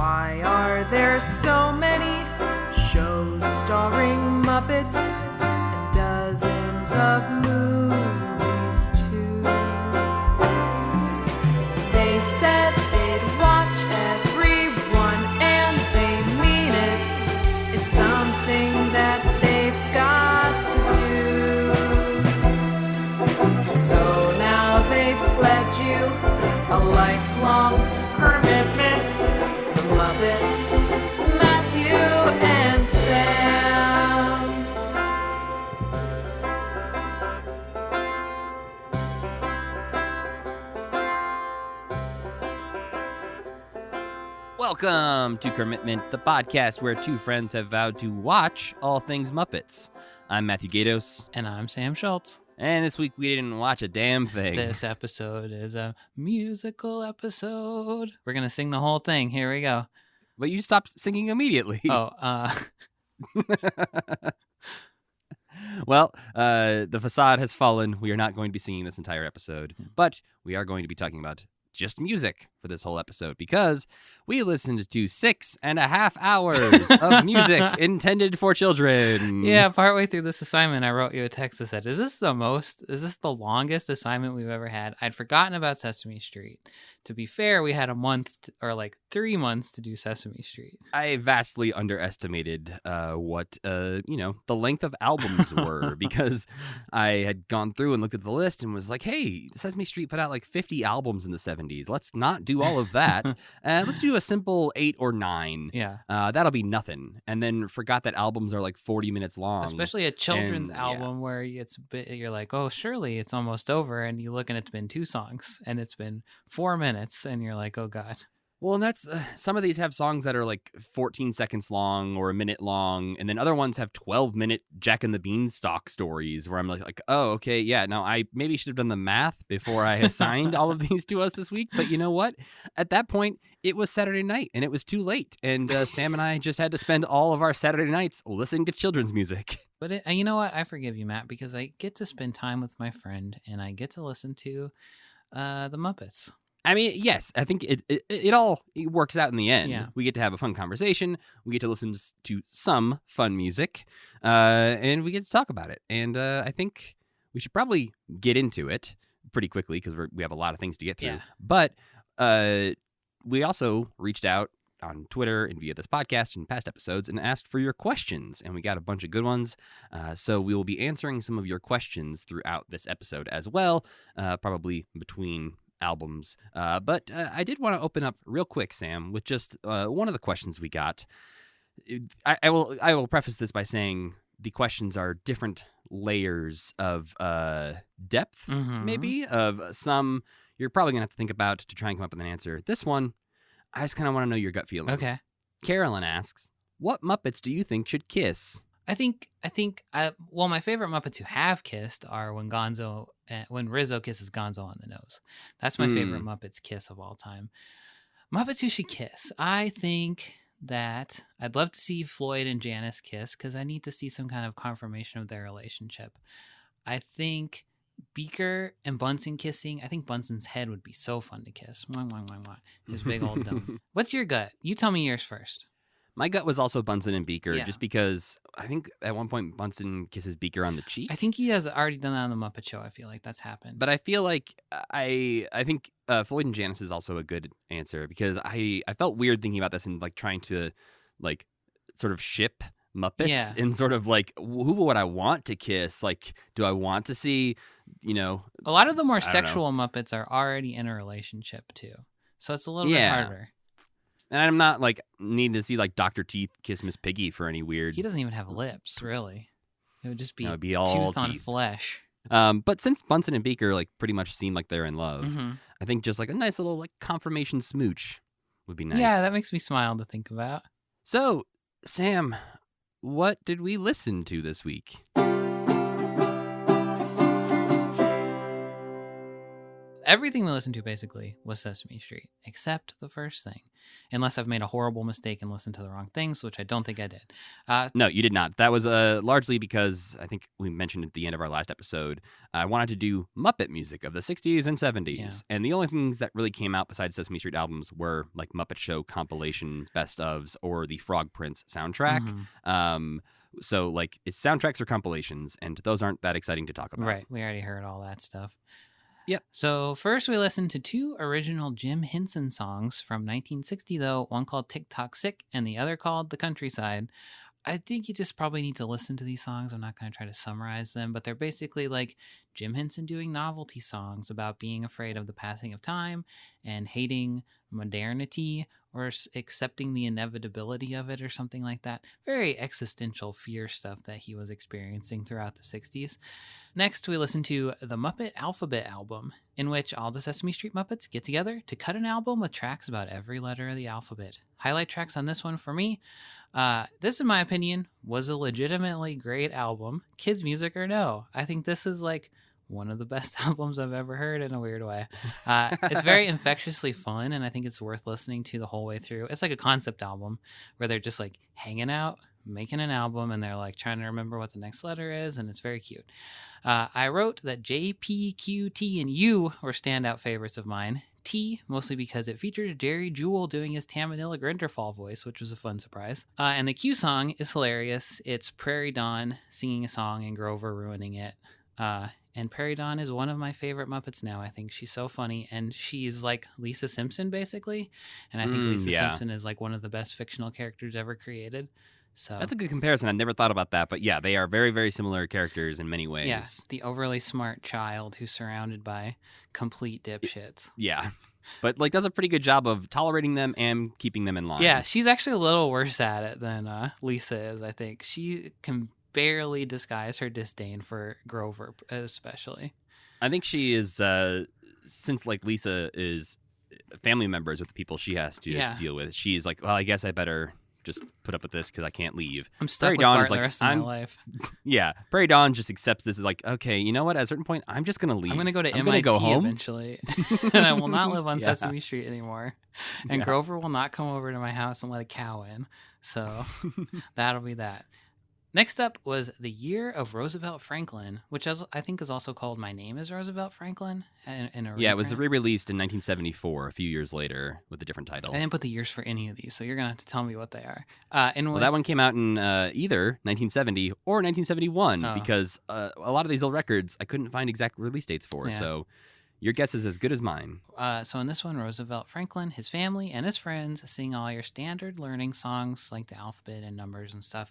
Why are there so many shows starring Muppets and dozens of movies too? They said they'd watch everyone and they mean it. It's something that they've got to do. So now they've pledged you a lifelong commitment. The Muppets, Matthew and Sam. Welcome to Kermitment, the podcast where two friends have vowed to watch all things Muppets. I'm Matthew Gatos. And I'm Sam Schultz. And this week we didn't watch a damn thing. This episode is a musical episode. We're going to sing the whole thing. Here we go. But you stopped singing immediately. Well, the facade has fallen. We are not going to be singing this entire episode, but we are going to be talking about just music for this whole episode because we listened to 6.5 hours of music intended for children. Yeah, partway through this assignment, I wrote you a text that said, is this the longest assignment we've ever had? I'd forgotten about Sesame Street. To be fair, we had a month or like 3 months to do Sesame Street. I vastly underestimated what the length of albums were because I had gone through and looked at the list and was like, hey, Sesame Street put out like 50 albums in the 70s. Let's not do all of that. Let's do a simple 8 or 9. Yeah. That'll be nothing. And then forgot that albums are like 40 minutes long. Especially a children's album where you're like, oh, surely it's almost over. And you look and it's been 2 songs and it's been 4 minutes. And you're like, oh, God. Well, and that's some of these have songs that are like 14 seconds long or a minute long. And then other ones have 12-minute Jack and the Beanstalk stories where I'm like, oh, okay, yeah. Now, I maybe should have done the math before I assigned all of these to us this week. But you know what? At that point, it was Saturday night and it was too late. And Sam and I just had to spend all of our Saturday nights listening to children's music. But you know what? I forgive you, Matt, because I get to spend time with my friend and I get to listen to the Muppets. I mean, yes, I think it all works out in the end. Yeah. We get to have a fun conversation. We get to listen to some fun music, and we get to talk about it. And I think we should probably get into it pretty quickly because we have a lot of things to get through. Yeah. But we also reached out on Twitter and via this podcast and past episodes and asked for your questions, and we got a bunch of good ones. So we will be answering some of your questions throughout this episode as well, probably between albums. But I did want to open up real quick, Sam, with just one of the questions we got. I will preface this by saying the questions are different layers of depth, maybe, of some you're probably going to have to think about to try and come up with an answer. This one, I just kind of want to know your gut feeling. Okay. Carolyn asks, what Muppets do you think should kiss? I think my favorite Muppets who have kissed are when Rizzo kisses Gonzo on the nose. That's my favorite Muppets kiss of all time. Muppets who should kiss. I think that I'd love to see Floyd and Janice kiss because I need to see some kind of confirmation of their relationship. I think Beaker and Bunsen kissing. I think Bunsen's head would be so fun to kiss. Mwah, mwah, mwah, mwah. His big old dome. What's your gut? You tell me yours first. My gut was also Bunsen and Beaker, Yeah. just because I think at one point Bunsen kisses Beaker on the cheek. I think he has already done that on the Muppet Show. I feel like that's happened. But I feel like I think Floyd and Janice is also a good answer because I felt weird thinking about this and like trying to like sort of ship Muppets in sort of like who would I want to kiss? Like, do I want to see, a lot of the more sexual Muppets are already in a relationship too, so it's a little bit harder. And I'm not like needing to see like Dr. Teeth kiss Miss Piggy for any weird. He doesn't even have lips, really. It would just be all tooth on teeth. flesh. But since Bunsen and Beaker like pretty much seem like they're in love, Mm-hmm. I think just like a nice little like confirmation smooch would be nice. Yeah, that makes me smile to think about. So, Sam, what did we listen to this week? everything we listened to basically was Sesame Street, except the first thing. Unless I've made a horrible mistake and listened to the wrong things, which I don't think I did. No, you did not. That was largely because I think we mentioned at the end of our last episode, I wanted to do Muppet music of the 60s and 70s. Yeah. And the only things that really came out besides Sesame Street albums were like Muppet Show compilation best ofs or the Frog Prince soundtrack. So like it's soundtracks or compilations, and those aren't that exciting to talk about. Right. We already heard all that stuff. Yep. So first we listened to 2 original Jim Henson songs from 1960, though, one called Tick Tock Sick and the other called The Countryside. I think you just probably need to listen to these songs. I'm not going to try to summarize them, but they're basically like Jim Henson doing novelty songs about being afraid of the passing of time and hating modernity or accepting the inevitability of it or something like that. Very existential fear stuff that he was experiencing throughout the 60s. Next, we listen to the Muppet Alphabet album, in which all the Sesame Street Muppets get together to cut an album with tracks about every letter of the alphabet. Highlight tracks on this one for me. This, in my opinion, was a legitimately great album. Kids music or no, I think this is like one of the best albums I've ever heard in a weird way. It's very infectiously fun, and I think it's worth listening to the whole way through. It's like a concept album where they're just like hanging out, making an album, and they're like trying to remember what the next letter is, and it's very cute. I wrote that J, P, Q, T, and U were standout favorites of mine. T, mostly because it features Jerry Jewell doing his Tamanilla Grinderfall voice, which was a fun surprise. And the Q song is hilarious. It's Prairie Dawn singing a song and Grover ruining it. And Prairie Dawn is one of my favorite Muppets now. I think she's so funny, and she's like Lisa Simpson, basically. And I think Lisa Simpson is like one of the best fictional characters ever created. So that's a good comparison. I never thought about that, but yeah, they are very, very similar characters in many ways. Yeah, the overly smart child who's surrounded by complete dipshits. Yeah, but like does a pretty good job of tolerating them and keeping them in line. Yeah, she's actually a little worse at it than Lisa is, I think. She can barely disguise her disdain for Grover, especially. I think she is, since like Lisa is family members with the people she has to deal with, she's like, well, I guess I better just put up with this because I can't leave. I'm stuck Prairie with Dawn Bart is like, the rest of my life. Yeah, Prairie Dawn just accepts this as like, okay, you know what? At a certain point, I'm just going to leave. I'm going to go to I'm MIT go home eventually, and I will not live on Sesame Street anymore. And Grover will not come over to my house and let a cow in. So that'll be that. Next up was The Year of Roosevelt Franklin, which I think is also called My Name is Roosevelt Franklin. It was re-released in 1974, a few years later, with a different title. I didn't put the years for any of these, so you're going to have to tell me what they are. That one came out in either 1970 or 1971, because a lot of these old records I couldn't find exact release dates for, so your guess is as good as mine. So in this one, Roosevelt Franklin, his family, and his friends sing all your standard learning songs like the alphabet and numbers and stuff.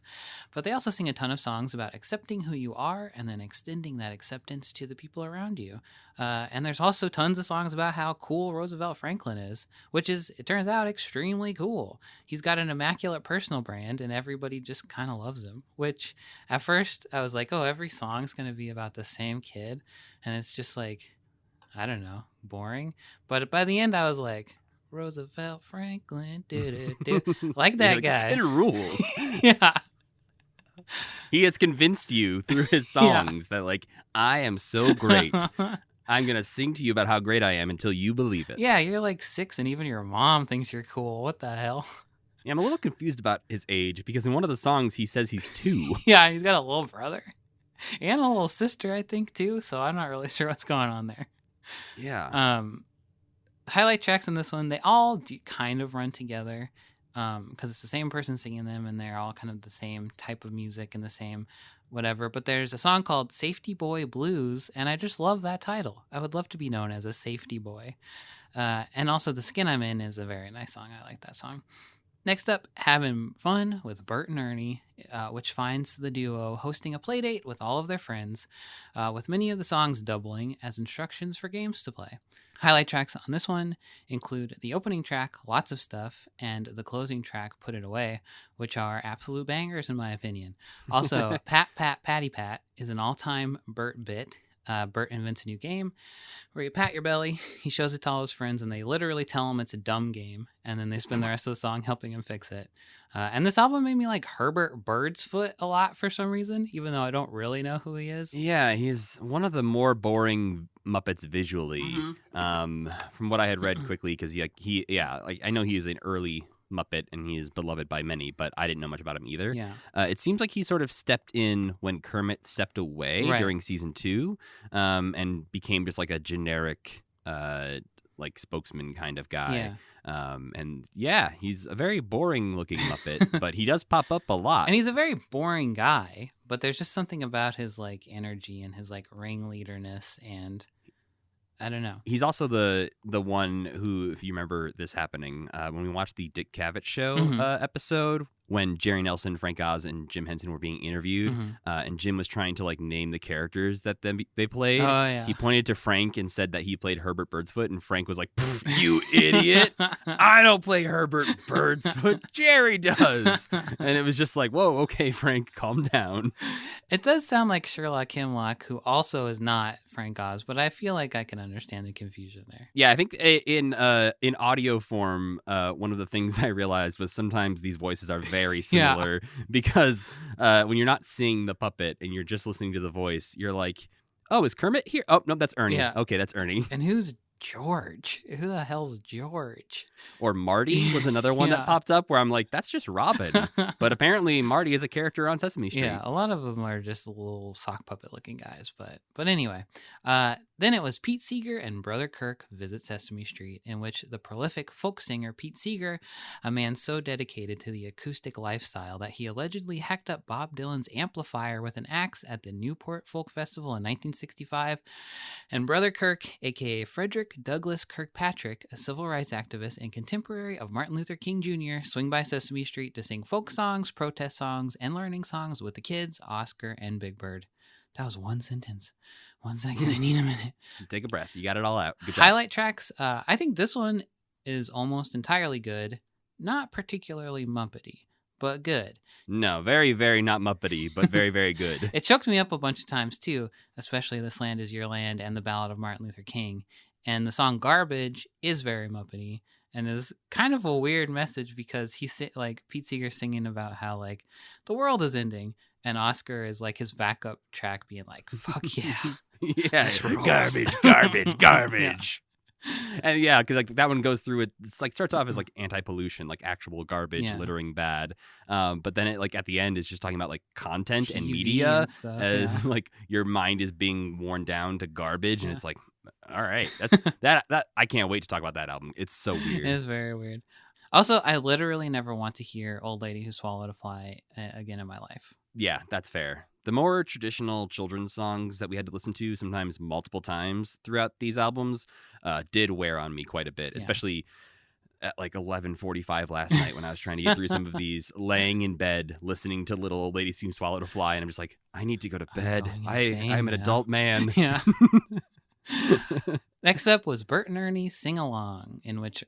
But they also sing a ton of songs about accepting who you are and then extending that acceptance to the people around you. And there's also tons of songs about how cool Roosevelt Franklin is, which is, it turns out, extremely cool. He's got an immaculate personal brand, and everybody just kind of loves him, which at first I was like, oh, every song's going to be about the same kid. And it's just like, I don't know, boring. But by the end, I was like, Roosevelt Franklin, like that guy. This kid rules. Yeah. He has convinced you through his songs that, like, I am so great. I'm going to sing to you about how great I am until you believe it. Yeah, you're like 6, and even your mom thinks you're cool. What the hell? Yeah, I'm a little confused about his age, because in one of the songs, he says he's 2. Yeah, he's got a little brother. And a little sister, I think, too. So I'm not really sure what's going on there. Yeah. Highlight tracks in this one, they all kind of run together because it's the same person singing them, and they're all kind of the same type of music and the same whatever. But there's a song called Safety Boy Blues, and I just love that title. I would love to be known as a safety boy. And also The Skin I'm In is a very nice song. I like that song. Next up, Having Fun with Bert and Ernie, which finds the duo hosting a playdate with all of their friends, with many of the songs doubling as instructions for games to play. Highlight tracks on this one include the opening track, Lots of Stuff, and the closing track, Put It Away, which are absolute bangers in my opinion. Also, Pat Pat Patty Pat is an all-time Bert bit. Bert invents a new game where you pat your belly, he shows it to all his friends, and they literally tell him it's a dumb game, and then they spend the rest of the song helping him fix it. And this album made me like Herbert Birdsfoot a lot for some reason, even though I don't really know who he is. Yeah, he's one of the more boring Muppets visually. Mhm. From what I had read quickly, because I know he is an early Muppet and he is beloved by many, but I didn't know much about him either. Yeah. It seems like he sort of stepped in when Kermit stepped away Right. during season 2, and became just like a generic like spokesman kind of guy. And yeah, he's a very boring looking Muppet, but he does pop up a lot. And he's a very boring guy, but there's just something about his like energy and his like ringleaderness, and I don't know. He's also the one who, if you remember this happening, when we watched the Dick Cavett show Mhm. episode, when Jerry Nelson, Frank Oz, and Jim Henson were being interviewed, Mhm. And Jim was trying to like name the characters that they played. Oh yeah. He pointed to Frank and said that he played Herbert Birdsfoot, and Frank was like, "You idiot! I don't play Herbert Birdsfoot. Jerry does." And it was just like, "Whoa, okay, Frank, calm down." It does sound like Sherlock Hemlock, who also is not Frank Oz, but I feel like I can understand the confusion there. Yeah, I think in audio form, one of the things I realized was sometimes these voices are very similar because when you're not seeing the puppet and you're just listening to the voice, you're like, "Oh, is Kermit here? Oh, no, that's Ernie. Yeah. Okay, that's Ernie." And who's George? Who the hell's George? Or Marty was another one Yeah. that popped up where I'm like, "That's just Robin." But apparently Marty is a character on Sesame Street. Yeah, a lot of them are just little sock puppet looking guys, but anyway. Then it was Pete Seeger and Brother Kirk visit Sesame Street, in which the prolific folk singer Pete Seeger, a man so dedicated to the acoustic lifestyle that he allegedly hacked up Bob Dylan's amplifier with an axe at the Newport Folk Festival in 1965, and Brother Kirk, aka Frederick Douglass Kirkpatrick, a civil rights activist and contemporary of Martin Luther King Jr., swing by Sesame Street to sing folk songs, protest songs, and learning songs with the kids, Oscar, and Big Bird. That was one sentence. 1 second, I need a minute. Take a breath. You got it all out. Good job. Highlight tracks. I think this one is almost entirely good. Not particularly Muppety, but good. No, very, very not Muppety, but very, very good. It choked me up a bunch of times too, especially This Land Is Your Land and the Ballad of Martin Luther King. And the song Garbage is very Muppety and is kind of a weird message because like Pete Seeger singing about how like the world is ending, and Oscar is like his backup track being like, "Fuck yeah." Yeah, This rules. garbage. And yeah, because like that one goes through it. It's like starts off as like anti-pollution, like actual garbage, Yeah. littering bad. But then it like at the end is just talking about like content and TV media and stuff, as yeah. like your mind is being worn down to garbage, and Yeah. it's like, all right, that's that I can't wait to talk about that album. It's so weird. It is very weird. Also, I literally never want to hear Old Lady Who Swallowed a Fly again in my life. Yeah, that's fair. The more traditional children's songs that we had to listen to, sometimes multiple times throughout these albums, did wear on me quite a bit, Yeah. especially at like 11:45 last night when I was trying to get through some of these, laying in bed, listening to Little Old Lady Who Swallowed a Fly, and I'm just like, I need to go to I'm bed. going I'm insane an now." adult man. Yeah. Next up was Bert and Ernie Sing Along, in which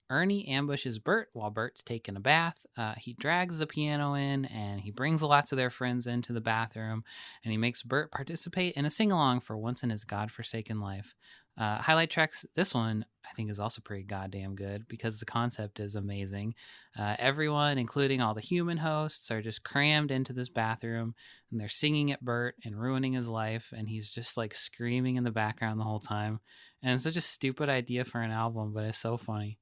Ernie ambushes Bert while Bert's taking a bath. He drags the piano in and he brings lots of their friends into the bathroom, and he makes Bert participate in a sing along for once in his godforsaken life. Highlight tracks, this one I think is also pretty goddamn good because the concept is amazing. Everyone, including all the human hosts, are just crammed into this bathroom, and they're singing at Bert and ruining his life, and he's just like screaming in the background the whole time. And it's such a stupid idea for an album, but it's so funny.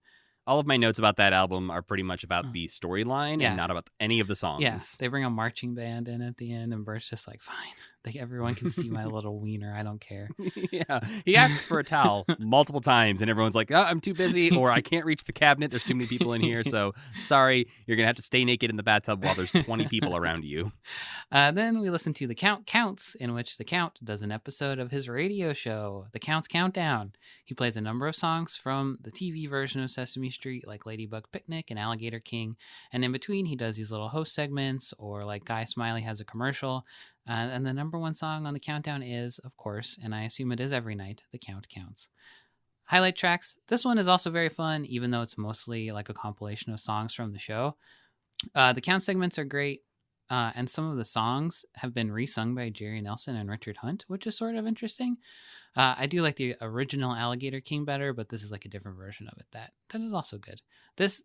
All of my notes about that album are pretty much about the storyline Yeah. and not about any of the songs. Yeah, they bring a marching band in at the end, and Bert's just like, "Fine, like everyone can see my little wiener. I don't care." Yeah, he asks for a towel multiple times, and everyone's like, "Oh, I'm too busy," or "I can't reach the cabinet. There's too many people in here, so sorry, you're gonna have to stay naked in the bathtub while there's 20 people around you." Then we listen to The Count Counts, in which the Count does an episode of his radio show, The Count's Countdown. He plays a number of songs from the TV version of Sesame Street, like Ladybug Picnic and Alligator King, and in between he does these little host segments, or like Guy Smiley has a commercial. And the number one song on the countdown is, of course, and I assume it is every night, The Count Counts. Highlight tracks. This one is also very fun, even though it's mostly like a compilation of songs from the show. The count segments are great, and some of the songs have been resung by Jerry Nelson and Richard Hunt, which is sort of interesting. I do like the original Alligator King better, but this is like a different version of it that is also good. This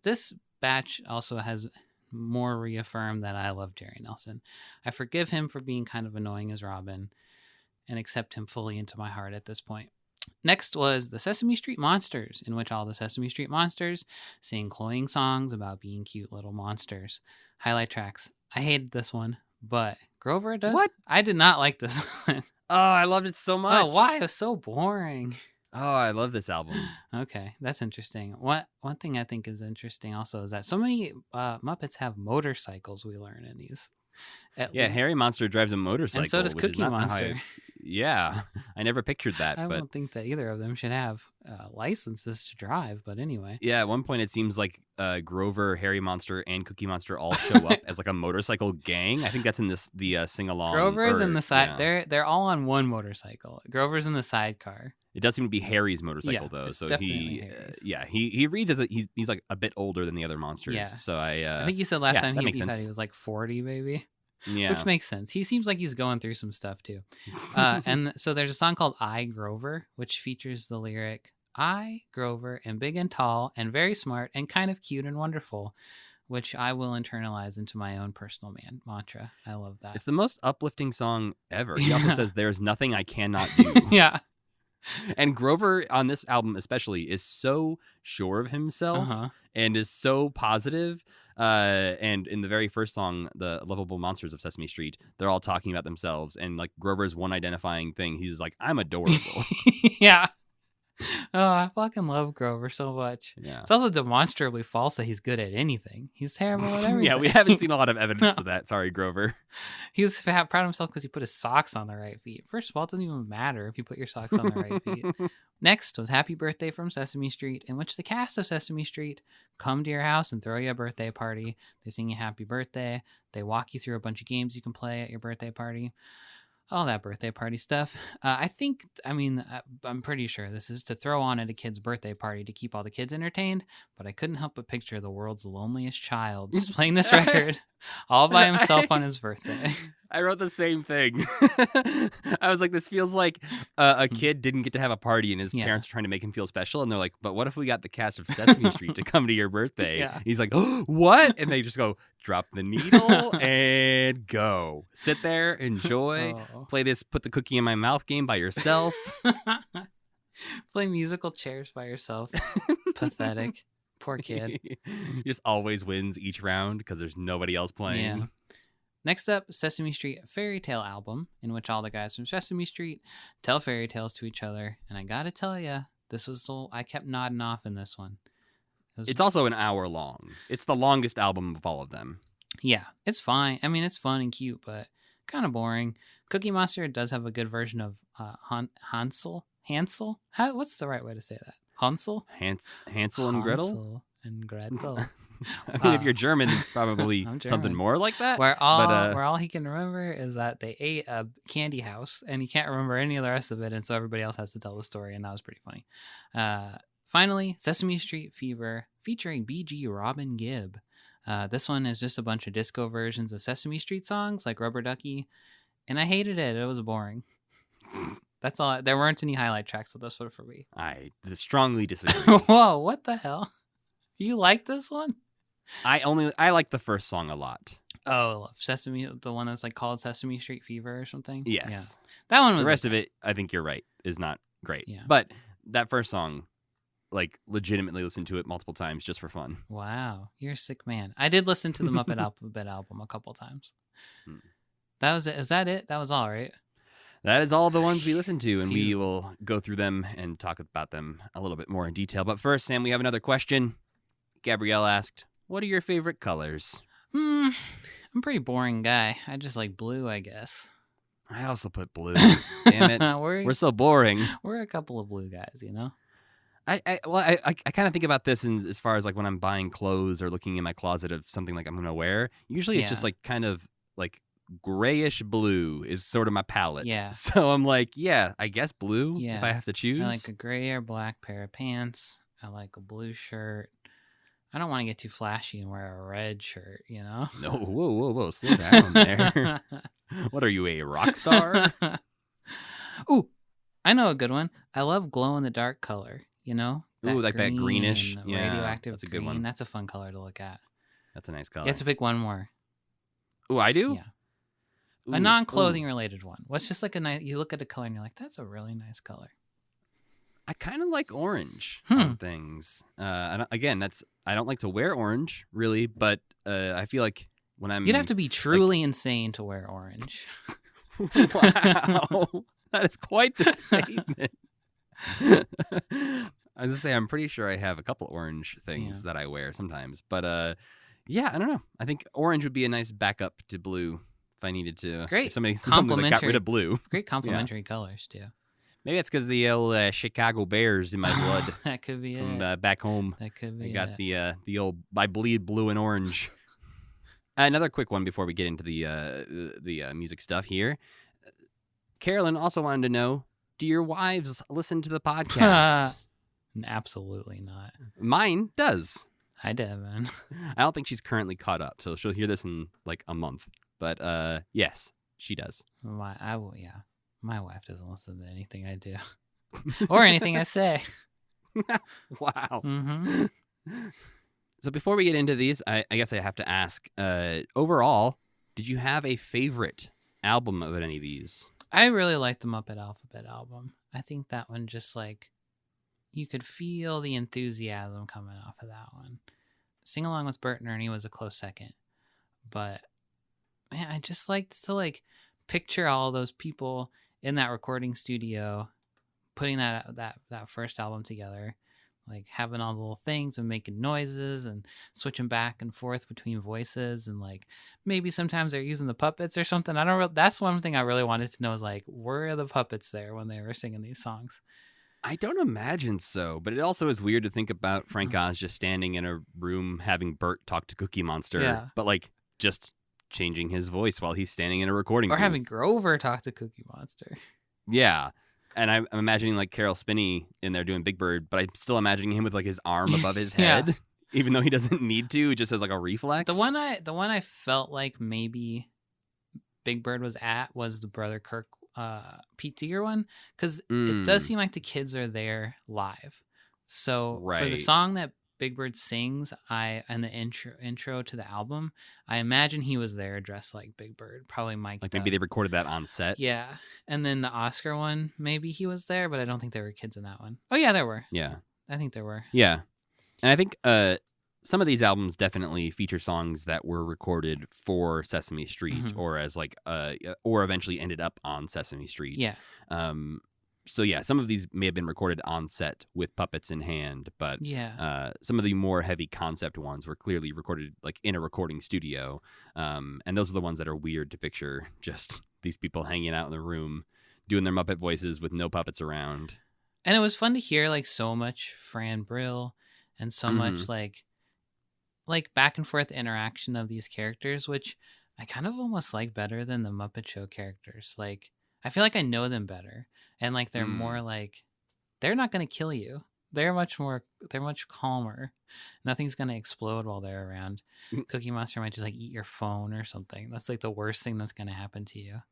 batch also has more reaffirmed that I love Jerry Nelson. I forgive him for being kind of annoying as Robin, and accept him fully into my heart at this point. Next was the Sesame Street Monsters, in which all the Sesame Street monsters sing cloying songs about being cute little monsters. Highlight tracks. I hated this one, but Grover does. What? I did not like this one. Oh, I loved it so much. Oh, why? It was so boring. Oh, I love this album. Okay, that's interesting. One thing I think is interesting also is that so many Muppets have motorcycles. We learn in these. Yeah, Harry Monster drives a motorcycle. And so does which is Cookie not how Monster. Yeah, I never pictured that. I but don't think that either of them should have licenses to drive. But anyway, yeah, at one point it seems like Grover, Harry Monster, and Cookie Monster all show up as like a motorcycle gang. I think that's in the sing along. Grover's in the side. Yeah. They're all on one motorcycle. Grover's in the sidecar. It does seem to be Harry's motorcycle Yeah, though, it's so definitely Harry's. he reads as he's like a bit older than the other monsters. Yeah. So I think you said last time that he makes thought sense. he was like 40, maybe. Yeah, Which makes sense. He seems like he's going through some stuff too. And so there's a song called I, Grover, which features the lyric, I, Grover, am big and tall and very smart and kind of cute and wonderful, which I will internalize into my own personal mantra. I love that. it's the most uplifting song ever. He also says, "There's nothing I cannot do." Yeah. And Grover on this album especially is so sure of himself Uh-huh. and is so positive. And in the very first song, the Lovable Monsters of Sesame Street, they're all talking about themselves. And like Grover's one identifying thing, he's like, "I'm adorable." Yeah. Oh, I fucking love Grover so much. Yeah. It's also demonstrably false that he's good at anything. He's terrible at everything. Yeah, we haven't seen a lot of evidence of that. Sorry, Grover. He's proud of himself because he put his socks on the right feet. First of all, it doesn't even matter if you put your socks on the right feet. Next was Happy Birthday from Sesame Street, in which the cast of Sesame Street come to your house and throw you a birthday party. They sing you happy birthday. They walk you through a bunch of games you can play at your birthday party. All that birthday party stuff. I'm pretty sure this is to throw on at a kid's birthday party to keep all the kids entertained, but I couldn't help but picture the world's loneliest child just playing this record all by himself on his birthday. I wrote the same thing. I was like, this feels like a kid didn't get to have a party and his parents are trying to make him feel special. And they're like, but what if we got the cast of Sesame Street to come to your birthday? Yeah. And he's like, oh, what? And they just go, drop the needle and go. Sit there, enjoy, play this put the cookie in my mouth game by yourself. Play musical chairs by yourself. Pathetic. Poor kid. He just always wins each round because there's nobody else playing. Yeah. Next up, Sesame Street Fairy Tale album, in which all the guys from Sesame Street tell fairy tales to each other. And I gotta tell you, I kept nodding off in this one. It's also an hour long. It's the longest album of all of them. Yeah, it's fine. I mean, it's fun and cute, but kind of boring. Cookie Monster does have a good version of Hansel? What's the right way to say that? Hansel? Hansel and Gretel? Hansel and Gretel. I mean, if you're German, it's probably I'm something German. more like that. Where all he can remember is that they ate a candy house, and he can't remember any of the rest of it, and so everybody else has to tell the story, and that was pretty funny. Finally, Sesame Street Fever featuring BG Robin Gibb. This one is just a bunch of disco versions of Sesame Street songs like Rubber Ducky, and I hated it. It was boring. That's all. There weren't any highlight tracks of this one for me. I strongly disagree. Whoa, what the hell? You like this one? I like the first song a lot. Oh, Sesame, the one that's like called Sesame Street Fever or something? Yes. Yeah. That one was the rest of it, I think you're right, is not great. Yeah. But that first song, like, legitimately listened to it multiple times just for fun. Wow, you're a sick man. I did listen to the Muppet Alphabet album a couple times. That was it. Is that it? That was all, right? That is all the ones we listened to, and we will go through them and talk about them a little bit more in detail. But first, Sam, we have another question. Gabrielle asked, what are your favorite colors? I'm a pretty boring guy. I just like blue, I guess. I also put blue. Damn it. We're so boring. We're a couple of blue guys, you know? I kind of think about this as far as like when I'm buying clothes or looking in my closet of something like I'm going to wear. Usually it's just like kind of like grayish blue is sort of my palette. Yeah. So I'm like, yeah, I guess blue if I have to choose. I like a gray or black pair of pants. I like a blue shirt. I don't want to get too flashy and wear a red shirt, you know? No, whoa, slow down there. What are you, a rock star? Ooh, I know a good one. I love glow-in-the-dark color, you know? Ooh, like that greenish. And Yeah, radioactive that's a green. good one. That's a fun color to look at. That's a nice color. You have to pick one more. Ooh, I do? Yeah. A non-clothing related one. What's just like a nice? You look at the color and you're like, that's a really nice color. I kind of like orange on things. I don't like to wear orange really, but I feel like when I'm You'd have to be truly insane to wear orange. Wow, that is quite the statement. I was gonna say I'm pretty sure I have a couple orange things that I wear sometimes, but yeah, I don't know. I think orange would be a nice backup to blue if I needed to. Great, if somebody got rid of blue. Great complementary colors too. Maybe it's because the old Chicago Bears in my blood. That could be from it. Back home. That could be. I got the old I bleed blue and orange. Another quick one before we get into the music stuff here. Carolyn also wanted to know: do your wives listen to the podcast? Absolutely not. Mine does. Hi, Devin. I don't think she's currently caught up, so she'll hear this in like a month. But yes, she does. My wife doesn't listen to anything I do or anything I say. Wow. Mm-hmm. So before we get into these, I guess I have to ask, overall, did you have a favorite album of any of these? I really like the Muppet Alphabet album. I think that one just like, you could feel the enthusiasm coming off of that one. Sing Along with Bert and Ernie was a close second. But man, I just liked to like picture all those people in that recording studio, putting that first album together, like having all the little things and making noises and switching back and forth between voices, and like maybe sometimes they're using the puppets or something. That's one thing I really wanted to know is like, were the puppets there when they were singing these songs? I don't imagine so, but it also is weird to think about Frank Oz just standing in a room having Bert talk to Cookie Monster, but like just changing his voice while he's standing in a recording booth. Having Grover talk to Cookie Monster. Yeah. And I'm imagining like Carol Spinney in there doing Big Bird, but I'm still imagining him with like his arm above his head, even though he doesn't need to, just as like a reflex. The one I felt like maybe Big Bird was at was the Brother Kirk Pete Seeger one, because it does seem like the kids are there live. So for the song that Big Bird sings, and the intro to the album, I imagine he was there dressed like Big Bird, probably mic'd like maybe up. they recorded that on set. Yeah, and then the Oscar one, maybe he was there, but I don't think there were kids in that one. Oh yeah, there were. Yeah, I think there were. Yeah, and I think some of these albums definitely feature songs that were recorded for Sesame Street, or as like or eventually ended up on Sesame Street. Yeah. So yeah, some of these may have been recorded on set with puppets in hand, but some of the more heavy concept ones were clearly recorded like in a recording studio, and those are the ones that are weird to picture. Just these people hanging out in the room doing their Muppet voices with no puppets around. And it was fun to hear like so much Fran Brill and so much like back and forth interaction of these characters, which I kind of almost like better than the Muppet Show characters. Like, I feel like I know them better, and like they're more like, they're not going to kill you. They're much calmer. Nothing's going to explode while they're around. Cookie Monster might just like eat your phone or something. That's like the worst thing that's going to happen to you.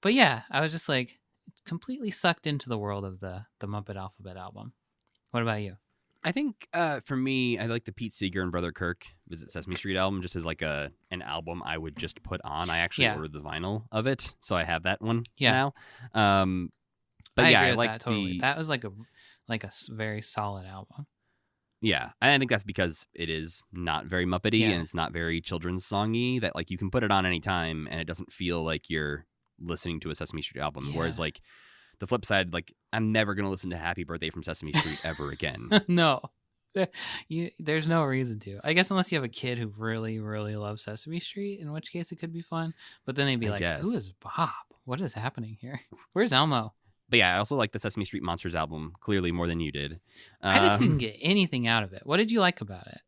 But yeah, I was just like completely sucked into the world of the Muppet Alphabet album. What about you? I think for me, I like the Pete Seeger and Brother Kirk Visit Sesame Street album just as like an album I would just put on. I actually ordered the vinyl of it, so I have that one now. But I like that totally. That was like a very solid album. Yeah, and I think that's because it is not very Muppety and it's not very children's songy. That like you can put it on anytime and it doesn't feel like you're listening to a Sesame Street album. Whereas like the flip side, like I'm never gonna listen to Happy Birthday from Sesame Street ever again. No, there's no reason to. I guess unless you have a kid who really, really loves Sesame Street, in which case it could be fun. But then they'd be who is Bob? What is happening here? Where's Elmo? But yeah, I also like the Sesame Street Monsters album clearly more than you did. I just didn't get anything out of it. What did you like about it?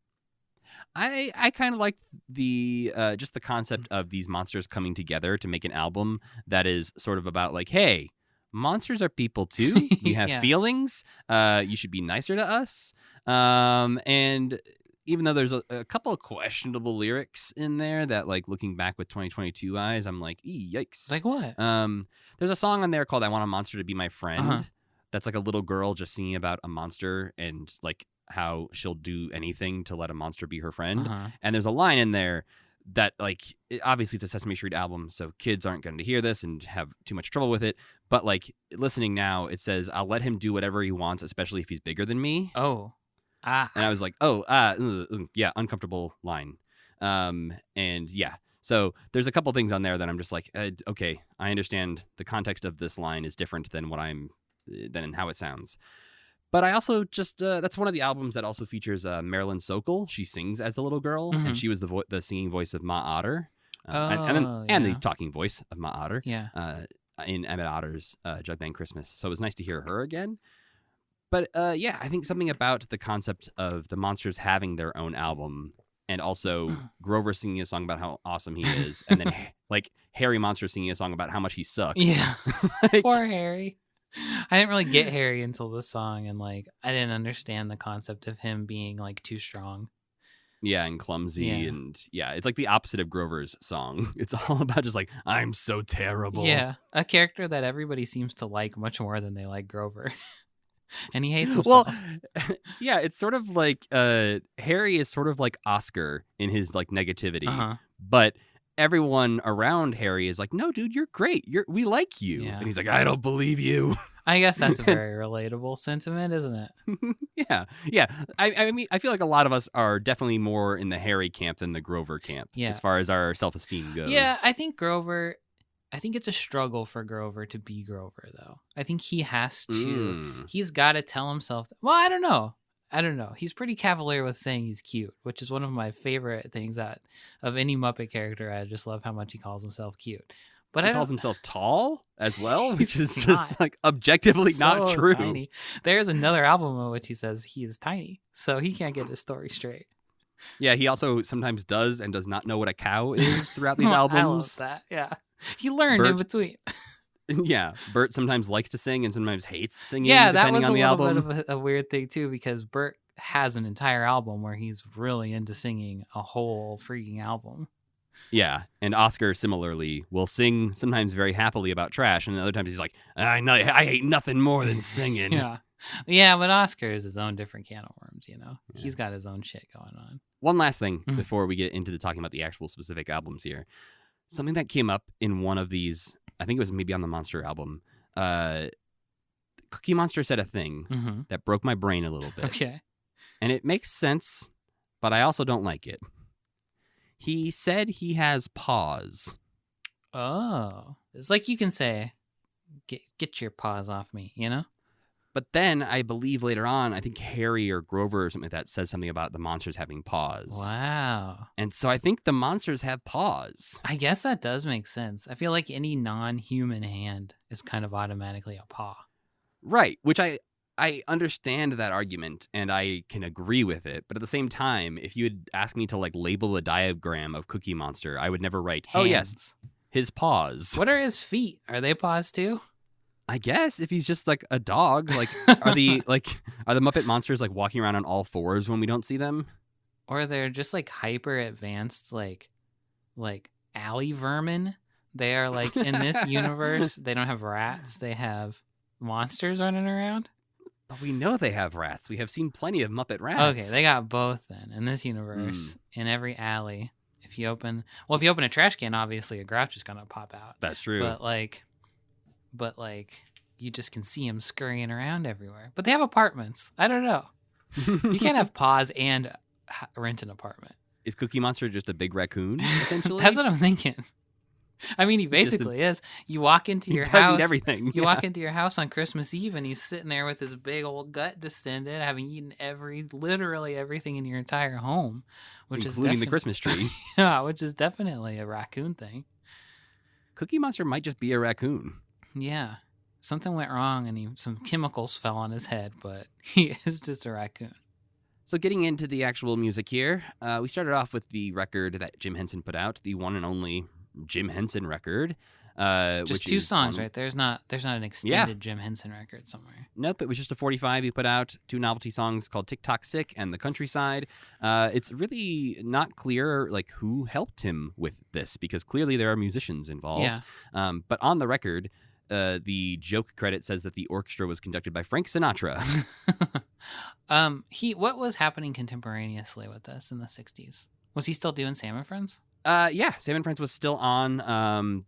I kind of like the just the concept of these monsters coming together to make an album that is sort of about like, hey, monsters are people too. You have feelings. You should be nicer to us. And even though there's a couple of questionable lyrics in there that, like, looking back with 2022 eyes, I'm like, yikes. Like what? There's a song on there called "I Want a Monster to Be My Friend." That's like a little girl just singing about a monster and like how she'll do anything to let a monster be her friend. And there's a line in there that like obviously it's a Sesame Street album, so kids aren't going to hear this and have too much trouble with it. But like listening now, it says, "I'll let him do whatever he wants, especially if he's bigger than me." Oh, ah, And I was like, yeah, uncomfortable line. And yeah, so there's a couple things on there that I'm just like, okay, I understand the context of this line is different than than how it sounds. But I also just that's one of the albums that also features Marilyn Sokol. She sings as the little girl, and she was the singing voice of Ma Otter, and the talking voice of Ma Otter. Yeah. In Emmett Otter's Jug Band Christmas. So it was nice to hear her again. But yeah, I think something about the concept of the Monsters having their own album, and also Grover singing a song about how awesome he is, and then like Harry Monster singing a song about how much he sucks. Yeah. Like, Poor Harry. I didn't really get Harry until this song, and like I didn't understand the concept of him being like too strong. Yeah, and clumsy, Yeah. and yeah, it's like the opposite of Grover's song. It's all about just like, I'm so terrible. Yeah, a character that everybody seems to like much more than they like Grover. And he hates himself. Well, yeah, it's sort of like Harry is sort of like Oscar in his like negativity, but everyone around Harry is like, no, dude, you're great. We like you. Yeah. And he's like, I don't believe you. I guess that's a very relatable sentiment, isn't it? Yeah. I mean, I feel like a lot of us are definitely more in the Harry camp than the Grover camp as far as our self-esteem goes. Yeah, I think it's a struggle for Grover to be Grover, though. I think he has to. He's got to tell himself. Well, I don't know. He's pretty cavalier with saying he's cute, which is one of my favorite things of any Muppet character. I just love how much he calls himself cute. But he calls himself tall as well, which is just like objectively not true. Tiny. There's another album in which he says he is tiny, so he can't get his story straight. Yeah, he also sometimes does and does not know what a cow is throughout these albums. I love that. Yeah, he learned in between. Yeah, Bert sometimes likes to sing and sometimes hates singing. Yeah, that depending was on the a little album. bit of a weird thing too, because Bert has an entire album where he's really into singing a whole freaking album. Yeah, and Oscar similarly will sing sometimes very happily about trash, and other times he's like, I hate nothing more than singing. Yeah, but Oscar is his own different can of worms, you know? Yeah. He's got his own shit going on. One last thing before we get into talking about the actual specific albums here. Something that came up in one of these, I think it was maybe on the Monster album, Cookie Monster said a thing that broke my brain a little bit. Okay. And it makes sense, but I also don't like it. He said he has paws. Oh. It's like you can say, get your paws off me, you know? But then I believe later on, I think Harry or Grover or something like that says something about the monsters having paws. Wow. And so I think the monsters have paws. I guess that does make sense. I feel like any non-human hand is kind of automatically a paw. Right, which I understand that argument and I can agree with it. But at the same time, if you had asked me to like label a diagram of Cookie Monster, I would never write, hands. Oh yes, his paws. What are his feet? Are they paws too? I guess if he's just like a dog, like are the Muppet monsters like walking around on all fours when we don't see them? Or they're just like hyper advanced like alley vermin. They are like in this universe, they don't have rats, they have monsters running around. But we know they have rats. We have seen plenty of Muppet rats. Okay, they got both then. In this universe, in every alley, if you open a trash can, obviously a grouch is gonna pop out. That's true. But you just can see them scurrying around everywhere. But they have apartments. I don't know. You can't have paws and rent an apartment. Is Cookie Monster just a big raccoon, essentially? That's what I'm thinking. I mean, he basically is. You walk into your house. He does eat everything. You walk into your house on Christmas Eve, and he's sitting there with his big old gut distended, having eaten literally everything in your entire home, including the Christmas tree. Yeah, which is definitely a raccoon thing. Cookie Monster might just be a raccoon. Yeah, something went wrong, and some chemicals fell on his head, but he is just a raccoon. So getting into the actual music here, we started off with the record that Jim Henson put out, the one and only Jim Henson record. Just two songs, right? There's not an extended Jim Henson record somewhere. Nope, it was just a 45 he put out, two novelty songs called Tick Tock Sick and The Countryside. It's really not clear like who helped him with this, because clearly there are musicians involved. Yeah. But on the record, the joke credit says that the orchestra was conducted by Frank Sinatra. What was happening contemporaneously with this in the 60s? Was he still doing Sam and Friends? Yeah, Sam and Friends was still on.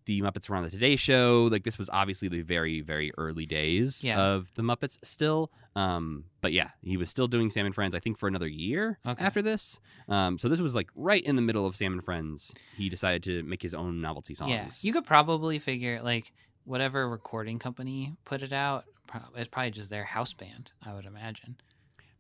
The Muppets were on the Today Show. Like, this was obviously the very, very early days of the Muppets still. But yeah, he was still doing Sam and Friends, I think, for another year after this. So this was like right in the middle of Sam and Friends. He decided to make his own novelty songs. Yeah, you could probably figure, like, whatever recording company put it out, it's probably just their house band, I would imagine.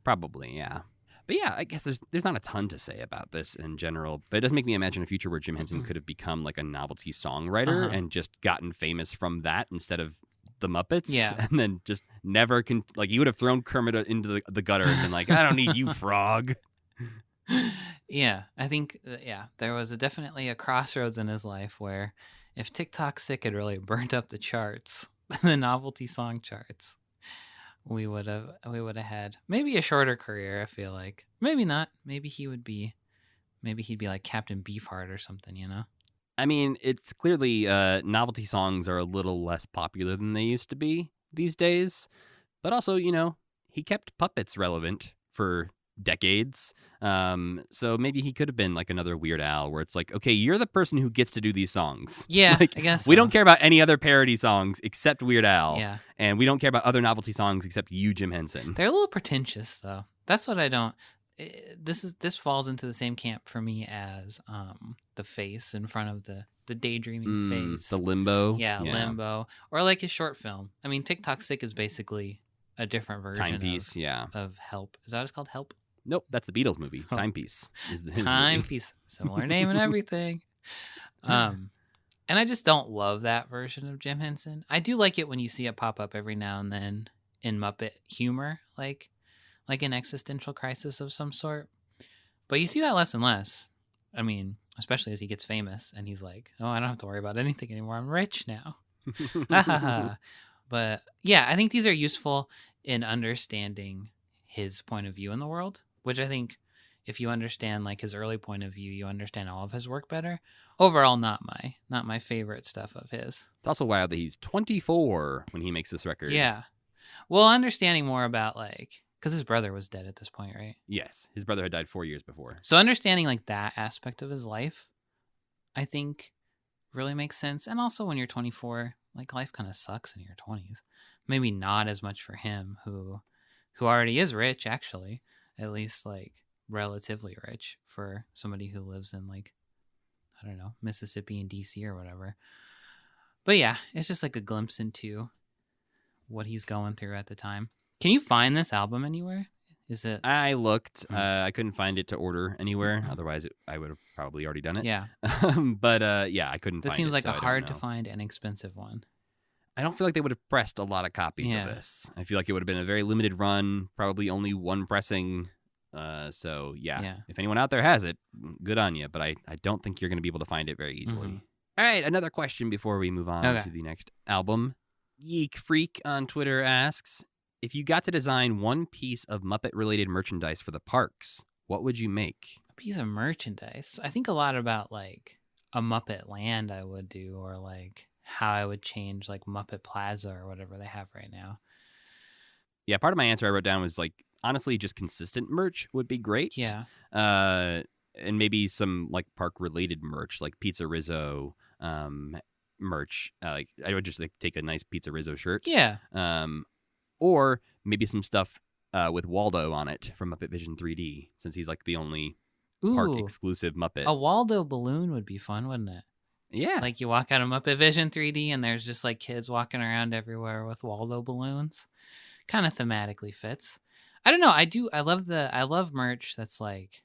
Probably, yeah. But yeah, I guess there's not a ton to say about this in general, but it does make me imagine a future where Jim Henson could have become like a novelty songwriter and just gotten famous from that instead of the Muppets. Yeah. And then just never like you would have thrown Kermit into the gutter and been like, I don't need you, frog. Yeah, I think, there was definitely a crossroads in his life where if TikTok Sick had really burnt up the charts, the novelty song charts, we would have had maybe a shorter career. I feel like maybe not. Maybe he'd be like Captain Beefheart or something. You know. I mean, it's clearly novelty songs are a little less popular than they used to be these days, but also he kept puppets relevant for decades. So maybe he could have been like another Weird Al, where it's like, okay, you're the person who gets to do these songs. Yeah, like, I guess we don't care about any other parody songs except Weird Al. Yeah, and we don't care about other novelty songs except you, Jim Henson. They're a little pretentious, though. That's what I don't. This falls into the same camp for me as the face in front of the daydreaming face, the limbo. Yeah, limbo, or like his short film. I mean, TikTok Sick is basically a different version Timepiece, of Help. Is that what it's called? Help? Nope, that's the Beatles movie. Timepiece is his Timepiece, similar name and everything. And I just don't love that version of Jim Henson. I do like it when you see it pop up every now and then in Muppet humor, like an existential crisis of some sort. But you see that less and less. I mean, especially as he gets famous and he's like, oh, I don't have to worry about anything anymore. I'm rich now. But yeah, I think these are useful in understanding his point of view in the world, which I think if you understand like his early point of view, you understand all of his work better. Overall, not my favorite stuff of his. It's also wild that he's 24 when he makes this record. Yeah. Well, understanding more about because his brother was dead at this point, right? Yes. His brother had died 4 years before. So understanding like that aspect of his life, I think really makes sense. And also when you're 24, like life kind of sucks in your 20s. Maybe not as much for him who already is rich, actually, at least like relatively rich for somebody who lives in like, I don't know, Mississippi and DC or whatever. But yeah, it's just like a glimpse into what he's going through at the time. Can you find this album anywhere? Is it? I looked. I couldn't find it to order anywhere. Otherwise, I would have probably already done it. Yeah. But yeah, I couldn't find it. This seems like so a hard to find and expensive one. I don't feel like they would have pressed a lot of copies of this. I feel like it would have been a very limited run, probably only one pressing. So yeah, if anyone out there has it, good on you. But I don't think you're going to be able to find it very easily. All right, another question before we move on to the next album. Yeek Freak on Twitter asks, if you got to design one piece of Muppet-related merchandise for the parks, what would you make? A piece of merchandise? I think a lot about like a Muppet Land I would do, or like how I would change like Muppet Plaza or whatever they have right now. Yeah, part of my answer I wrote down was like, honestly, just consistent merch would be great. Yeah. And maybe some like park related merch, like Pizza Rizzo merch. Like I would just like take a nice Pizza Rizzo shirt. Yeah. Or maybe some stuff with Waldo on it from Muppet Vision 3D, since he's like the only park exclusive Muppet. A Waldo balloon would be fun, wouldn't it? Yeah. Like you walk out of Muppet Vision 3D and there's just like kids walking around everywhere with Waldo balloons. Kind of thematically fits. I don't know. I love merch that's like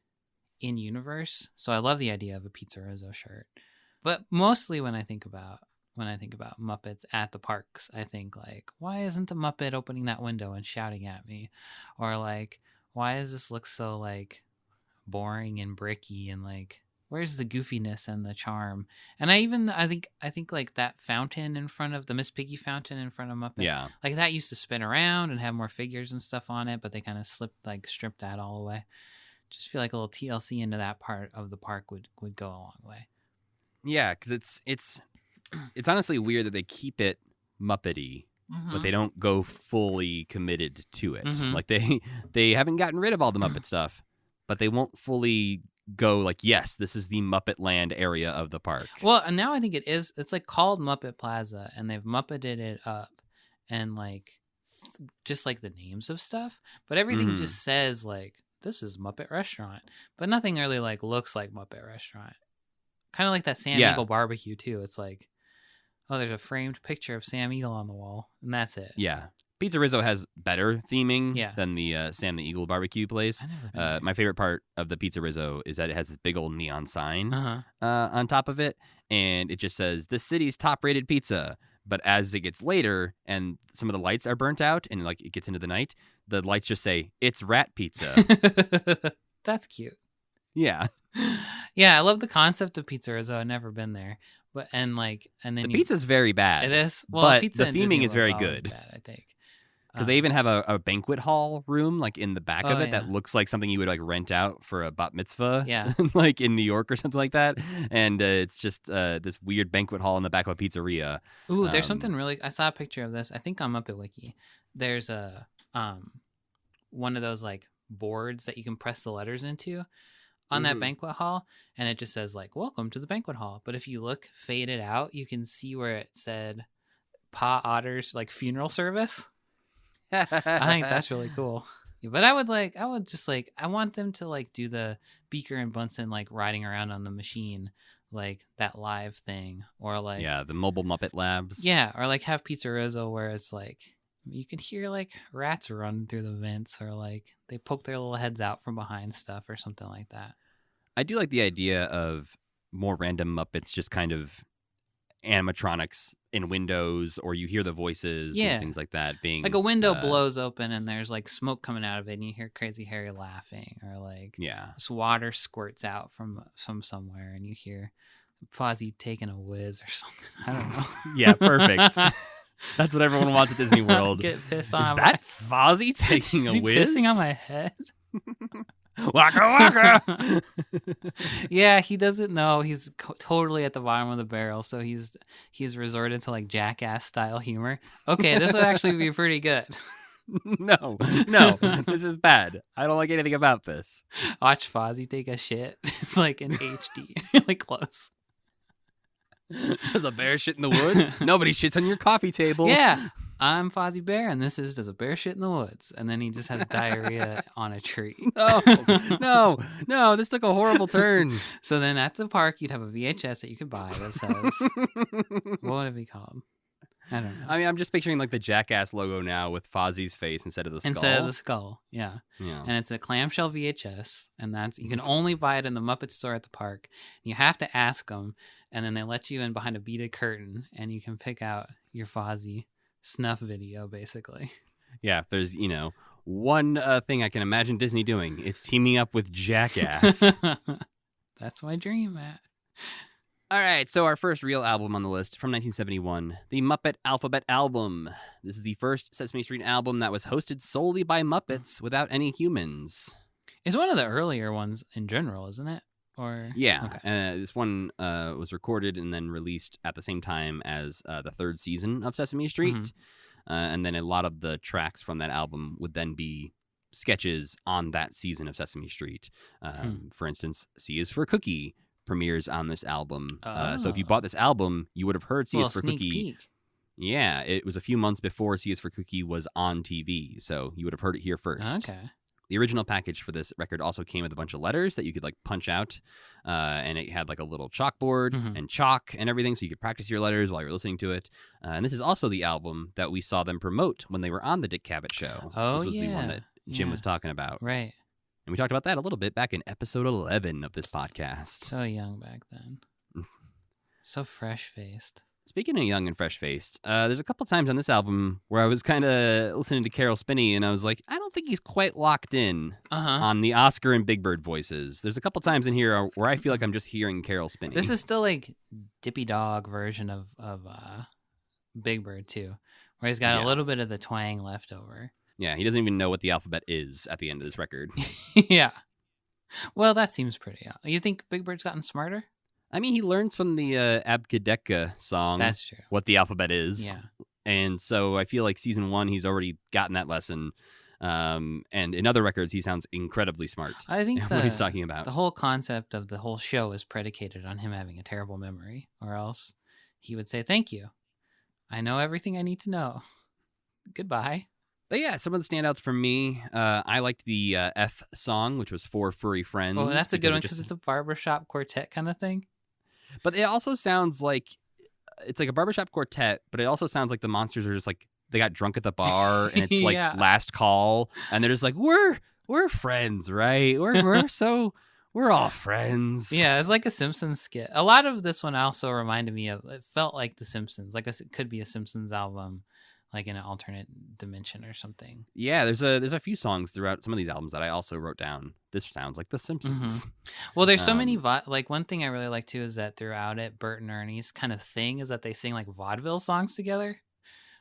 in universe. So I love the idea of a Pizza Rizzo shirt. But mostly when I think about Muppets at the parks, I think like, why isn't the Muppet opening that window and shouting at me? Or like, why does this look so like boring and bricky, and like, where's the goofiness and the charm? And I think like that fountain in front of the Miss Piggy fountain in front of Muppet. Yeah. Like that used to spin around and have more figures and stuff on it, but they kind of stripped that all away. Just feel like a little TLC into that part of the park would go a long way. Yeah, because it's honestly weird that they keep it Muppety, but they don't go fully committed to it. Like they haven't gotten rid of all the Muppet stuff, but they won't fully go like, yes, this is the Muppet Land area of the park. Well, and now I think it is. It's like called Muppet Plaza, and they've Muppeted it up, and like just like the names of stuff, but everything just says like this is Muppet Restaurant, but nothing really like looks like Muppet Restaurant. Kind of like that Sam Eagle barbecue too. It's like, oh, there's a framed picture of Sam Eagle on the wall, and that's it. Yeah. Pizza Rizzo has better theming than the Sam the Eagle barbecue place. My favorite part of the Pizza Rizzo is that it has this big old neon sign on top of it, and it just says, "The city's top-rated pizza." But as it gets later and some of the lights are burnt out and like it gets into the night, the lights just say, "It's rat pizza." That's cute. Yeah. Yeah, I love the concept of Pizza Rizzo. I've never been there. But and then the pizza's very bad. It is. Well, but pizza the theming is very good. Bad, I think. Because they even have a banquet hall room like in the back of it that looks like something you would like rent out for a bat mitzvah, like in New York or something like that. And it's just this weird banquet hall in the back of a pizzeria. Ooh, there's something really. I saw a picture of this. I think on Muppet Wiki. There's a one of those like boards that you can press the letters into on that banquet hall, and it just says like "Welcome to the banquet hall." But if you look faded out, you can see where it said Pa Otter's like funeral service. I think that's really cool. But I want them to like do the Beaker and Bunsen like riding around on the machine, like that live thing, or like the mobile Muppet Labs. Yeah, or like have Pizza Rizzo where it's like you can hear like rats run through the vents, or like they poke their little heads out from behind stuff or something like that. I do like the idea of more random Muppets just kind of animatronics in windows, or you hear the voices and things like that being like a window blows open and there's like smoke coming out of it and you hear Crazy Harry laughing, or like this water squirts out from somewhere and you hear Fozzie taking a whiz or something. I don't know. Yeah, perfect. That's what everyone wants at Disney World. Get pissed on. Is that Fozzie taking a whiz? Pissing on my head? Waka waka. Yeah, he doesn't know. He's totally at the bottom of the barrel, so he's resorted to like Jackass style humor. Okay, this would actually be pretty good. No, this is bad. I don't like anything about this. Watch Fozzie take a shit. It's like in HD, like close. Does a bear shit in the wood? Nobody shits on your coffee table. Yeah. I'm Fozzie Bear, and this is Does a Bear Shit in the Woods? And then he just has diarrhea on a tree. No, this took a horrible turn. So then at the park, you'd have a VHS that you could buy that says, what would it be called? I don't know. I mean, I'm just picturing like the Jackass logo now with Fozzie's face instead of the skull. Yeah. And it's a clamshell VHS, and you can only buy it in the Muppet store at the park. You have to ask them, and then they let you in behind a beaded curtain, and you can pick out your Fozzie snuff video, basically. Yeah, there's one thing I can imagine Disney doing. It's teaming up with Jackass. That's my dream, Matt. All right, so our first real album on the list from 1971, the Muppet Alphabet Album. This is the first Sesame Street album that was hosted solely by Muppets without any humans. It's one of the earlier ones in general, isn't it? Or yeah, okay. This one was recorded and then released at the same time as the third season of Sesame Street, and then a lot of the tracks from that album would then be sketches on that season of Sesame Street. For instance, C is for Cookie premieres on this album. So if you bought this album, you would have heard C is for Cookie. Peek. Yeah, it was a few months before C is for Cookie was on TV, so you would have heard it here first. Okay. The original package for this record also came with a bunch of letters that you could like punch out, and it had like a little chalkboard and chalk and everything, so you could practice your letters while you're listening to it. And this is also the album that we saw them promote when they were on the Dick Cavett show. This was the one that Jim was talking about. Right. And we talked about that a little bit back in episode 11 of this podcast. So young back then. So fresh-faced. Speaking of young and fresh-faced, there's a couple times on this album where I was kind of listening to Carol Spinney, and I was like, I don't think he's quite locked in on the Oscar and Big Bird voices. There's a couple times in here where I feel like I'm just hearing Carol Spinney. This is still like Dippy Dog version of Big Bird, too, where he's got a little bit of the twang left over. Yeah, he doesn't even know what the alphabet is at the end of this record. Yeah. Well, that seems pretty. You think Big Bird's gotten smarter? I mean, he learns from the Abkadeka song. That's true. What the alphabet is. Yeah. And so I feel like season 1, he's already gotten that lesson. And in other records, he sounds incredibly smart. I think what he's talking about. The whole concept of the whole show is predicated on him having a terrible memory, or else he would say, "Thank you. I know everything I need to know. Goodbye." But yeah, some of the standouts for me, I liked the F song, which was For Furry Friends. Oh, that's a good one because it's a barbershop quartet kind of thing. But it also sounds like it's like a barbershop quartet, but it also sounds like the monsters are just like they got drunk at the bar and it's like last call, and they're just like we're friends, right? We're all friends. Yeah, it's like a Simpsons skit. A lot of this one also reminded me of. It felt like The Simpsons. Like it could be a Simpsons album, like in an alternate dimension or something. Yeah, there's a few songs throughout some of these albums that I also wrote down. This sounds like The Simpsons. Mm-hmm. Well, there's so many like one thing I really like too is that throughout it, Bert and Ernie's kind of thing is that they sing like vaudeville songs together,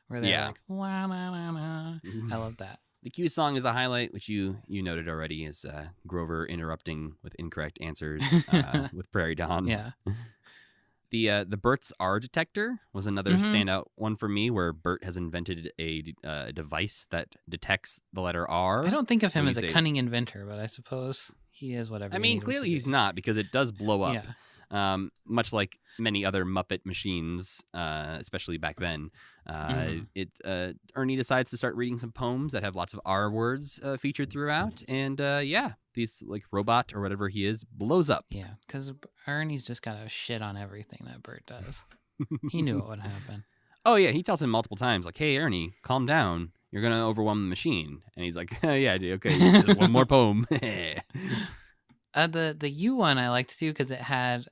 where they're like, la, la, la, la. I love that. The Q song is a highlight, which you noted already, is Grover interrupting with incorrect answers with Prairie Dawn. Yeah. The Bert's R detector was another standout one for me, where Bert has invented a device that detects the letter R. I don't think of him as a cunning inventor, but I suppose he is whatever. I mean, clearly he's not, because it does blow up. Yeah. Much like many other Muppet machines, especially back then. Ernie decides to start reading some poems that have lots of R words featured throughout, and these like robot or whatever he is blows up. Yeah, because Ernie's just got to shit on everything that Bert does. He knew what would happen. Oh yeah, he tells him multiple times like, "Hey Ernie, calm down. You're gonna overwhelm the machine." And he's like, "Yeah, okay, just one more poem." The U one I liked too because it had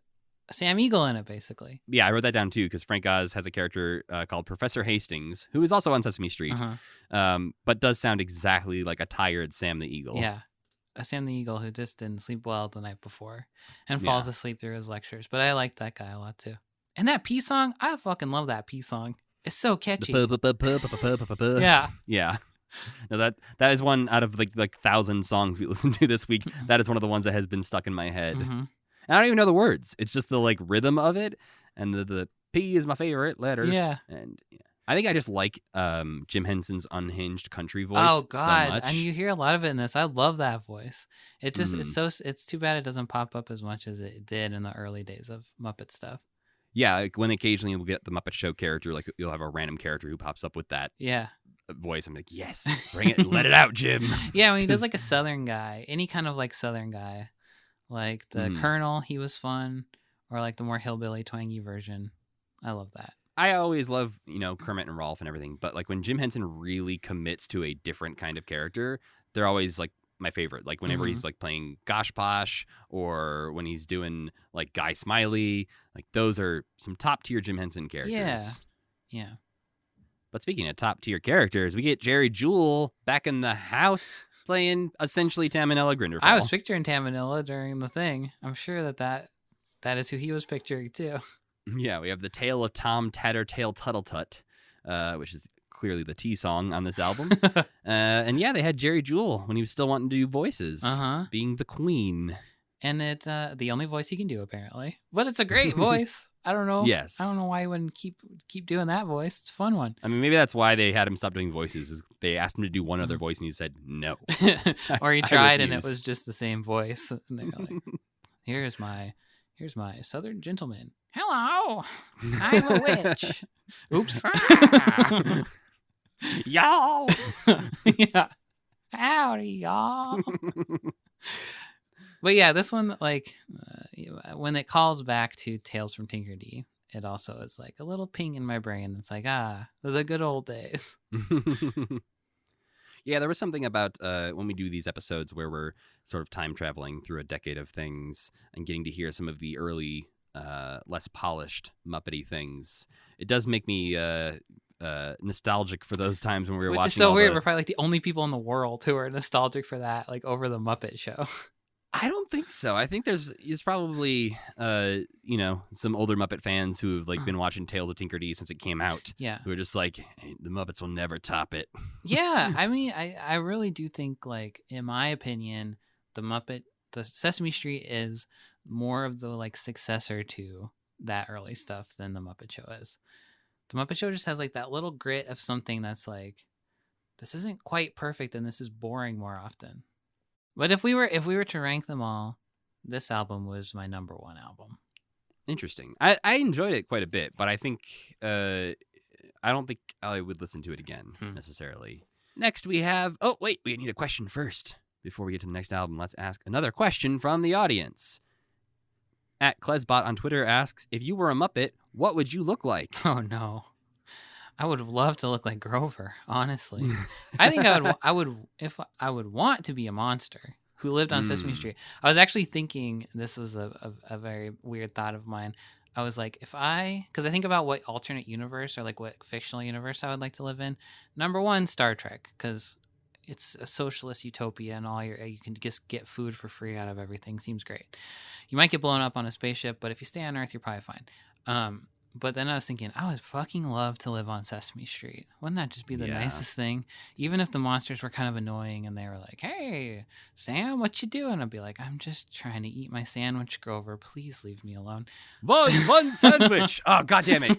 Sam Eagle in it, basically. Yeah, I wrote that down too because Frank Oz has a character called Professor Hastings, who is also on Sesame Street, but does sound exactly like a tired Sam the Eagle. Yeah, a Sam the Eagle who just didn't sleep well the night before and falls asleep through his lectures. But I liked that guy a lot too. And that P song, I fucking love that P song. It's so catchy. Yeah. Yeah. No, that is one out of like 1,000 songs we listened to this week. That is one of the ones that has been stuck in my head. And I don't even know the words. It's just the like rhythm of it, and the P is my favorite letter. Yeah, and I think I just like Jim Henson's unhinged country voice. Oh God, so much. and you hear a lot of it in this. I love that voice. It just it's too bad it doesn't pop up as much as it did in the early days of Muppet stuff. Yeah, like when occasionally we'll get the Muppet Show character, like you'll have a random character who pops up with that. Voice. I'm like, yes, bring it, let it out, Jim. Yeah, when he does like a Southern guy, any kind of like Southern guy. Like the Colonel, he was fun, or like the more hillbilly twangy version. I love that. I always love, Kermit and Rolf and everything, but like when Jim Henson really commits to a different kind of character, they're always like my favorite. Like whenever he's like playing Gosh Posh, or when he's doing like Guy Smiley, like those are some top tier Jim Henson characters. Yeah. But speaking of top tier characters, we get Jerry Jewell back in the house, playing essentially Tamanella Grindelwald. I was picturing Tamanella during the thing. I'm sure that is who he was picturing too. Yeah, we have the Tale of Tom Tattertail Tuttletut, which is clearly the T song on this album. And yeah, they had Jerry Jewell when he was still wanting to do voices, being the Queen. And it's the only voice he can do apparently, but it's a great voice. I don't know. Yes. I don't know why he wouldn't keep doing that voice. It's a fun one. I mean, maybe that's why they had him stop doing voices. Is they asked him to do one other voice, and he said no. Or he tried, and it was just the same voice. And they're like, "Here's my Southern gentleman. Hello, I'm a witch. Oops, y'all. Yeah, howdy, y'all." But yeah, this one, like, when it calls back to Tales from Tinkerdy, it also is like a little ping in my brain. It's like, the good old days. Yeah, there was something about when we do these episodes where we're sort of time traveling through a decade of things and getting to hear some of the early, less polished Muppety things. It does make me nostalgic for those times when we were watching. Which is so weird. We're probably like the only people in the world who are nostalgic for that, like over the Muppet Show. I don't think so. I think there's probably some older Muppet fans who have like been watching Tales of Tinkerdy since it came out. Yeah, who are just like, hey, the Muppets will never top it. Yeah, I mean, I really do think, like, in my opinion, the Sesame Street is more of the like successor to that early stuff than the Muppet Show is. The Muppet Show just has like that little grit of something that's like this isn't quite perfect and this is boring more often. But if we were to rank them all, this album was my number one album. Interesting. I enjoyed it quite a bit, but I think I don't think I would listen to it again necessarily. Next we have we need a question first before we get to the next album. Let's ask another question from the audience. At Klesbot on Twitter asks, if you were a Muppet, what would you look like? Oh no. I would have loved to look like Grover, honestly. I think I would want to be a monster who lived on Sesame Street. I was actually thinking, this was a very weird thought of mine. I was like, because I think about what alternate universe or like what fictional universe I would like to live in. Number one, Star Trek, because it's a socialist utopia and you can just get food for free out of everything. Seems great. You might get blown up on a spaceship, but if you stay on Earth, you're probably fine. But then I was thinking, I would fucking love to live on Sesame Street. Wouldn't that just be the nicest thing? Even if the monsters were kind of annoying and they were like, hey, Sam, what you doing? I'd be like, I'm just trying to eat my sandwich, Grover. Please leave me alone. One sandwich. Oh, God damn it.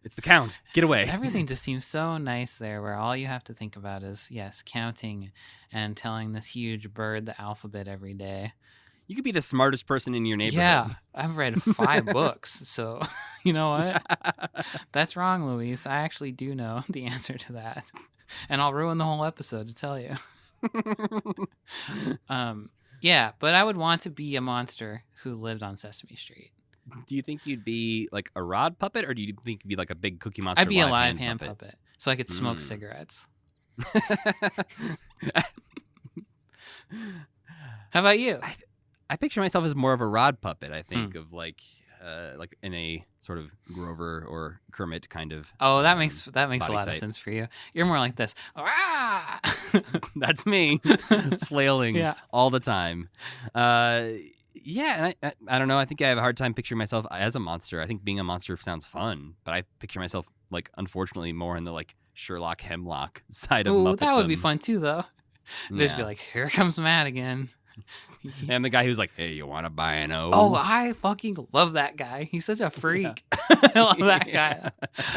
It's the count. Get away. Everything just seems so nice there where all you have to think about is, yes, counting and telling this huge bird the alphabet every day. You could be the smartest person in your neighborhood. Yeah, I've read 5 books, so you know what? That's wrong, Luis. I actually do know the answer to that, and I'll ruin the whole episode to tell you. Yeah, but I would want to be a monster who lived on Sesame Street. Do you think you'd be like a rod puppet, or do you think you'd be like a big Cookie Monster? I'd be a live hand puppet, so I could smoke cigarettes. How about you? I picture myself as more of a rod puppet. I think of like in a sort of Grover or Kermit kind of. Oh, that makes a lot type. of sense for you. You're more like this. Ah! That's me, flailing all the time. Yeah, and I don't know. I think I have a hard time picturing myself as a monster. I think being a monster sounds fun, but I picture myself like unfortunately more in the like Sherlock Hemlock side of Muppetdom. That would be fun too, though. Just be like, here comes Matt again. And the guy who's like, hey, you want to buy an O? Oh, I fucking love that guy. He's such a freak. I love that guy.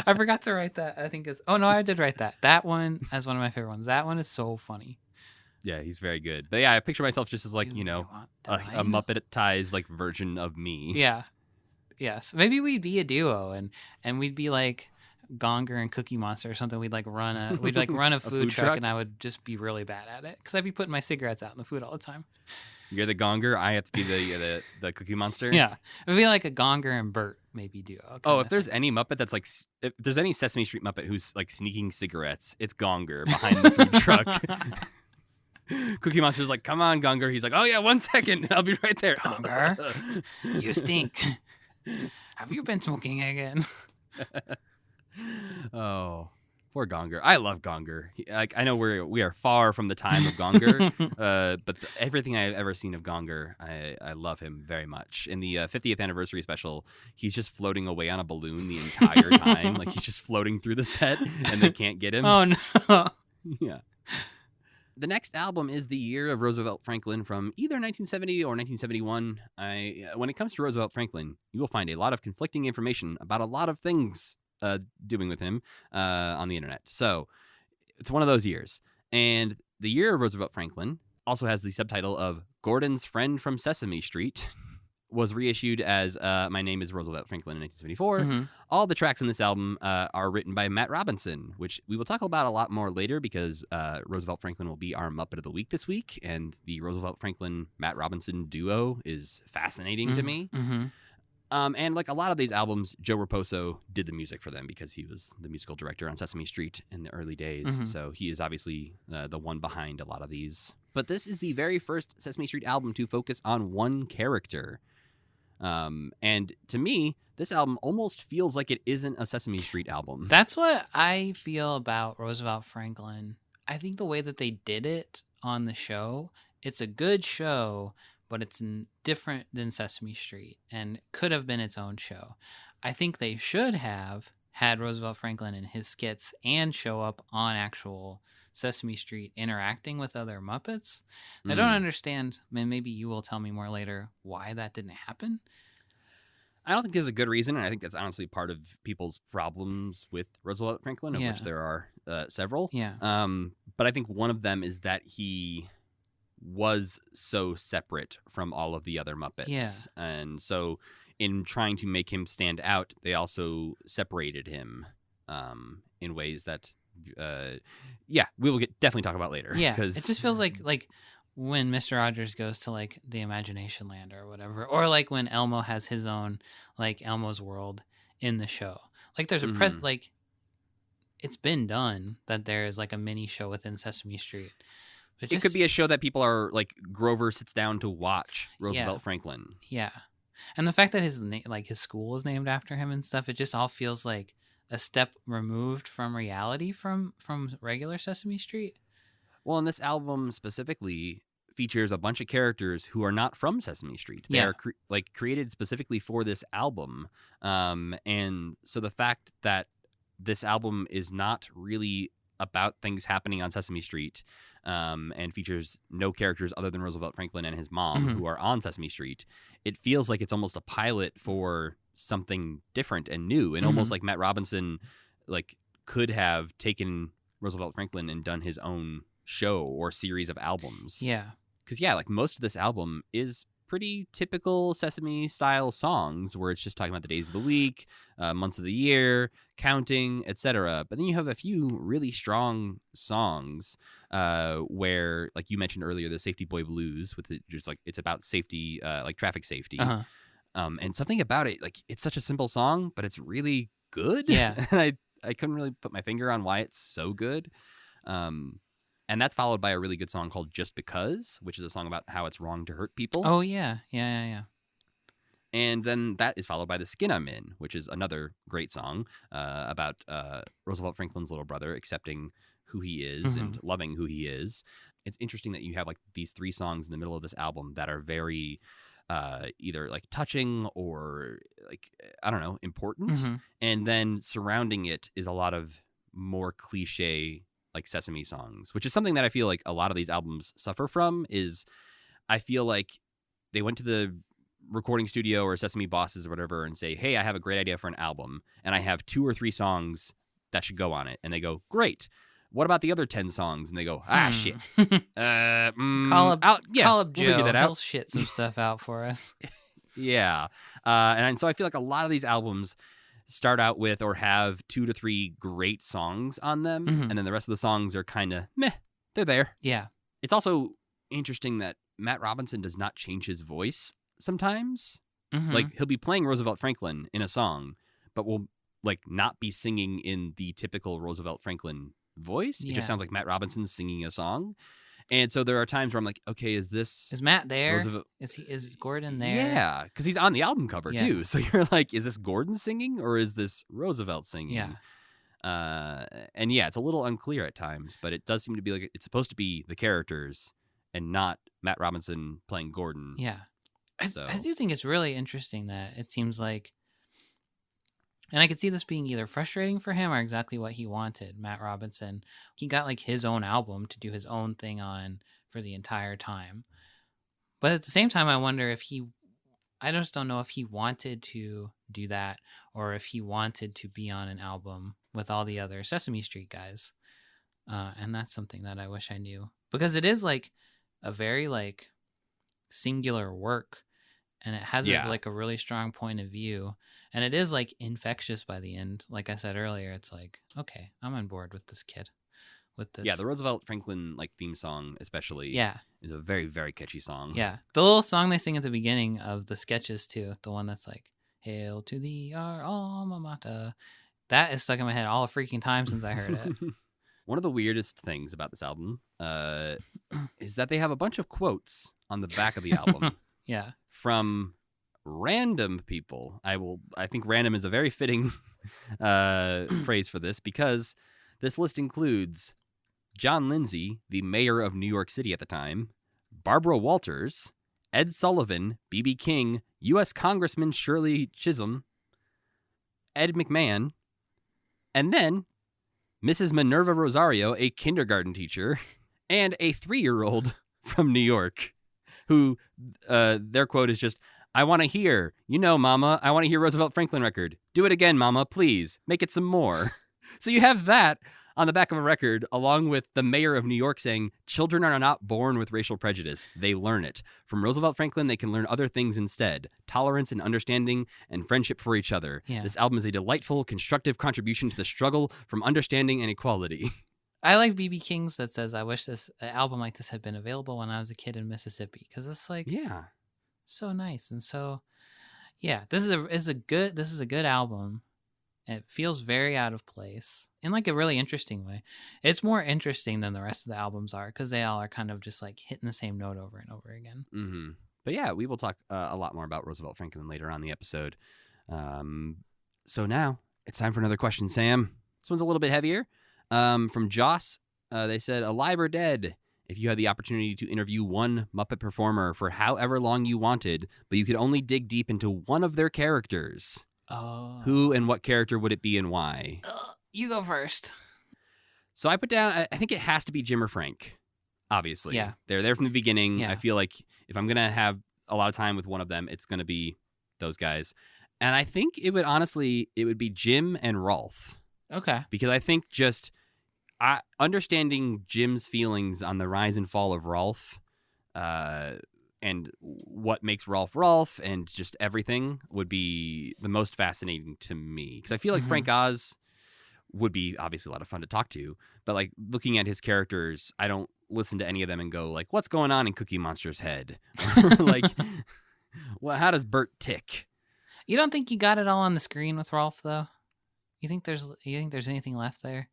I forgot to write that. I think I did write that. That one as one of my favorite ones. That one is so funny. Yeah, he's very good. But yeah, I picture myself just as like, a Muppetized like version of me. Yeah. Yes. Maybe we'd be a duo and we'd be like Gonger and Cookie Monster or something. We'd run a food truck and I would just be really bad at it because I'd be putting my cigarettes out in the food all the time. You're the Gonger. I have to be the Cookie Monster. Yeah, it'd be like a Gonger and Bert maybe duo. Oh, if there's any Muppet that's like, if there's any Sesame Street Muppet who's like sneaking cigarettes, it's Gonger behind the food truck. Cookie Monster's like, come on, Gonger. He's like, oh yeah, 1 second, I'll be right there. Gonger, you stink. Have you been smoking again? Oh, poor Gonger. I love Gonger. I know we are far from the time of Gonger, but everything I've ever seen of Gonger, I love him very much. In the 50th anniversary special, he's just floating away on a balloon the entire time. Like he's just floating through the set, and they can't get him. Oh no! Yeah. The next album is The Year of Roosevelt Franklin from either 1970 or 1971. When it comes to Roosevelt Franklin, you will find a lot of conflicting information about a lot of things doing with him on the internet. So it's one of those years. And The Year of Roosevelt Franklin also has the subtitle of Gordon's Friend from Sesame Street. Was reissued as My Name is Roosevelt Franklin in 1974. Mm-hmm. All the tracks in this album are written by Matt Robinson, which we will talk about a lot more later because Roosevelt Franklin will be our Muppet of the Week this week, and the Roosevelt Franklin-Matt Robinson duo is fascinating to me. Mm-hmm. And like a lot of these albums, Joe Raposo did the music for them because he was the musical director on Sesame Street in the early days. Mm-hmm. So he is obviously the one behind a lot of these. But this is the very first Sesame Street album to focus on one character. And to me, this album almost feels like it isn't a Sesame Street album. That's what I feel about Roosevelt Franklin. I think the way that they did it on the show, it's a good show, but it's different than Sesame Street and could have been its own show. I think they should have had Roosevelt Franklin in his skits and show up on actual Sesame Street interacting with other Muppets. I don't understand, and maybe you will tell me more later, why that didn't happen. I don't think there's a good reason, and I think that's honestly part of people's problems with Roosevelt Franklin, of which there are several. Yeah. But I think one of them is that he was so separate from all of the other Muppets. Yeah. And so in trying to make him stand out, they also separated him in ways that, we will definitely talk about later. Yeah. Cause, It just feels like when Mr. Rogers goes to like the Imagination Land or whatever, or like when Elmo has his own like Elmo's World in the show. Like there's a like it's been done that there is like a mini show within Sesame Street. It could be a show that people are like Grover sits down to watch Roosevelt Franklin. Yeah. And the fact that his school is named after him and stuff, it just all feels like a step removed from reality from regular Sesame Street. Well, and this album specifically features a bunch of characters who are not from Sesame Street. They are created specifically for this album. And so the fact that this album is not really about things happening on Sesame Street and features no characters other than Roosevelt Franklin and his mom who are on Sesame Street, it feels like it's almost a pilot for something different and new, and almost like Matt Robinson could have taken Roosevelt Franklin and done his own show or series of albums. Yeah. Because most of this album is pretty typical Sesame style songs where it's just talking about the days of the week, months of the year, counting, etc. But then you have a few really strong songs where, like you mentioned earlier, the Safety Boy Blues, with just it's about safety, like traffic safety. And something about it, it's such a simple song, but it's really good. Yeah. And I couldn't really put my finger on why it's so good. And that's followed by a really good song called Just Because, which is a song about how it's wrong to hurt people. Oh, yeah. Yeah. And then that is followed by The Skin I'm In, which is another great song about Roosevelt Franklin's little brother accepting who he is and loving who he is. It's interesting that you have these three songs in the middle of this album that are very either touching or I don't know, important. And then surrounding it is a lot of more cliche Sesame songs, which is something that I feel like a lot of these albums suffer from. Is I feel like they went to the recording studio or Sesame bosses or whatever and say, hey, I have a great idea for an album and I have 2 or 3 songs that should go on it. And they go, great. What about the other 10 songs? And they go, shit. Call up Joe. Figure that out. He'll shit some stuff out for us. Yeah. And so I feel like a lot of these albums start out with or have 2 to 3 great songs on them. And then the rest of the songs are kind of meh. They're there. Yeah. It's also interesting that Matt Robinson does not change his voice sometimes. He'll be playing Roosevelt Franklin in a song, but will not be singing in the typical Roosevelt Franklin voice. It just sounds like Matt Robinson singing a song. And so there are times where I'm like, okay, is Matt there? Roosevelt... Is Gordon there? Yeah, because he's on the album cover too. So you're like, is this Gordon singing or is this Roosevelt singing? Yeah. And it's a little unclear at times, but it does seem to be it's supposed to be the characters and not Matt Robinson playing Gordon. Yeah. I do think it's really interesting that it seems like, and I could see this being either frustrating for him or exactly what he wanted, Matt Robinson. He got his own album to do his own thing on for the entire time. But at the same time, I wonder if I just don't know if he wanted to do that or if he wanted to be on an album with all the other Sesame Street guys. And that's something that I wish I knew. Because it is a very singular work. And it has a really strong point of view. And it is infectious by the end. Like I said earlier, it's okay, I'm on board with this kid. With this. Yeah, the Roosevelt Franklin theme song especially is a very, very catchy song. Yeah. The little song they sing at the beginning of the sketches too. The one that's Hail to thee our alma mater. That is stuck in my head all the freaking time since I heard it. One of the weirdest things about this album is that they have a bunch of quotes on the back of the album. Yeah. From random people. I think random is a very fitting phrase for this, because this list includes John Lindsay, the mayor of New York City at the time, Barbara Walters, Ed Sullivan, B.B. King, U.S. Congressman Shirley Chisholm, Ed McMahon, and then Mrs. Minerva Rosario, a kindergarten teacher, and a 3-year-old from New York, who their quote is just, I want to hear, Mama, I want to hear Roosevelt Franklin record. Do it again, Mama, please. Make it some more. So you have that on the back of a record, along with the mayor of New York saying, "Children are not born with racial prejudice. They learn it. From Roosevelt Franklin, they can learn other things instead. Tolerance and understanding and friendship for each other. Yeah. This album is a delightful, constructive contribution to the struggle from understanding and equality." I like BB King's that says, "I wish this album like this had been available when I was a kid in Mississippi," because it's like Yeah. so nice and so. Yeah, this is a good album. It feels very out of place in like a really interesting way. It's more interesting than the rest of the albums are because they all are kind of just like hitting the same note over and over again. Mm-hmm. But yeah, we will talk a lot more about Roosevelt Franklin later on in the episode. So now it's time for another question, Sam. This one's a little bit heavier. From Joss, they said, alive or dead, if you had the opportunity to interview one Muppet performer for however long you wanted, but you could only dig deep into one of their characters, who and what character would it be and why? You go first. So I put down, I think it has to be Jim or Frank, obviously. Yeah. They're there from the beginning. Yeah. I feel like if I'm going to have a lot of time with one of them, it's going to be those guys. And I think it would be Jim and Rolf. Okay. Because I think just understanding Jim's feelings on the rise and fall of Rolf, and what makes Rolf and just everything would be the most fascinating to me. Because I feel like Frank Oz would be obviously a lot of fun to talk to, but like looking at his characters, I don't listen to any of them and go like, what's going on in Cookie Monster's head? Like, well, how does Bert tick? You don't think you got it all on the screen with Rolf though? You think there's anything left there?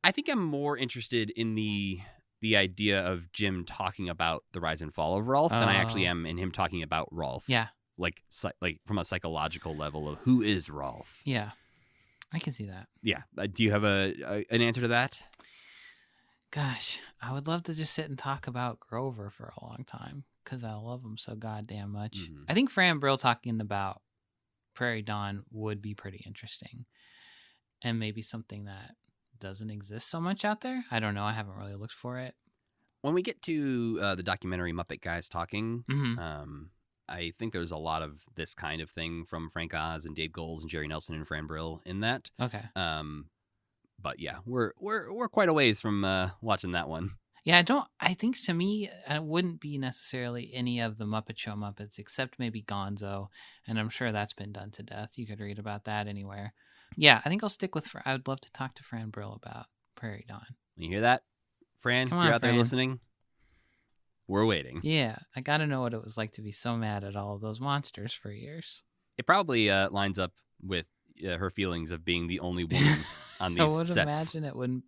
I think I'm more interested in the idea of Jim talking about the rise and fall of Rolf than I actually am in him talking about Rolf. Yeah. Like from a psychological level of who is Rolf. Yeah. I can see that. Yeah. Do you have an answer to that? Gosh, I would love to just sit and talk about Grover for a long time because I love him so goddamn much. Mm-hmm. I think Fran Brill talking about Prairie Dawn would be pretty interesting and maybe something that doesn't exist so much out there. I don't know. I haven't really looked for it. When we get to the documentary Muppet Guys Talking, Mm-hmm. I think there's a lot of this kind of thing from Frank Oz and Dave Goelz and Jerry Nelson and Fran Brill in that. Okay. But yeah, we're quite a ways from watching that one. Yeah, I think to me, it wouldn't be necessarily any of the Muppet Show Muppets except maybe Gonzo. And I'm sure that's been done to death. You could read about that anywhere. Yeah, I think I'll stick with, I would love to talk to Fran Brill about Prairie Dawn. You hear that, Fran? Come You're on, out there Fran. listening? We're waiting. Yeah, I got to know what it was like to be so mad at all of those monsters for years. It probably lines up with her feelings of being the only woman on these I would sets. imagine it would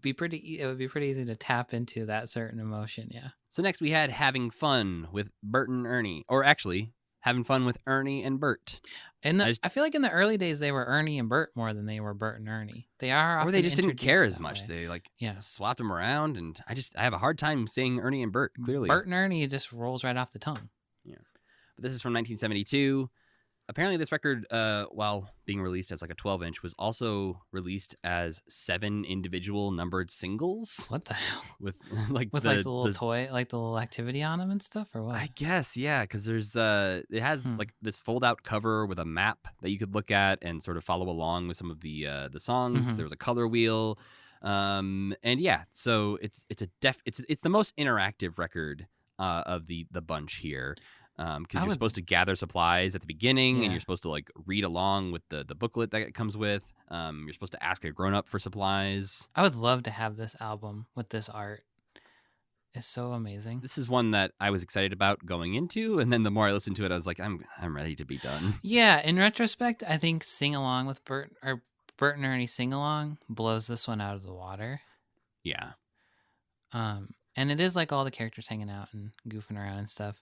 be pretty easy to tap into that certain emotion, yeah. So next we had Having Fun with Bert and Ernie. Or actually, Having Fun with Ernie and Bert. And I feel like in the early days they were Ernie and Bert more than they were Bert and Ernie. They are, or they just didn't care as that much. way. They swapped them around, and I have a hard time saying Ernie and Bert. Clearly, Bert and Ernie just rolls right off the tongue. Yeah, but this is from 1972. Apparently, this record, while being released as like a 12-inch, was also released as 7 individual numbered singles. What the hell? With the little toy, like the little activity on them and stuff, or what? I guess, yeah, because there's it has like this fold-out cover with a map that you could look at and sort of follow along with some of the songs. There was a color wheel, and yeah, so it's the most interactive record of the bunch here. Because you're supposed to gather supplies at the beginning, and you're supposed to like read along with the booklet that it comes with. You're supposed to ask a grown-up for supplies. I would love to have this album with this art. It's so amazing. This is one that I was excited about going into, and then the more I listened to it, I was like, I'm ready to be done. Yeah, in retrospect, I think Sing Along with Bert and Ernie Sing Along blows this one out of the water. Yeah. And it is like all the characters hanging out and goofing around and stuff.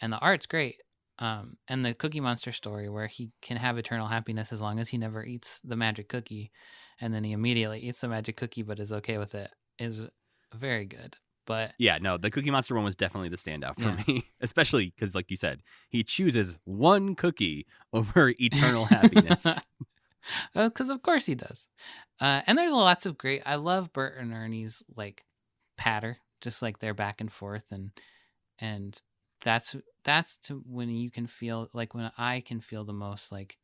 And the art's great. And the Cookie Monster story where he can have eternal happiness as long as he never eats the magic cookie. And then he immediately eats the magic cookie but is okay with it is very good. But yeah, no, the Cookie Monster one was definitely the standout for me. Especially because, like you said, he chooses one cookie over eternal happiness. Because of course he does. And there's lots of great... I love Bert and Ernie's like patter. Just like their back and forth. And that's to when you can feel like when I can feel the most like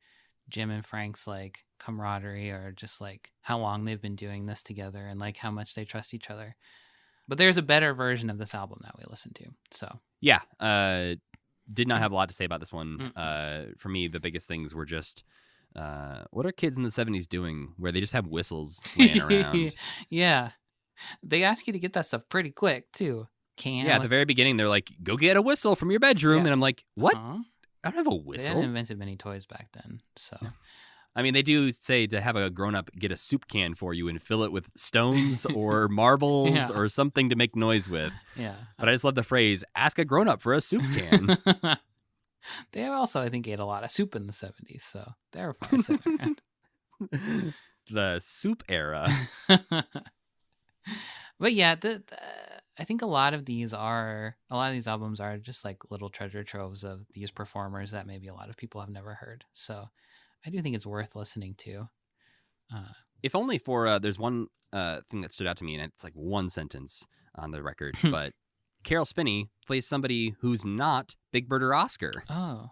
Jim and Frank's like camaraderie or just like how long they've been doing this together and like how much they trust each other. But there's a better version of this album that we listened to. So Yeah, did not have a lot to say about this one. For me, the biggest things were just what are kids in the 70s doing where they just have whistles laying around? yeah, they ask you to get that stuff pretty quick too. At the very beginning, they're like, "Go get a whistle from your bedroom," and I'm like, "What? Uh-huh. I don't have a They whistle." hadn't invented many toys back then, so I mean, they do say to have a grown-up get a soup can for you and fill it with stones or marbles or something to make noise with. yeah. But I just love the phrase, ask a grown-up for a soup can. They also, I think, ate a lot of soup in the 70s, so they were probably sitting around. The soup era. But yeah, I think a lot of these albums are just like little treasure troves of these performers that maybe a lot of people have never heard. So I do think it's worth listening to. If only for there's one thing that stood out to me, and it's like one sentence on the record, but Carol Spinney plays somebody who's not Big Bird or Oscar. Oh,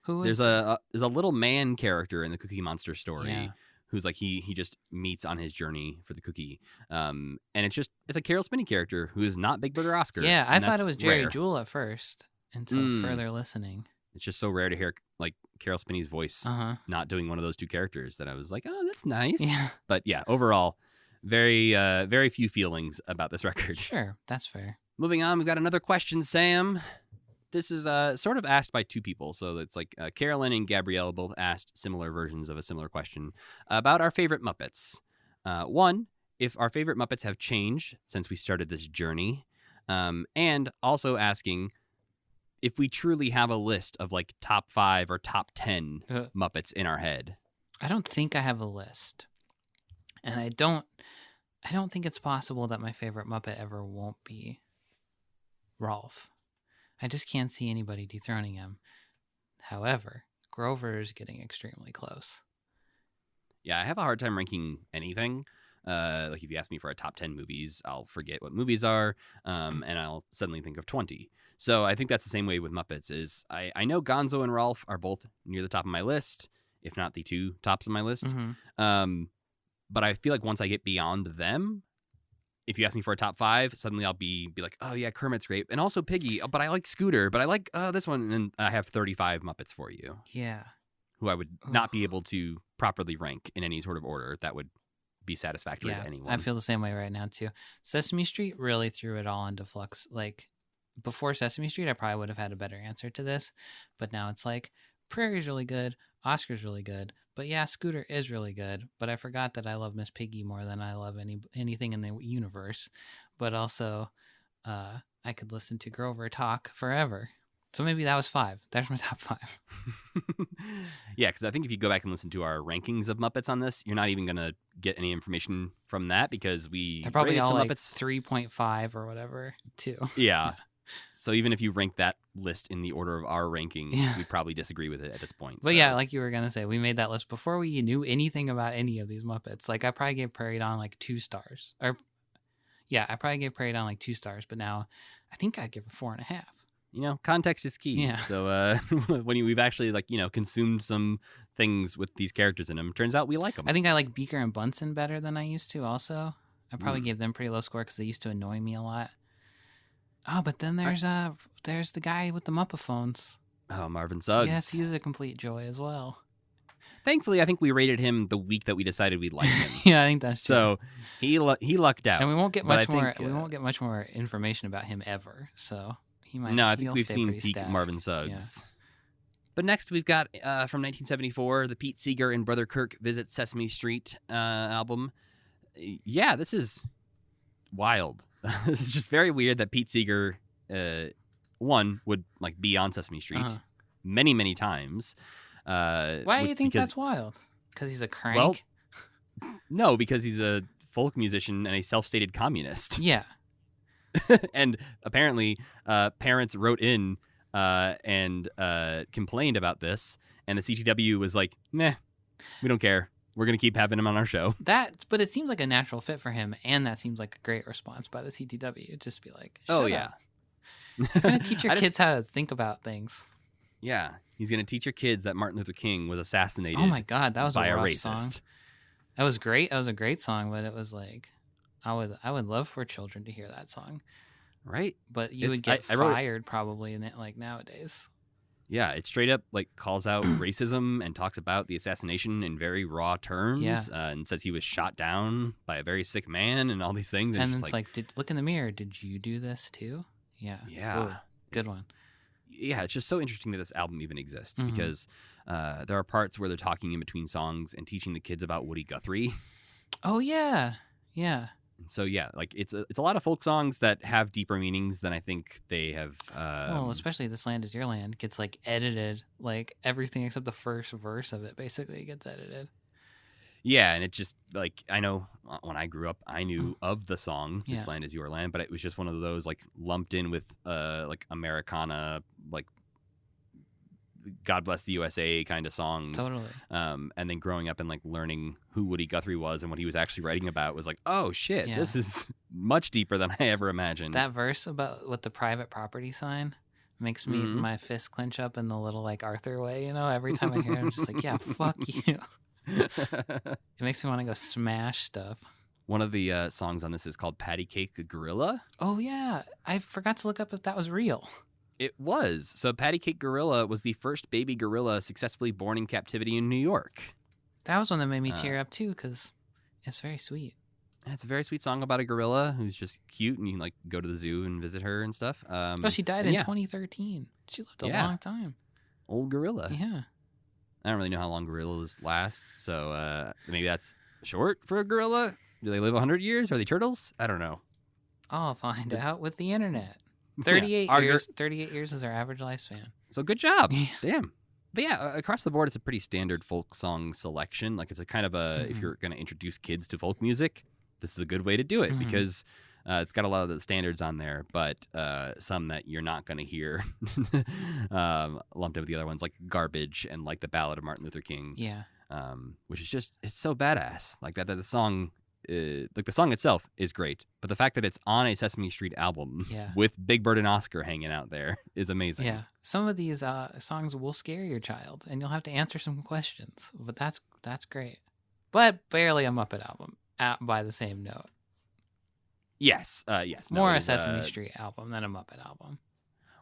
who There's is there's a little man character in the Cookie Monster story. Yeah. Who's like he just meets on his journey for the cookie, and it's a Carol Spinney character who is not Big Bird or Oscar. Yeah, I and thought it that's was Jerry rare. Jewell at first until further listening. It's just so rare to hear like Carol Spinney's voice not doing one of those two characters that I was like, oh, that's nice. Yeah. But yeah, overall, very few feelings about this record. Sure, that's fair. Moving on, we've got another question, Sam. This is sort of asked by two people. So it's like Carolyn and Gabrielle both asked similar versions of a similar question about our favorite Muppets. One, if our favorite Muppets have changed since we started this journey. And also asking if we truly have a list of like top 5 or top 10 Muppets in our head. I don't think I have a list. And I don't think it's possible that my favorite Muppet ever won't be Rolf. I just can't see anybody dethroning him. However, Grover is getting extremely close. Yeah, I have a hard time ranking anything. Like if you ask me for a top 10 movies, I'll forget what movies are, and I'll suddenly think of 20. So I think that's the same way with Muppets. Is I know Gonzo and Rolf are both near the top of my list, if not the two tops of my list. But I feel like once I get beyond them, if you ask me for a top 5, suddenly I'll be like, oh yeah, Kermit's great, and also Piggy. But I like Scooter. But I like this one, and then I have 35 Muppets for you. Yeah, who I would not be able to properly rank in any sort of order that would be satisfactory to anyone. I feel the same way right now too. Sesame Street really threw it all into flux. Like before Sesame Street, I probably would have had a better answer to this, but now it's like Prairie's really good, Oscar's really good, but yeah, Scooter is really good. But I forgot that I love Miss Piggy more than I love anything in the universe. But also, I could listen to Grover talk forever. So maybe that was 5. There's my top 5. Yeah, because I think if you go back and listen to our rankings of Muppets on this, you're not even going to get any information from that because They're probably rated all some like Muppets 3.5 or whatever, too. Yeah. So even if you rank that list in the order of our rankings, we probably disagree with it at this point. But yeah, like you were going to say, we made that list before we knew anything about any of these Muppets. Like I probably gave Prairie Dawn like 2 stars. Or yeah, I probably gave Prairie Dawn like 2 stars, but now I think I'd give her 4.5. You know, context is key. Yeah. So when we've actually consumed some things with these characters in them, turns out we like them. I think I like Beaker and Bunsen better than I used to also. I probably gave them pretty low score because they used to annoy me a lot. Oh, but then there's the guy with the Muppaphones. Oh, Marvin Suggs. Yes, he's a complete joy as well. Thankfully, I think we rated him the week that we decided we'd like him. Yeah, I think that's so true. he lucked out. And we won't get much more. We won't get much more information about him ever. So he might. No, I think we've stay seen pretty peak static. Marvin Suggs. Yeah. But next we've got from 1974, the Pete Seeger and Brother Kirk Visit Sesame Street album. Yeah, this is wild. This is just very weird that Pete Seeger, one, would like be on Sesame Street many times. Why do you think that's wild? Because he's a crank? Well, no, because he's a folk musician and a self-stated communist. Yeah. And apparently parents wrote in and complained about this, and the CTW was like, meh, we don't care. We're going to keep having him on our show. But it seems like a natural fit for him, and that seems like a great response by the CTW. Just be like, shut up. Yeah. He's going to teach your kids how to think about things. Yeah. He's going to teach your kids that Martin Luther King was assassinated. Oh my God, that was by a rough racist. song. That was great. That was a great song, but it was like, I would love for children to hear that song. Right? But you would get I wrote it- fired probably in it, like nowadays. Yeah, it straight up like calls out racism and talks about the assassination in very raw terms. Yeah. And says he was shot down by a very sick man and all these things. And it's it's like, look in the mirror. Did you do this too? Yeah. Yeah. Ooh, good one. Yeah, it's just so interesting that this album even exists Mhm. because there are parts where they're talking in between songs and teaching the kids about Woody Guthrie. Oh yeah. Yeah. And so yeah, like it's a lot of folk songs that have deeper meanings than I think they have. Well, especially This Land Is Your Land gets like edited, like everything except the first verse of it basically gets edited. Yeah, and it's just like I know when I grew up, I knew of the song "This Yeah. Land Is Your Land," but it was just one of those like lumped in with like Americana, like God Bless the USA kind of songs. Totally. And then growing up and like learning who Woody Guthrie was and what he was actually writing about was like, oh shit, Yeah. this is much deeper than I ever imagined. That verse about with the private property sign makes me Mhm. my fist clench up in the little like Arthur way, you know. Every time I hear it, I'm just like, yeah, fuck you. It makes me want to go smash stuff. One of the songs on this is called Patty Cake Gorilla. Oh yeah, I forgot to look up if that was real. It was. So Patty Cake Gorilla was the first baby gorilla successfully born in captivity in New York. That was one that made me tear up too, because it's very sweet. It's a very sweet song about a gorilla who's just cute, and you can like go to the zoo and visit her and stuff. Oh, she died and in yeah, 2013. She lived a Yeah. long time. old gorilla. Yeah. I don't really know how long gorillas last, so maybe that's short for a gorilla. Do they live 100 years? Are they turtles? I don't know. I'll find out with the internet. 38 Our years. 38 years is our average lifespan. So good job. Yeah. Damn. But yeah, across the board, it's a pretty standard folk song selection. Like it's a kind of a, if Mhm. you're going to introduce kids to folk music, this is a good way to do it Mhm. because it's got a lot of the standards on there, but some that you're not going to hear lumped in with the other ones, like Garbage and like the Ballad of Martin Luther King, Yeah. which is just, it's so badass. Like that the song, like the song itself is great, but the fact that it's on a Sesame Street album Yeah. with Big Bird and Oscar hanging out there is amazing. Yeah. Some of these songs will scare your child, and you'll have to answer some questions. But that's great. But barely a Muppet album by the same note. Yes. Yes. No, More it a is, Sesame Street album than a Muppet album.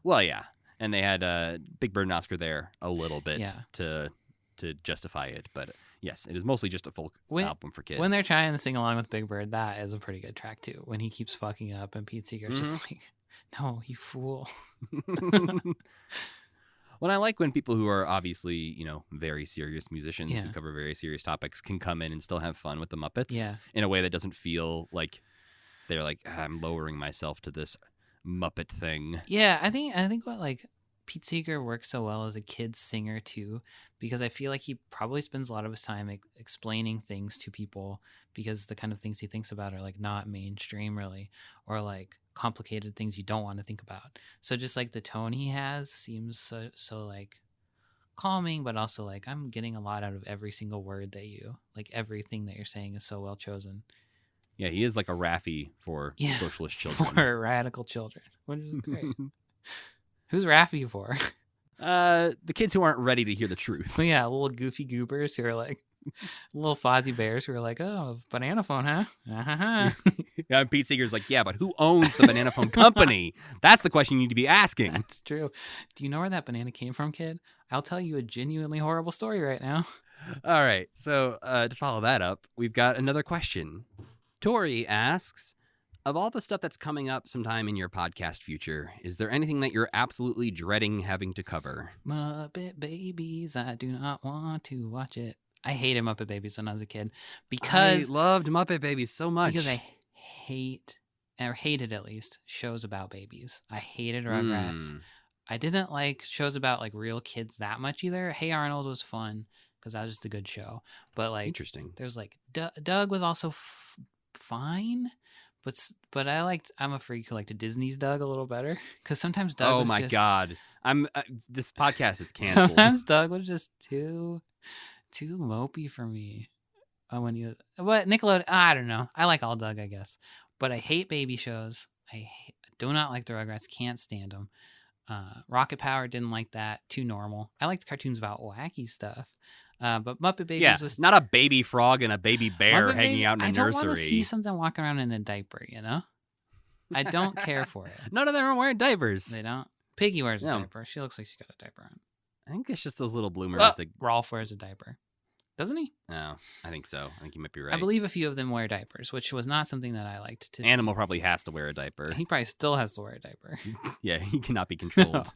Well, yeah, and they had Big Bird and Oscar there a little bit Yeah. to justify it, but yes, it is mostly just a folk When- album for kids. When they're trying to sing along with Big Bird, that is a pretty good track too. When he keeps fucking up and Pete Seeger's just like, no, you fool. Well, I like when people who are obviously, you know, very serious musicians Yeah. who cover very serious topics can come in and still have fun with the Muppets Yeah. in a way that doesn't feel like they're like, I'm lowering myself to this Muppet thing. Yeah, I think what like Pete Seeger works so well as a kid singer too, because I feel like he probably spends a lot of his time explaining things to people because the kind of things he thinks about are like not mainstream really, or like complicated things you don't want to think about. So just like the tone he has seems so like calming, but also like I'm getting a lot out of every single word that you like. Everything that you're saying is so well chosen. Yeah, he is like a Raffi for Yeah, socialist children. for radical children, which is great. Who's Raffi for? The kids who aren't ready to hear the truth. Well, yeah, little goofy goobers who are like little Fozzie Bears who are like, oh, banana phone, huh? Uh-huh. Yeah, and Pete Seeger's like, yeah, but who owns the banana phone company? That's the question you need to be asking. That's true. Do you know where that banana came from, kid? I'll tell you a genuinely horrible story right now. All right, so to follow that up, we've got another question. Tori asks, of all the stuff that's coming up sometime in your podcast future, is there anything that you're absolutely dreading having to cover? Muppet Babies, I do not want to watch it. I hated Muppet Babies when I was a kid because I loved Muppet Babies so much. Because I hated at least shows about babies. I hated Rugrats. I didn't like shows about like real kids that much either. Hey Arnold was fun because that was just a good show. But like, Interesting. there's like Doug was also fine, but I'm a freak who liked Disney's Doug a little better because sometimes Doug. Oh was my just, God! I'm this podcast is canceled. Sometimes Doug was just too mopey for me. But Nickelodeon, I don't know. I like all Doug, I guess, but I hate baby shows. I do not like the Rugrats. Can't stand them. Rocket Power, didn't like that. Too normal. I liked cartoons about wacky stuff. But Muppet Babies Yeah, was not a baby frog and a baby bear Muppet hanging Baby- out in a I don't want to nursery. see something walking around in a diaper, I don't care for it. None of them are wearing diapers. They don't. Piggy wears a No. diaper. She looks like she's got a diaper on. I think it's just those little bloomers. Rolf wears a diaper. Doesn't he? No, I think so. I think you might be right. I believe a few of them wear diapers, which was not something that I liked to see. Animal probably has to wear a diaper. He probably still has to wear a diaper. Yeah, he cannot be controlled.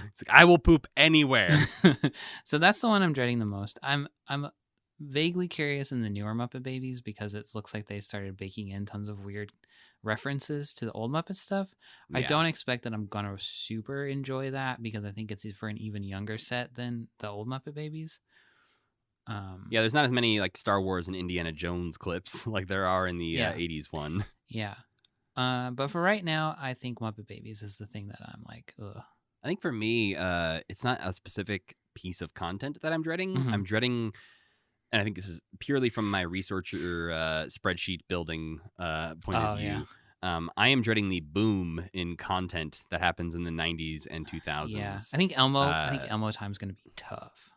It's like, I will poop anywhere. So that's the one I'm dreading the most. I'm vaguely curious in the newer Muppet Babies because it looks like they started baking in tons of weird references to the old Muppet stuff. I Yeah. don't expect that I'm gonna super enjoy that because I think it's for an even younger set than the old Muppet Babies. Yeah, there's not as many like Star Wars and Indiana Jones clips like there are in the 80s one. Yeah. But for right now, I think Muppet Babies is the thing that I'm like, ugh. I think for me, it's not a specific piece of content that I'm dreading. Mhm. I'm dreading, and I think this is purely from my researcher spreadsheet building point of view. Yeah. I am dreading the boom in content that happens in the 90s and 2000s. Yeah. I think Elmo time's going to be tough.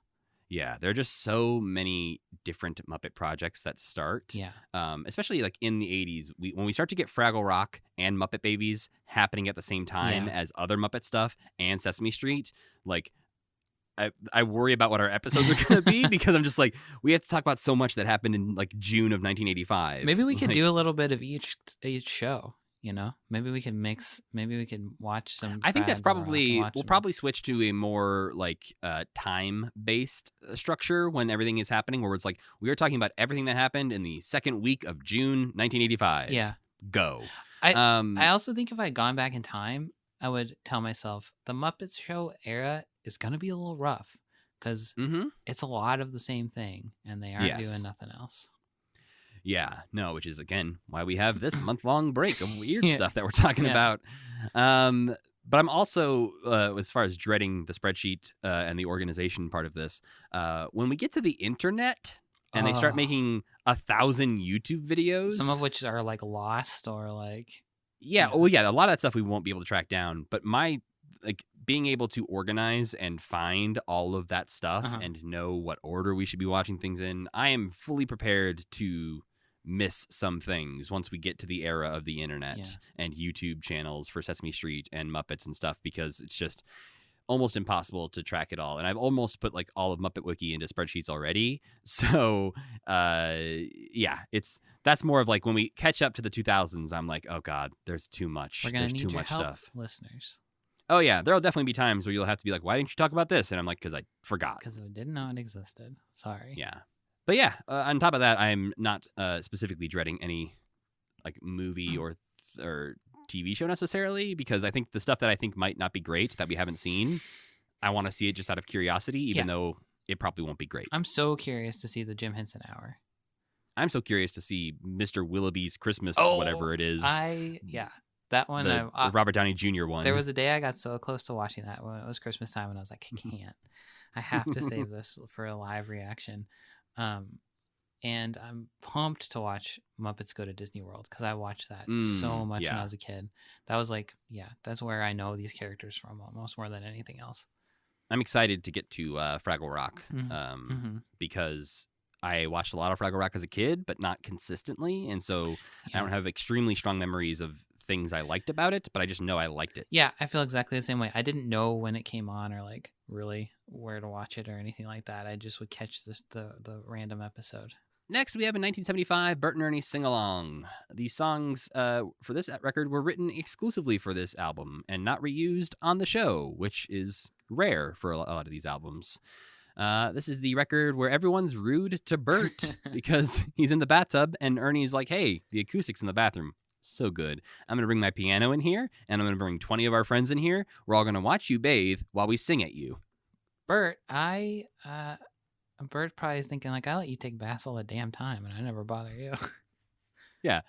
Yeah, there are just so many different Muppet projects that start. Yeah. Especially like in the 80s, when we start to get Fraggle Rock and Muppet Babies happening at the same time as other Muppet stuff and Sesame Street, like I worry about what our episodes are going to be because I'm just like, we have to talk about so much that happened in like June of 1985. Maybe we could do a little bit of each show. Maybe we can watch some. I think that's Fraggle Rock and probably watch we'll some- probably switch to a more like time based structure when everything is happening, where it's like we are talking about everything that happened in the second week of June 1985. Yeah. Go. I also think if I had gone back in time, I would tell myself the Muppets show era is going to be a little rough because it's a lot of the same thing and they aren't doing nothing else. Yeah, no, which is again why we have this month-long break of weird Yeah. stuff that we're talking about. But I'm also, as far as dreading the spreadsheet and the organization part of this, when we get to the internet and they start making 1,000 YouTube videos, Some of which are like lost or like a lot of that stuff we won't be able to track down. But being able to organize and find all of that stuff and know what order we should be watching things in, I am fully prepared to miss some things once we get to the era of the internet and YouTube channels for Sesame Street and Muppets and stuff, because it's just almost impossible to track it all. And I've almost put like all of Muppet Wiki into spreadsheets already. So that's more of like when we catch up to the 2000s, I'm like, oh God, there's too much. we're gonna There's need too your much help, stuff. listeners, Oh yeah, there'll definitely be times where you'll have to be like, why didn't you talk about this? And I'm like, because I forgot. because we didn't know it existed. Sorry. Yeah. But yeah, on top of that, I'm not specifically dreading any like movie or TV show necessarily, because I think the stuff that I think might not be great that we haven't seen, I want to see it just out of curiosity, even though it probably won't be great. I'm so curious to see the Jim Henson Hour. I'm so curious to see Mr. Willoughby's Christmas, whatever it is. That one. The Robert Downey Jr. one. There was a day I got so close to watching that when it was Christmas time, and I was like, I can't. I have to save this for a live reaction. And I'm pumped to watch Muppets Go to Disney World because I watched that so much when I was a kid. That was like, that's where I know these characters from almost more than anything else. I'm excited to get to Fraggle Rock because I watched a lot of Fraggle Rock as a kid, but not consistently. And so I don't have extremely strong memories of things I liked about it, but I just know I liked it. Yeah, I feel exactly the same way. I didn't know when it came on or like really where to watch it or anything like that. I just would catch the random episode. Next, we have a 1975 Bert and Ernie sing-along. These songs for this record were written exclusively for this album and not reused on the show, which is rare for a lot of these albums. This is the record where everyone's rude to Bert because he's in the bathtub and Ernie's like, hey, the acoustics in the bathroom, so good. I'm going to bring my piano in here and I'm going to bring 20 of our friends in here. We're all going to watch you bathe while we sing at you. Bert, Bert probably is thinking like, I let you take baths all the damn time and I never bother you. Yeah.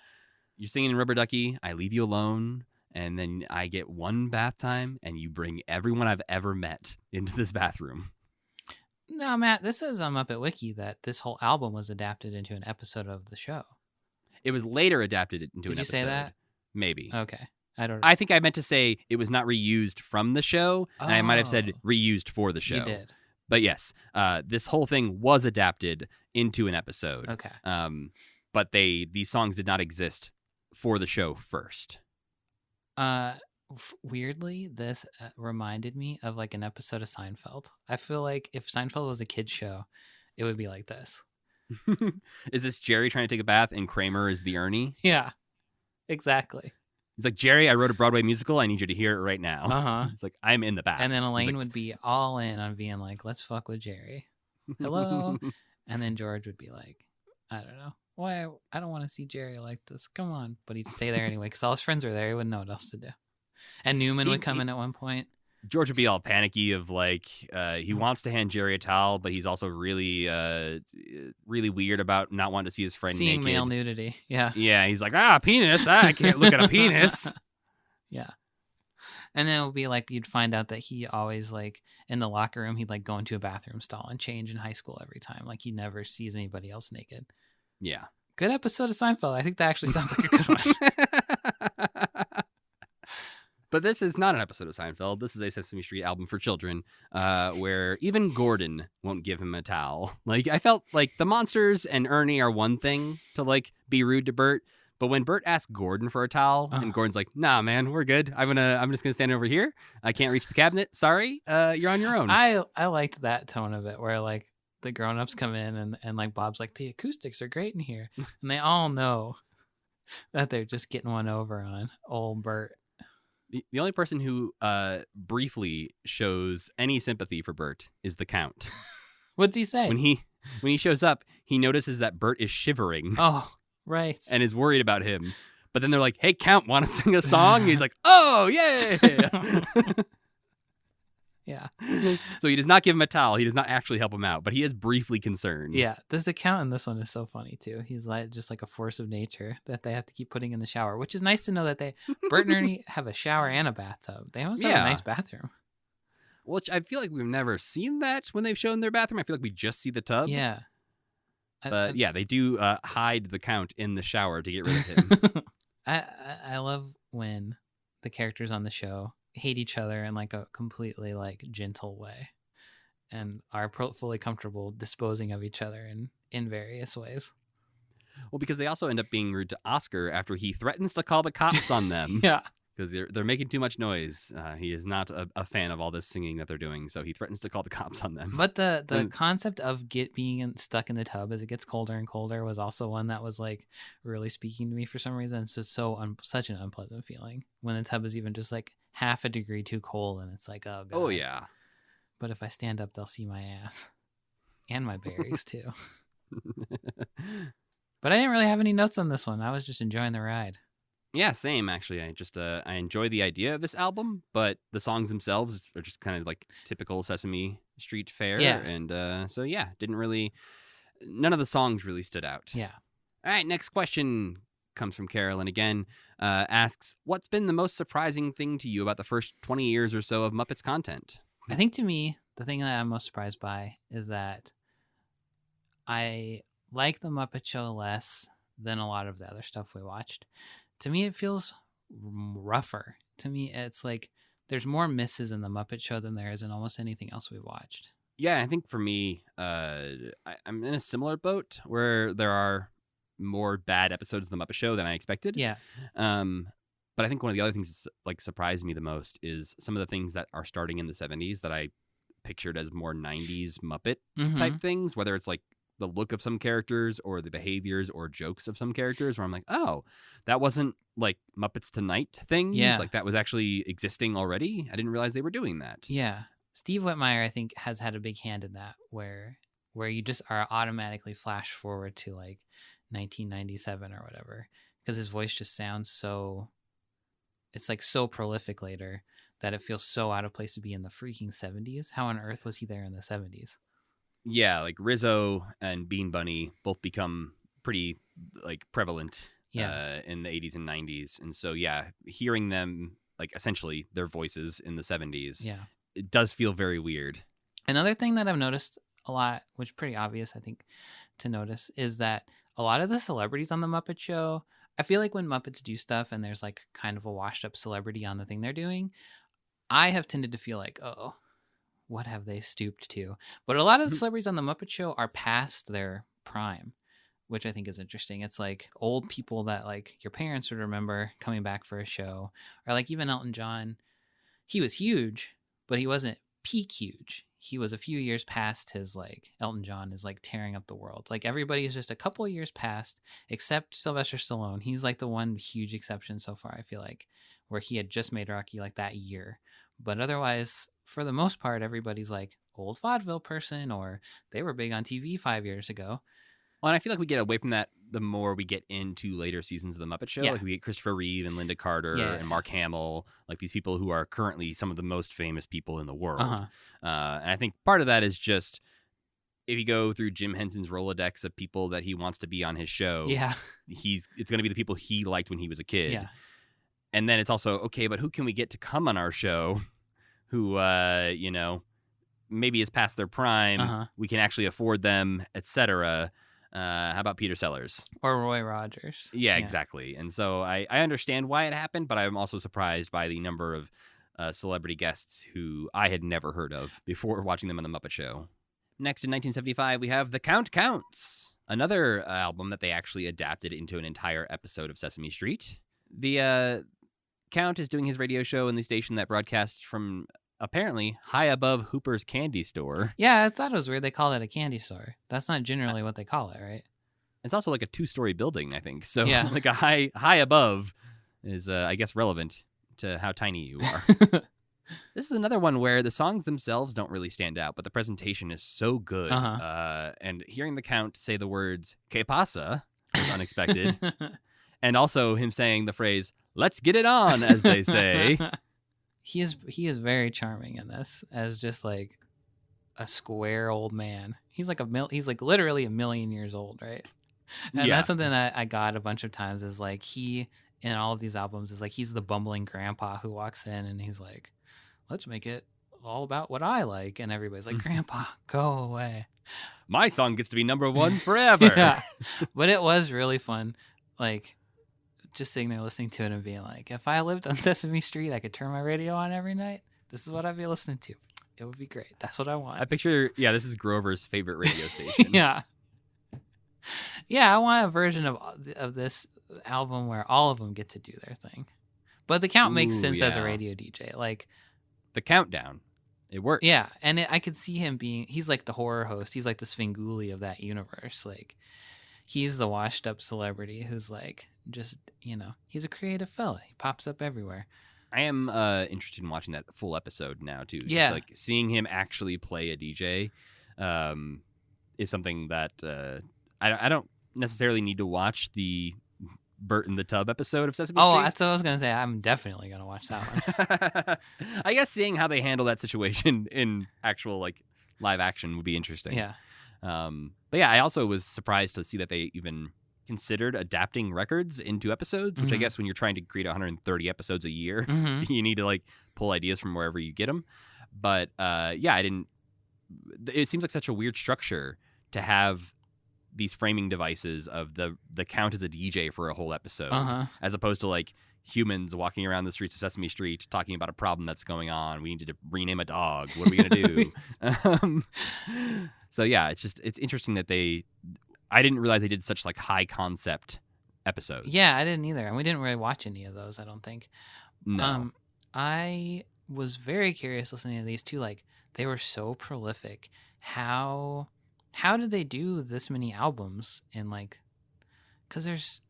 You're singing in Rubber Ducky, I leave you alone, and then I get one bath time and you bring everyone I've ever met into this bathroom. No, Matt, this says on Muppet Wiki that this whole album was adapted into an episode of the show. It was later adapted into an Did you episode. say that? Maybe. Okay. I think I meant to say it was not reused from the show, and I might have said reused for the show. You did. But yes, this whole thing was adapted into an episode. Okay. But these songs did not exist for the show first. Weirdly, this reminded me of like an episode of Seinfeld. I feel like if Seinfeld was a kid's show, it would be like this. Is this Jerry trying to take a bath and Kramer is the Ernie? Yeah, exactly. He's like, Jerry, I wrote a Broadway musical. I need you to hear it right now. Uh-huh. It's like, I'm in the bath. And then Elaine would be all in on being like, let's fuck with Jerry. Hello. And then George would be like, I don't know. Why? I don't want to see Jerry like this. Come on. But he'd stay there anyway because all his friends were there. He wouldn't know what else to do. And Newman would come in at one point. George would be all panicky of like, he wants to hand Jerry a towel, but he's also really, really weird about not wanting to see his friend seeing naked. Male nudity. Yeah. Yeah. He's like, penis. I can't look at a penis. Yeah. And then it would be like, you'd find out that he always like in the locker room, he'd like go into a bathroom stall and change in high school every time. Like he never sees anybody else naked. Yeah. Good episode of Seinfeld. I think that actually sounds like a good one. But this is not an episode of Seinfeld. This is a Sesame Street album for children, where even Gordon won't give him a towel. Like, I felt like the monsters and Ernie are one thing to like be rude to Bert, but when Bert asks Gordon for a towel, and Gordon's like, "Nah, man, we're good. I'm just gonna stand over here. I can't reach the cabinet. Sorry, you're on your own." I liked that tone of it, where like the grown-ups come in and like Bob's like, the acoustics are great in here, and they all know that they're just getting one over on old Bert. The only person who briefly shows any sympathy for Bert is the Count. What's he say? When he shows up, he notices that Bert is shivering. Oh, right. And is worried about him. But then they're like, "Hey, Count, want to sing a song?" And he's like, "Oh, yeah." Yeah. So he does not give him a towel. He does not actually help him out, but he is briefly concerned. Yeah. This account in this one is so funny too. He's like just like a force of nature that they have to keep putting in the shower, which is nice to know that Bert and Ernie have a shower and a bathtub. They must have a nice bathroom. Which I feel like we've never seen that when they've shown their bathroom. I feel like we just see the tub. Yeah. But yeah, they do hide the Count in the shower to get rid of him. I love when the characters on the show hate each other in like a completely like gentle way and are fully comfortable disposing of each other in various ways. Well, because they also end up being rude to Oscar after he threatens to call the cops on them. Yeah. Because they're making too much noise. He is not a fan of all this singing that they're doing, so he threatens to call the cops on them. But the concept of being stuck in the tub as it gets colder and colder was also one that was like really speaking to me for some reason. It's just such an unpleasant feeling when the tub is even just like half a degree too cold, and it's like, oh god. Oh yeah. But if I stand up, they'll see my ass and my berries too. But I didn't really have any notes on this one. I was just enjoying the ride. Yeah, same actually. I just I enjoy the idea of this album, but the songs themselves are just kind of like typical Sesame Street fare. Yeah. And so yeah, none of the songs really stood out. Yeah. All right, next question comes from Carolyn again. Asks, what's been the most surprising thing to you about the first 20 years or so of Muppets content? I think to me, the thing that I'm most surprised by is that I like the Muppet Show less than a lot of the other stuff we watched. To me, it feels rougher. To me, it's like there's more misses in the Muppet Show than there is in almost anything else we watched. Yeah, I think for me, I'm in a similar boat where there are more bad episodes of the Muppet Show than I expected. Yeah. But I think one of the other things that like surprised me the most is some of the things that are starting in the 70s that I pictured as more 90s Muppet type things, whether it's like the look of some characters or the behaviors or jokes of some characters where I'm like, oh, that wasn't like Muppets Tonight things. Yeah. Like that was actually existing already. I didn't realize they were doing that. Yeah. Steve Whitmire, I think, has had a big hand in that where you just are automatically flash forward to like 1997 or whatever because his voice just sounds so, it's like so prolific later that it feels so out of place to be in the freaking 70s. How on earth was he there in the 70s? Yeah, like Rizzo and Bean Bunny both become pretty like prevalent in the 80s and 90s. And so, yeah, hearing them like essentially their voices in the 70s, it does feel very weird. Another thing that I've noticed a lot, which is pretty obvious, I think, to notice, is that a lot of the celebrities on the Muppet Show I feel like when Muppets do stuff and there's like kind of a washed up celebrity on the thing they're doing, I have tended to feel like, oh, what have they stooped to? But a lot of the celebrities on the Muppet Show are past their prime, which I think is interesting. It's like old people that like your parents would remember coming back for a show, or like even Elton John. He was huge, but he wasn't peak huge. He was a few years past his like Elton John is like tearing up the world. Like everybody is just a couple of years past, except Sylvester Stallone. He's like the one huge exception so far, I feel like, where he had just made Rocky like that year. But otherwise, for the most part, everybody's like old vaudeville person, or they were big on TV 5 years ago. Well, and I feel like we get away from that the more we get into later seasons of The Muppet Show. Yeah. Like we get Christopher Reeve and Linda Carter and Mark Hamill, like these people who are currently some of the most famous people in the world. And I think part of that is just if you go through Jim Henson's Rolodex of people that he wants to be on his show, it's going to be the people he liked when he was a kid. Yeah. And then it's also, okay, but who can we get to come on our show who, maybe is past their prime, we can actually afford them, etc. How about Peter Sellers? Or Roy Rogers. Yeah, exactly. And so I understand why it happened, but I'm also surprised by the number of celebrity guests who I had never heard of before watching them on The Muppet Show. Next, in 1975, we have The Count Counts, another album that they actually adapted into an entire episode of Sesame Street. The Count is doing his radio show in the station that broadcasts from apparently high above Hooper's Candy Store. Yeah, I thought it was weird they called it a candy store. That's not generally what they call it, right? It's also like a 2-story building, I think. So Yeah. like a high above is, I guess, relevant to how tiny you are. This is another one where the songs themselves don't really stand out, but the presentation is so good. And hearing the Count say the words "Que pasa" was unexpected. And also him saying the phrase, "Let's get it on," as they say. He is very charming in this as just like a square old man. He's like he's like literally 1,000,000 years old, right? And that's something that I got a bunch of times is like he in all of these albums is like he's the bumbling grandpa who walks in and he's like, let's make it all about what I like, and everybody's like, Grandpa, go away. My song gets to be number one forever. Yeah. But it was really fun. Like just sitting there listening to it and being like, if I lived on Sesame Street, I could turn my radio on every night. This is what I'd be listening to. It would be great. That's what I want. I picture, this is Grover's favorite radio station. Yeah. I want a version of this album where all of them get to do their thing. But the Count makes sense as a radio DJ. Like the countdown, it works. Yeah, and I could see him he's like the horror host. He's like the Svengoolie of that universe. Like he's the washed up celebrity who's like just, he's a creative fella. He pops up everywhere. I am interested in watching that full episode now too. Yeah. Just like seeing him actually play a DJ is something that I don't necessarily need to watch the Bert in the Tub episode of Sesame Street. Oh, that's what I was going to say. I'm definitely going to watch that one. I guess seeing how they handle that situation in actual like live action would be interesting. Yeah. But yeah, I also was surprised to see that they even considered adapting records into episodes, which I guess when you're trying to create 130 episodes a year, you need to like pull ideas from wherever you get them. But it seems like such a weird structure to have these framing devices of the Count as a DJ for a whole episode, as opposed to like humans walking around the streets of Sesame Street talking about a problem that's going on. We need to rename a dog. What are we going to do? So yeah, it's interesting that I didn't realize they did such like high concept episodes. Yeah, I didn't either. And we didn't really watch any of those, I don't think. No. I was very curious listening to these two. Like they were so prolific. How did they do this many albums in like, because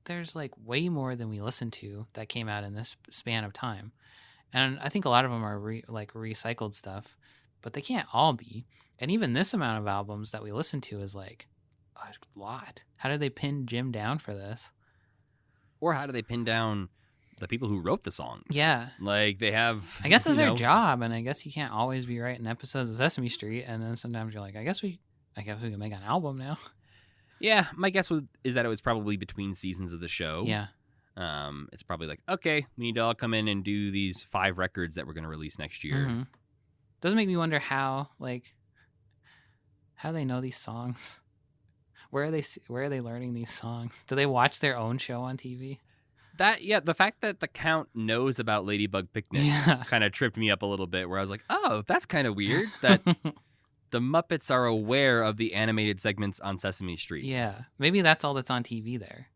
there's like way more than we listened to that came out in this span of time. And I think a lot of them are recycled stuff, but they can't all be. And even this amount of albums that we listen to is like a lot. How did they pin Jim down for this? Or how do they pin down the people who wrote the songs? Yeah. Like they have, I guess it's their job. And I guess you can't always be writing episodes of Sesame Street. And then sometimes you're like, I guess we can make an album now. Yeah, my guess is that it was probably between seasons of the show. Yeah. It's probably like, okay, we need to all come in and do these 5 records that we're going to release next year. Does make me wonder how they know these songs. Where are they learning these songs? Do they watch their own show on TV? The fact that the Count knows about Ladybug Picnic kind of tripped me up a little bit, where I was like, oh, that's kind of weird that the Muppets are aware of the animated segments on Sesame Street. Yeah, maybe that's all that's on TV there.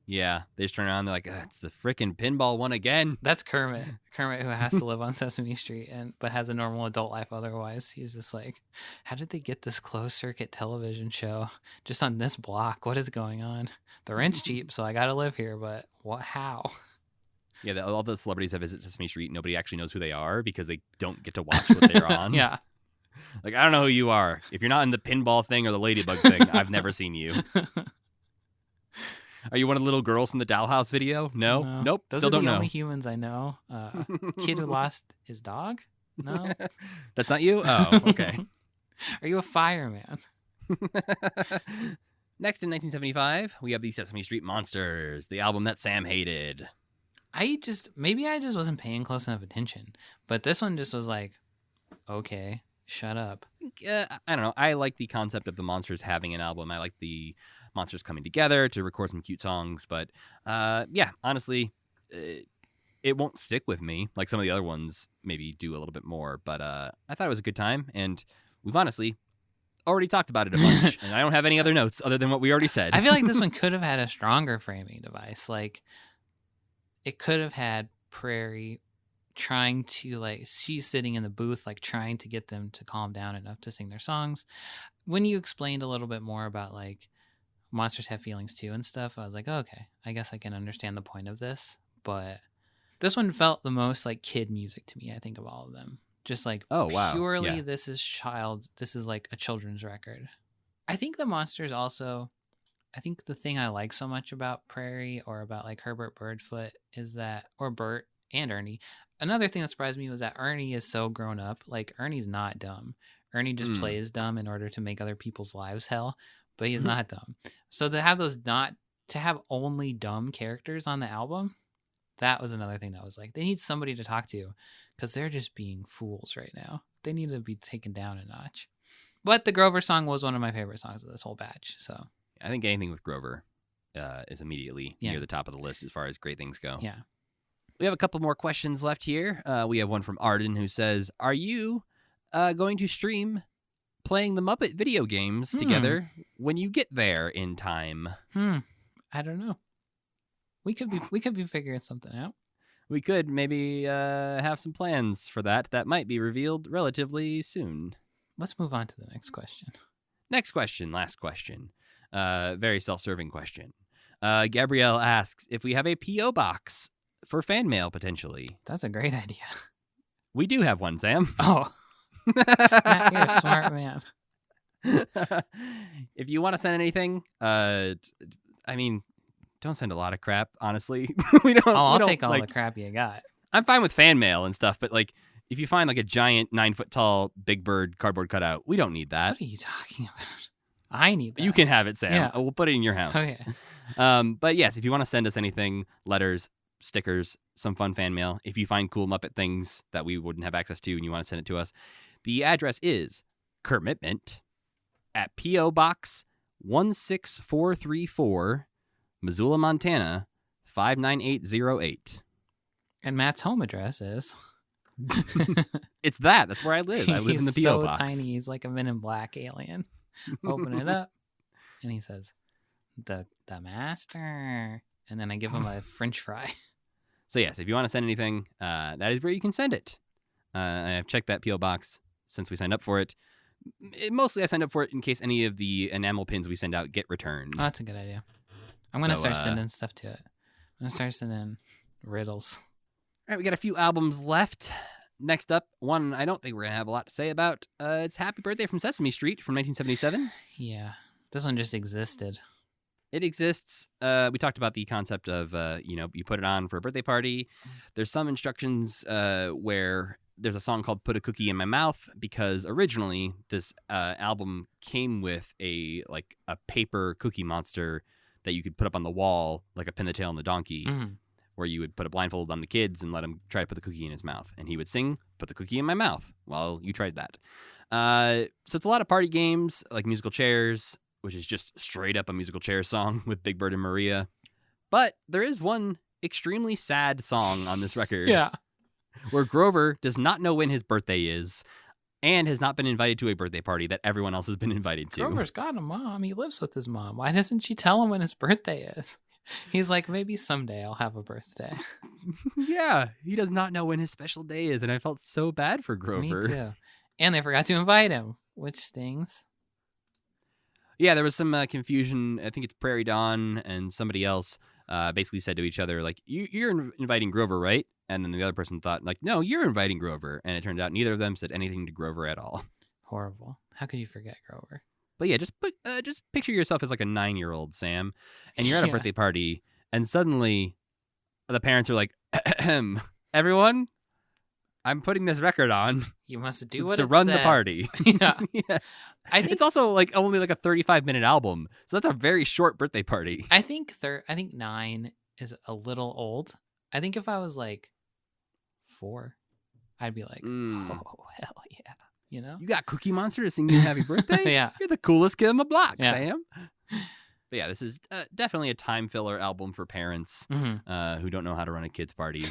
Yeah, they just turn around, they're like, it's the frickin' pinball one again. That's Kermit who has to live on Sesame Street but has a normal adult life otherwise. He's just like, how did they get this closed circuit television show just on this block? What is going on? The rent's cheap, so I gotta live here, but how? Yeah, all the celebrities that visit Sesame Street, nobody actually knows who they are because they don't get to watch what they're on. Yeah. Like, I don't know who you are. If you're not in the pinball thing or the Ladybug thing, I've never seen you. Are you one of the little girls from the Dollhouse video? No? Nope. Those Still are don't the know. only humans I know. Kid who lost his dog? No. That's not you? Oh, okay. Are you a fireman? Next in 1975, we have the Sesame Street Monsters, the album that Sam hated. Maybe I just wasn't paying close enough attention, but this one just was like, okay, shut up. I don't know. I like the concept of the Monsters having an album. I like the Monsters coming together to record some cute songs, but yeah, honestly, it won't stick with me like some of the other ones maybe do a little bit more, but I thought it was a good time, and we've honestly already talked about it a bunch, and I don't have any other notes other than what we already said. I feel like this one could have had a stronger framing device. Like, it could have had Prairie trying to, like, she's sitting in the booth, like, trying to get them to calm down enough to sing their songs. When you explained a little bit more about, like, monsters have feelings too and stuff, I was like, oh, okay, I guess I can understand the point of this. But this one felt the most like kid music to me, I think, of all of them. Just like, oh, wow. Purely, yeah. this is like a children's record. I think the Monsters also, I think the thing I like so much about Prairie or about like Herbert Birdfoot is that, or Bert and Ernie, another thing that surprised me was that Ernie is so grown up. Like, Ernie's not dumb. Ernie just plays dumb in order to make other people's lives hell, but he's not dumb. So to have only dumb characters on the album, that was another thing that was like, they need somebody to talk to because they're just being fools right now. They need to be taken down a notch. But the Grover song was one of my favorite songs of this whole batch. So I think anything with Grover is immediately near the top of the list as far as great things go. Yeah. We have a couple more questions left here. We have one from Arden who says, are you going to stream playing the Muppet video games together when you get there in time? I don't know. We could be figuring something out. We could maybe have some plans for that. That might be revealed relatively soon. Let's move on to the next question. Next question, last question. Very self-serving question. Gabrielle asks if we have a P.O. box for fan mail, potentially. That's a great idea. We do have one, Sam. Oh. Matt, you're a smart man. If you want to send anything, I mean, don't send a lot of crap, honestly. I'll take all the crap you got. I'm fine with fan mail and stuff, but like, if you find like a giant 9-foot-tall Big Bird cardboard cutout, we don't need that. What are you talking about? I need that. You can have it, Sam. Yeah. We'll put it in your house. Okay. But yes, if you want to send us anything, letters, stickers, some fun fan mail, if you find cool Muppet things that we wouldn't have access to and you want to send it to us, the address is Kermitment at P.O. Box 16434, Missoula, Montana 59808. And Matt's home address is... It's that's where I live. I live in the P.O. box. He's so tiny. He's like a Men in Black alien. Open it up, and he says, the master. And then I give him a French fry. So yes, if you want to send anything, that is where you can send it. I've checked that P.O. box since we signed up for it. Mostly I signed up for it in case any of the enamel pins we send out get returned. Oh, that's a good idea. I'm going to start sending stuff to it. I'm going to start sending riddles. All right, we got a few albums left. Next up, one I don't think we're going to have a lot to say about. It's Happy Birthday from Sesame Street from 1977. Yeah, this one just existed. It exists. We talked about the concept of, you put it on for a birthday party. There's some instructions where there's a song called Put a Cookie in My Mouth because originally this album came with a paper cookie monster that you could put up on the wall like a Pin the Tail on the Donkey, where you would put a blindfold on the kids and let him try to put the cookie in his mouth. And he would sing, "Put the cookie in my mouth," while you tried that. So it's a lot of party games, like musical chairs. which is just straight up a musical chairs song with Big Bird and Maria. But there is one extremely sad song on this record. Yeah. Where Grover does not know when his birthday is and has not been invited to a birthday party that everyone else has been invited to. Grover's got a mom. He lives with his mom. Why doesn't she tell him when his birthday is? He's like, maybe someday I'll have a birthday. Yeah, he does not know when his special day is, and I felt so bad for Grover. Me too. And they forgot to invite him, which stings. Yeah, there was some confusion. I think it's Prairie Dawn and somebody else basically said to each other, like, you're inviting Grover, right? And then the other person thought, like, no, you're inviting Grover. And it turned out neither of them said anything to Grover at all. Horrible. How could you forget Grover? But yeah, just picture yourself as like a 9-year-old, Sam, and you're at a Yeah. birthday party, and suddenly the parents are like, everyone, I'm putting this record on You must do to, what to it run the says. party. Yeah. Yes. I think It's also like only like a 35-minute album, so that's a very short birthday party. I think 9 is a little old. I think if I was like 4, I'd be like, Mm. oh, hell yeah. You know? You got Cookie Monster to sing you happy birthday? Yeah. You're the coolest kid on the block, Yeah. Sam. But yeah, this is definitely a time filler album for parents Mm-hmm. who don't know how to run a kid's party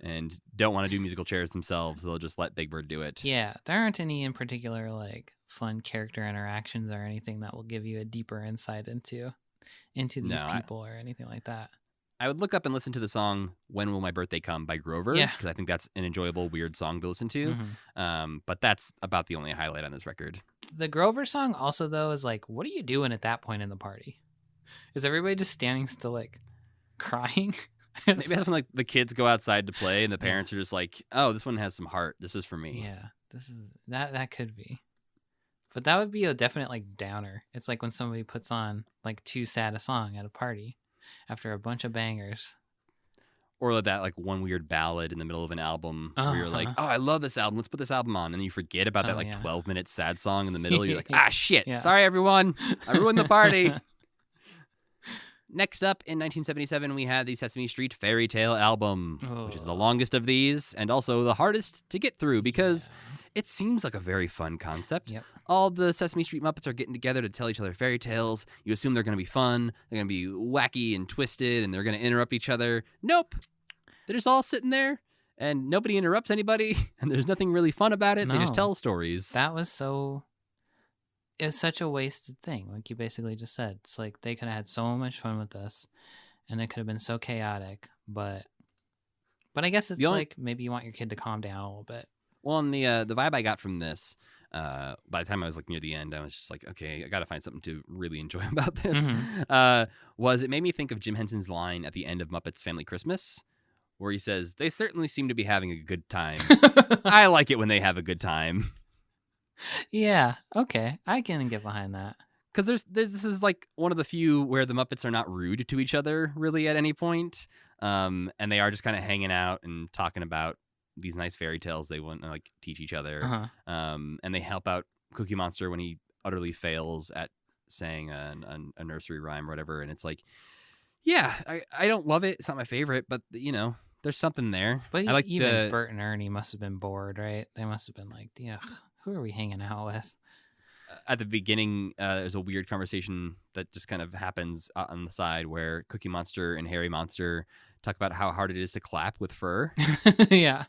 and don't want to do musical chairs themselves. They'll just let Big Bird do it. Yeah, there aren't any in particular like fun character interactions or anything that will give you a deeper insight into these No, people or anything like that. I would look up and listen to the song "When Will My Birthday Come" by Grover Yeah. because I think that's an enjoyable, weird song to listen to. Mhm. But that's about the only highlight on this record. The Grover song also though is like, what are you doing at that point in the party? Is everybody just standing still like crying? Maybe that's when like the kids go outside to play and the parents are just like, "Oh, this one has some heart. This is for me." Yeah, this is that could be. But that would be a definite like downer. It's like when somebody puts on like too sad a song at a party after a bunch of bangers. Or that like one weird ballad in the middle of an album where you're like, Uh-huh. "Oh, I love this album. Let's put this album on," and then you forget about that Oh, like yeah. 12-minute sad song in the middle. You're like, "Ah, shit! Yeah. Sorry, everyone. I ruined the party." Next up, in 1977, we had the Sesame Street Fairy Tale album, which is the Oh. longest of these and also the hardest to get through because it seems like a very fun concept. Yep. All the Sesame Street Muppets are getting together to tell each other fairy tales. You assume they're going to be fun, they're going to be wacky and twisted, and they're going to interrupt each other. Nope. They're just all sitting there, and nobody interrupts anybody, and there's nothing really fun about it. They just No. tell stories. That was so. It's such a wasted thing. Like you basically just said, it's like they could have had so much fun with this, and it could have been so chaotic. But I guess it's The only- like maybe you want your kid to calm down a little bit. Well, and the vibe I got from this, by the time I was like near the end, I was just like, okay, I got to find something to really enjoy about this. Mhm. Was it made me think of Jim Henson's line at the end of Muppets Family Christmas, where he says, "They certainly seem to be having a good time." I like it when they have a good time. Yeah. Okay. I can get behind that. Because this is like one of the few where the Muppets are not rude to each other really at any point, and they are just kind of hanging out and talking about these nice fairy tales they want to like teach each other. Uh-huh. And they help out Cookie Monster when he utterly fails at saying a nursery rhyme or whatever. And it's like, yeah, I don't love it. It's not my favorite, but you know, there's something there. But I like even Bert and Ernie must have been bored, right? They must have been like, yeah, who are we hanging out with? at the beginning, there's a weird conversation that just kind of happens on the side where Cookie Monster and Harry Monster talk about how hard it is to clap with fur. Yeah.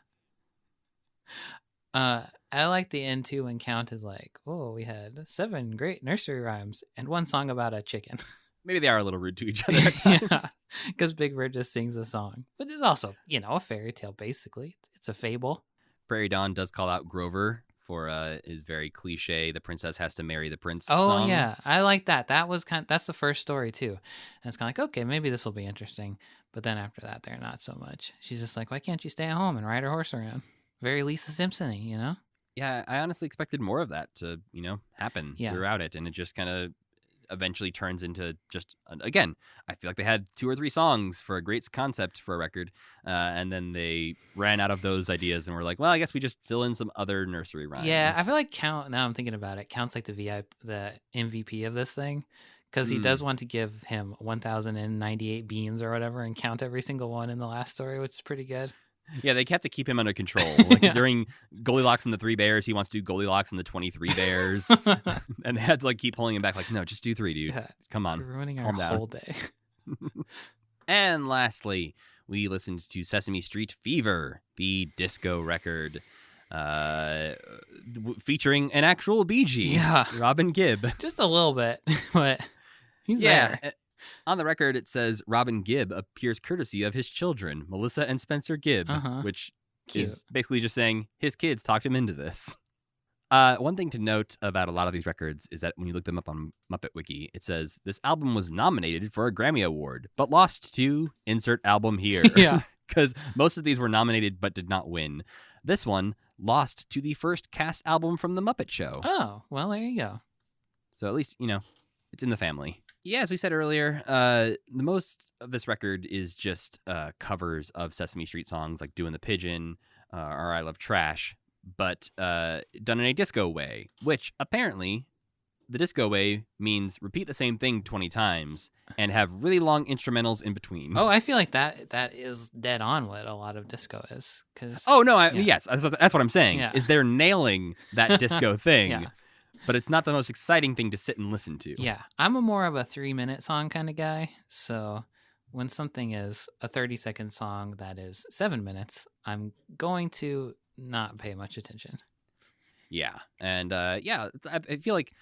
I like the end too when Count is like, oh, we had 7 great nursery rhymes and 1 song about a chicken. Maybe they are a little rude to each other at times. Yeah, because Big Bird just sings a song. But it's also, a fairy tale, basically. It's a fable. Prairie Dawn does call out Grover for his very cliche, the princess has to marry the prince Oh, song. yeah. I like that. That's the first story, too. And it's kind of like, okay, maybe this will be interesting. But then after that, they're not so much. She's just like, why can't you stay at home and ride her horse around? Very Lisa Simpson-y, you know? Yeah, I honestly expected more of that to, happen Yeah. throughout it. And it just kind of eventually turns into just, again, I feel like they had 2 or 3 songs for a great concept for a record. And then they ran out of those ideas and were like, well, I guess we just fill in some other nursery rhymes. Yeah, I feel like Count, now I'm thinking about it, Count's like the MVP of this thing. Because he does want to give him 1,098 beans or whatever and count every single one in the last story, which is pretty good. Yeah, they have to keep him under control. Like Yeah. during Goldilocks and the Three Bears, he wants to do Goldilocks and the 23 Bears. And they had to like keep pulling him back like, no, just do 3, dude. Yeah. Come on. You're ruining our calm down. whole day. And lastly, we listened to Sesame Street Fever, the disco record, featuring an actual Bee Gee, Yeah. Robin Gibb. Just a little bit, but he's Yeah. there. On the record, it says Robin Gibb appears courtesy of his children, Melissa and Spencer Gibb, Uh-huh. which Cute. is basically just saying his kids talked him into this. One thing to note about a lot of these records is that when you look them up on Muppet Wiki, it says this album was nominated for a Grammy Award, but lost to insert album here. Yeah. Because most of these were nominated but did not win. This one lost to the first cast album from The Muppet Show. Oh, well, there you go. So at least, it's in the family. Yeah, as we said earlier, the most of this record is just covers of Sesame Street songs like Doing the Pigeon or I Love Trash, but done in a disco way, which apparently the disco way means repeat the same thing 20 times and have really long instrumentals in between. Oh, I feel like that is dead on what a lot of disco is. Oh, no, yeah. yes, that's what I'm saying, Yeah. is they're nailing that disco thing. Yeah. But it's not the most exciting thing to sit and listen to. Yeah, I'm a more of a 3-minute song kind of guy. So when something is a 30-second song that is 7 minutes, I'm going to not pay much attention. Yeah. And I feel like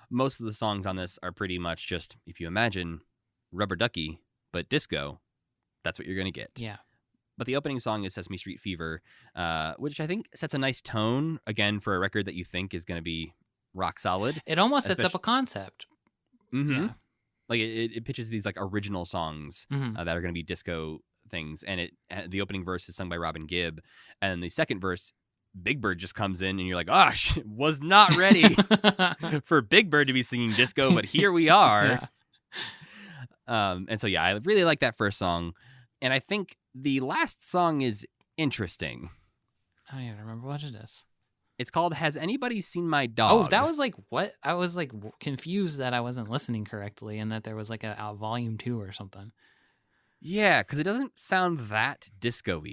most of the songs on this are pretty much just, if you imagine Rubber Ducky, but disco, that's what you're going to get. Yeah. But the opening song is Sesame Street Fever, which I think sets a nice tone, again, for a record that you think is going to be rock solid. It almost sets up a concept. Mm-hmm. Yeah. Like it pitches these like original songs Mhm. that are going to be disco things, and the opening verse is sung by Robin Gibb, and the second verse, Big Bird just comes in, and you're like, "Gosh, was not ready for Big Bird to be singing disco, but here we are." Yeah. And so yeah, I really like that first song, and I think the last song is interesting. I don't even remember what it is. It's called "Has Anybody Seen My Dog?" Oh, that was like what? I was like confused that I wasn't listening correctly and that there was like a volume 2 or something. Yeah, because it doesn't sound that disco-y.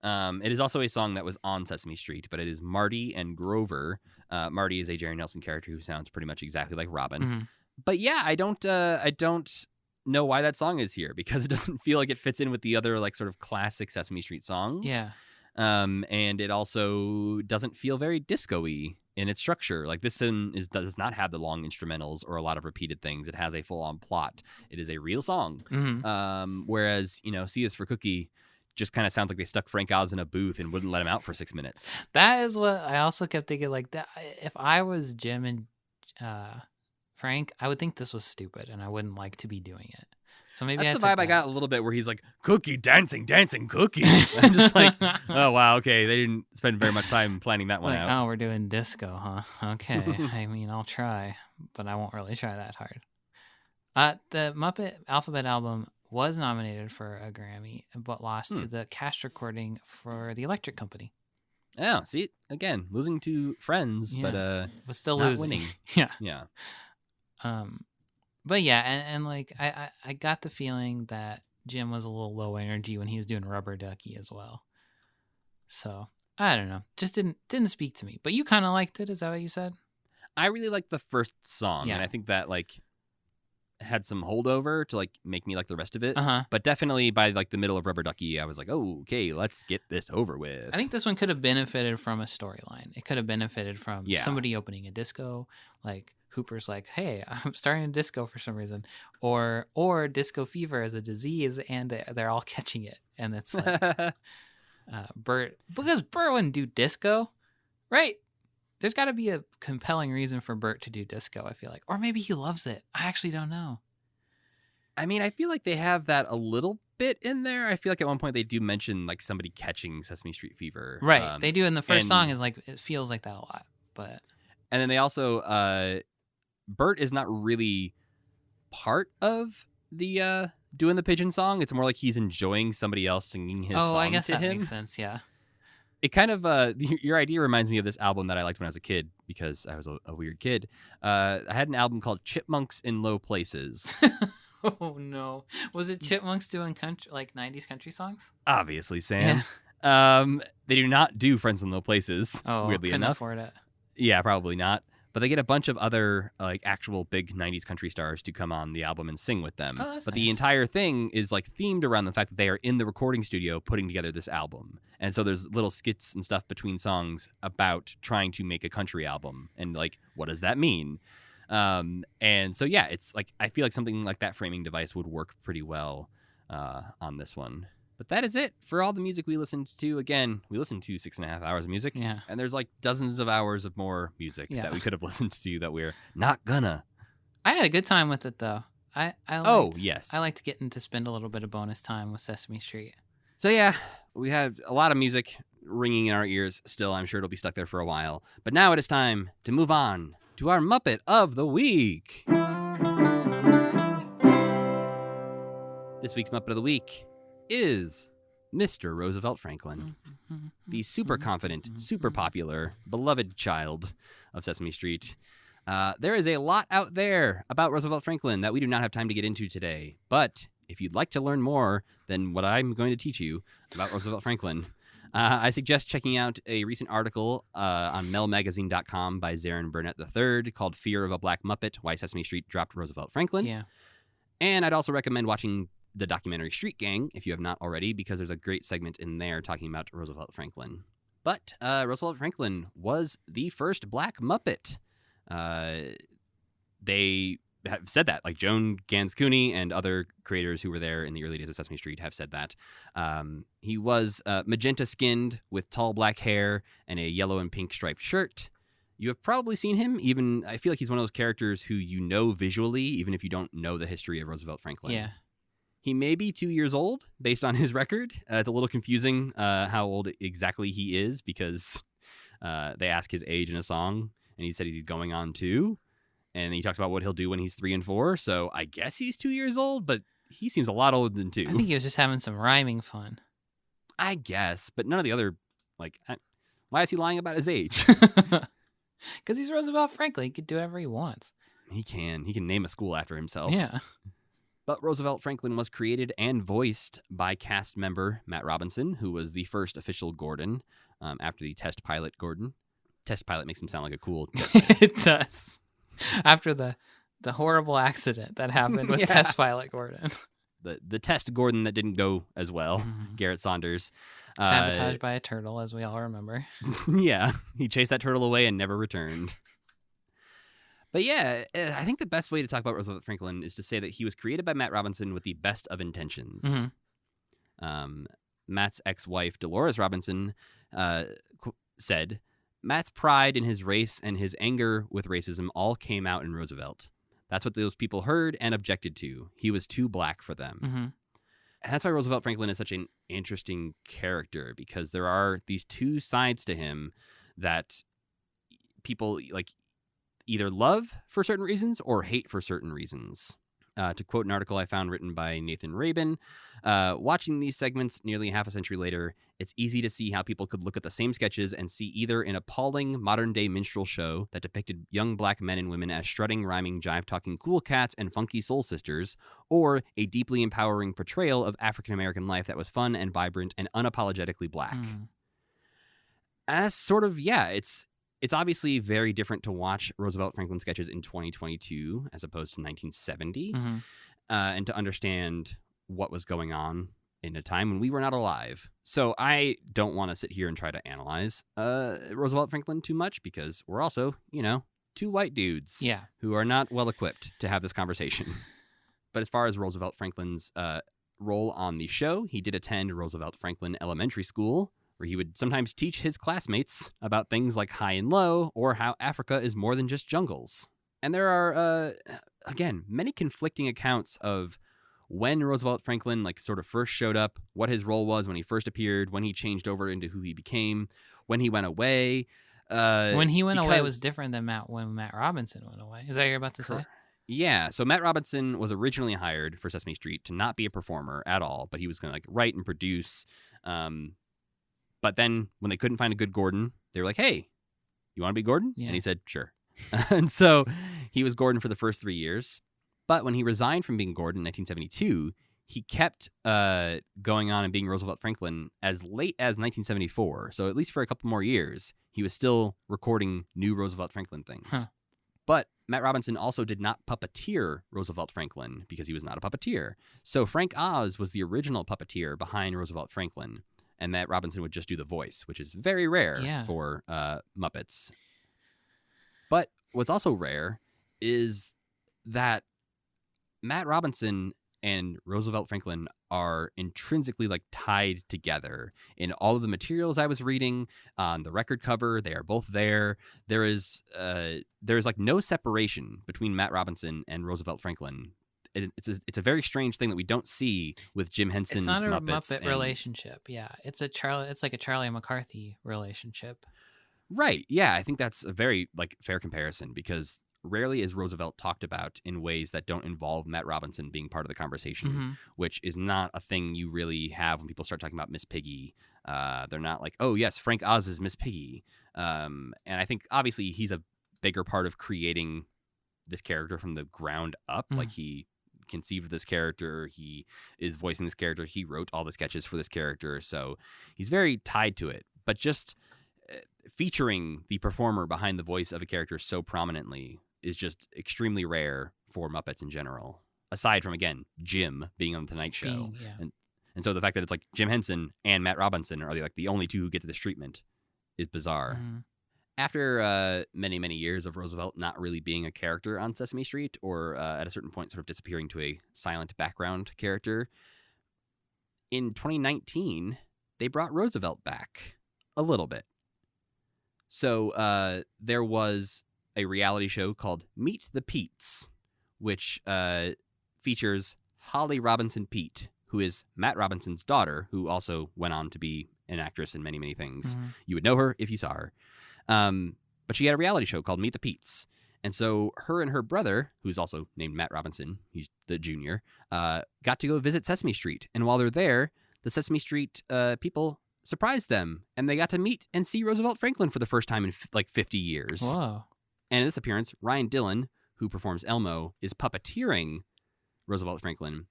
Mm-mm. It is also a song that was on Sesame Street, but it is Marty and Grover. Marty is a Jerry Nelson character who sounds pretty much exactly like Robin. Mhm. But yeah, I don't know why that song is here, because it doesn't feel like it fits in with the other like sort of classic Sesame Street songs. Yeah. And it also doesn't feel very disco-y in its structure. Like this one does not have the long instrumentals or a lot of repeated things. It has a full-on plot. It is a real song. Mhm. Whereas, C is for Cookie just kind of sounds like they stuck Frank Oz in a booth and wouldn't let him out for 6 minutes. That is what I also kept thinking. Like that, if I was Jim and Frank, I would think this was stupid, and I wouldn't like to be doing it. So maybe That's I the vibe I got a little bit, where he's like, "Cookie, dancing, Cookie." I'm just like, oh wow, okay, they didn't spend very much time planning that one Like, out. oh, we're doing disco, huh? Okay. I mean, I'll try, but I won't really try that hard. The Muppet Alphabet album was nominated for a Grammy, but lost to the cast recording for the Electric Company. Oh, see, again, losing to Friends, Yeah. but Was still not losing. winning. Yeah. Yeah. But yeah, and like I got the feeling that Jim was a little low energy when he was doing Rubber Ducky as well. So I don't know, just didn't speak to me. But you kind of liked it, is that what you said? I really liked the first song, Yeah. and I think that like had some holdover to like make me like the rest of it. Uh-huh. But definitely by like the middle of Rubber Ducky, I was like, oh, okay, let's get this over with. I think this one could have benefited from a storyline. It could have benefited from Yeah. somebody opening a disco, like Hooper's like, "Hey, I'm starting a disco for some reason," or disco fever is a disease and they're all catching it, and it's like Bert, because Bert wouldn't do disco, right? There's got to be a compelling reason for Bert to do disco, I feel like, or maybe he loves it. I actually don't know. I mean, I feel like they have that a little bit in there. I feel like at one point they do mention like somebody catching Sesame Street fever. Right, they do in the first and- song. Is like it feels like that a lot, but And then they also, Bert is not really part of the doing the pigeon song. It's more like he's enjoying somebody else singing his song I guess to that him. makes sense. Yeah. It kind of, your idea reminds me of this album that I liked when I was a kid, because I was a weird kid. I had an album called Chipmunks in Low Places. Oh no! Was it Chipmunks doing country, like 90s country songs? Obviously, Sam. They do not do Friends in Low Places, Oh, weirdly couldn't enough. afford it. Yeah, probably not. But they get a bunch of other like actual big 90s country stars to come on the album and sing with them. Oh, that's but the nice. entire thing is like themed around the fact that they are in the recording studio putting together this album. And so there's little skits and stuff between songs about trying to make a country album and like what does that mean? And so yeah, it's like I feel like something like that framing device would work pretty well on this one. But that is it for all the music we listened to. Again, we listened to 6.5 hours of music. Yeah. And there's like dozens of hours of more music Yeah. that we could have listened to that we're not gonna. I had a good time with it though. I Oh, liked, yes. I liked getting to spend a little bit of bonus time with Sesame Street. So yeah, we have a lot of music ringing in our ears still. I'm sure it'll be stuck there for a while. But now it is time to move on to our Muppet of the Week. This week's Muppet of the Week is Mr. Roosevelt Franklin, the super confident, super popular, beloved child of Sesame Street. There is a lot out there about Roosevelt Franklin that we do not have time to get into today. But if you'd like to learn more than what I'm going to teach you about Roosevelt Franklin, I suggest checking out a recent article on melmagazine.com by Zarin Burnett III called Fear of a Black Muppet, Why Sesame Street Dropped Roosevelt Franklin. Yeah. And I'd also recommend watching the documentary Street Gang, if you have not already, because there's a great segment in there talking about Roosevelt Franklin. But Roosevelt Franklin was the first black Muppet. They have said that, like Joan Gans Cooney and other creators who were there in the early days of Sesame Street have said that. He was magenta-skinned with tall black hair and a yellow and pink striped shirt. You have probably seen him. Even I feel like he's one of those characters who you know visually, even if you don't know the history of Roosevelt Franklin. Yeah. He may be 2 years old based on his record. It's a little confusing how old exactly he is because they ask his age in a song, and he said he's going on 2. And then he talks about what he'll do when he's 3 and 4. So I guess he's 2 years old, but he seems a lot older than 2. I think he was just having some rhyming fun. I guess, but none of the other, like, why is he lying about his age? Because he's Roosevelt Franklin. He could do whatever he wants. He can name a school after himself. Yeah. But Roosevelt Franklin was created and voiced by cast member Matt Robinson, who was the first official Gordon after the test pilot Gordon. Test pilot makes him sound like a cool... It does. After the horrible accident that happened with Yeah. test pilot Gordon. The test Gordon that didn't go as well, Garrett Saunders. Sabotaged by a turtle, as we all remember. Yeah, he chased that turtle away and never returned. But yeah, I think the best way to talk about Roosevelt Franklin is to say that he was created by Matt Robinson with the best of intentions. Matt's ex-wife, Dolores Robinson, said, Matt's pride in his race and his anger with racism all came out in Roosevelt. That's what those people heard and objected to. He was too black for them. And that's why Roosevelt Franklin is such an interesting character, because there are these two sides to him that people like either love for certain reasons or hate for certain reasons. To quote an article I found written by Nathan Rabin, watching these segments nearly half a century later, it's easy to see how people could look at the same sketches and see either an appalling modern-day minstrel show that depicted young black men and women as strutting, rhyming, jive-talking cool cats and funky soul sisters, or a deeply empowering portrayal of African-American life that was fun and vibrant and unapologetically black. As sort of, yeah, it's obviously very different to watch Roosevelt Franklin sketches in 2022 as opposed to 1970, and to understand what was going on in a time when we were not alive. So I don't want to sit here and try to analyze Roosevelt Franklin too much, because we're also, two white dudes who are not well equipped to have this conversation. But as far as Roosevelt Franklin's role on the show, he did attend Roosevelt Franklin Elementary School, where he would sometimes teach his classmates about things like high and low, or how Africa is more than just jungles. And there are, again, many conflicting accounts of when Roosevelt Franklin sort of first showed up, what his role was when he first appeared, when he changed over into who he became, when he went away. When he went away was different than when Matt Robinson went away. Is that what you're about to say? Yeah, so Matt Robinson was originally hired for Sesame Street to not be a performer at all, but he was going to write and produce. But then when they couldn't find a good Gordon, they were like, hey, you want to be Gordon? Yeah. And he said, sure. And so he was Gordon for the first 3 years. But when he resigned from being Gordon in 1972, he kept going on and being Roosevelt Franklin as late as 1974. So at least for a couple more years, he was still recording new Roosevelt Franklin things. Huh. But Matt Robinson also did not puppeteer Roosevelt Franklin because he was not a puppeteer. So Frank Oz was the original puppeteer behind Roosevelt Franklin, and Matt Robinson would just do the voice, which is very rare for Muppets. But what's also rare is that Matt Robinson and Roosevelt Franklin are intrinsically tied together. In all of the materials I was reading on the record cover, they are both there. There is no separation between Matt Robinson and Roosevelt Franklin. It's a very strange thing that we don't see with Jim Henson's It's not a Muppets Muppet relationship. Yeah, it's like a Charlie McCarthy relationship. Right. Yeah, I think that's a very fair comparison because rarely is Roosevelt talked about in ways that don't involve Matt Robinson being part of the conversation, which is not a thing you really have when people start talking about Miss Piggy. They're not like, oh, yes, Frank Oz is Miss Piggy. And I think, obviously, he's a bigger part of creating this character from the ground up. He conceived this character. He is voicing this character. He wrote all the sketches for this character. So he's very tied to it. But just featuring the performer behind the voice of a character so prominently is just extremely rare for Muppets in general, aside from, again, Jim being on The Tonight Show. And so the fact that it's Jim Henson and Matt Robinson are the only two who get to this treatment is bizarre. After many, many years of Roosevelt not really being a character on Sesame Street, or at a certain point sort of disappearing to a silent background character, in 2019, they brought Roosevelt back a little bit. So there was a reality show called Meet the Peets, which features Holly Robinson Peete, who is Matt Robinson's daughter, who also went on to be an actress in many, many things. You would know her if you saw her. But she had a reality show called Meet the Peets. And so her and her brother, who's also named Matt Robinson, he's the junior, got to go visit Sesame Street. And while they're there, the Sesame Street people surprised them, and they got to meet and see Roosevelt Franklin for the first time in 50 years. Whoa. And in this appearance, Ryan Dillon, who performs Elmo, is puppeteering Roosevelt Franklin,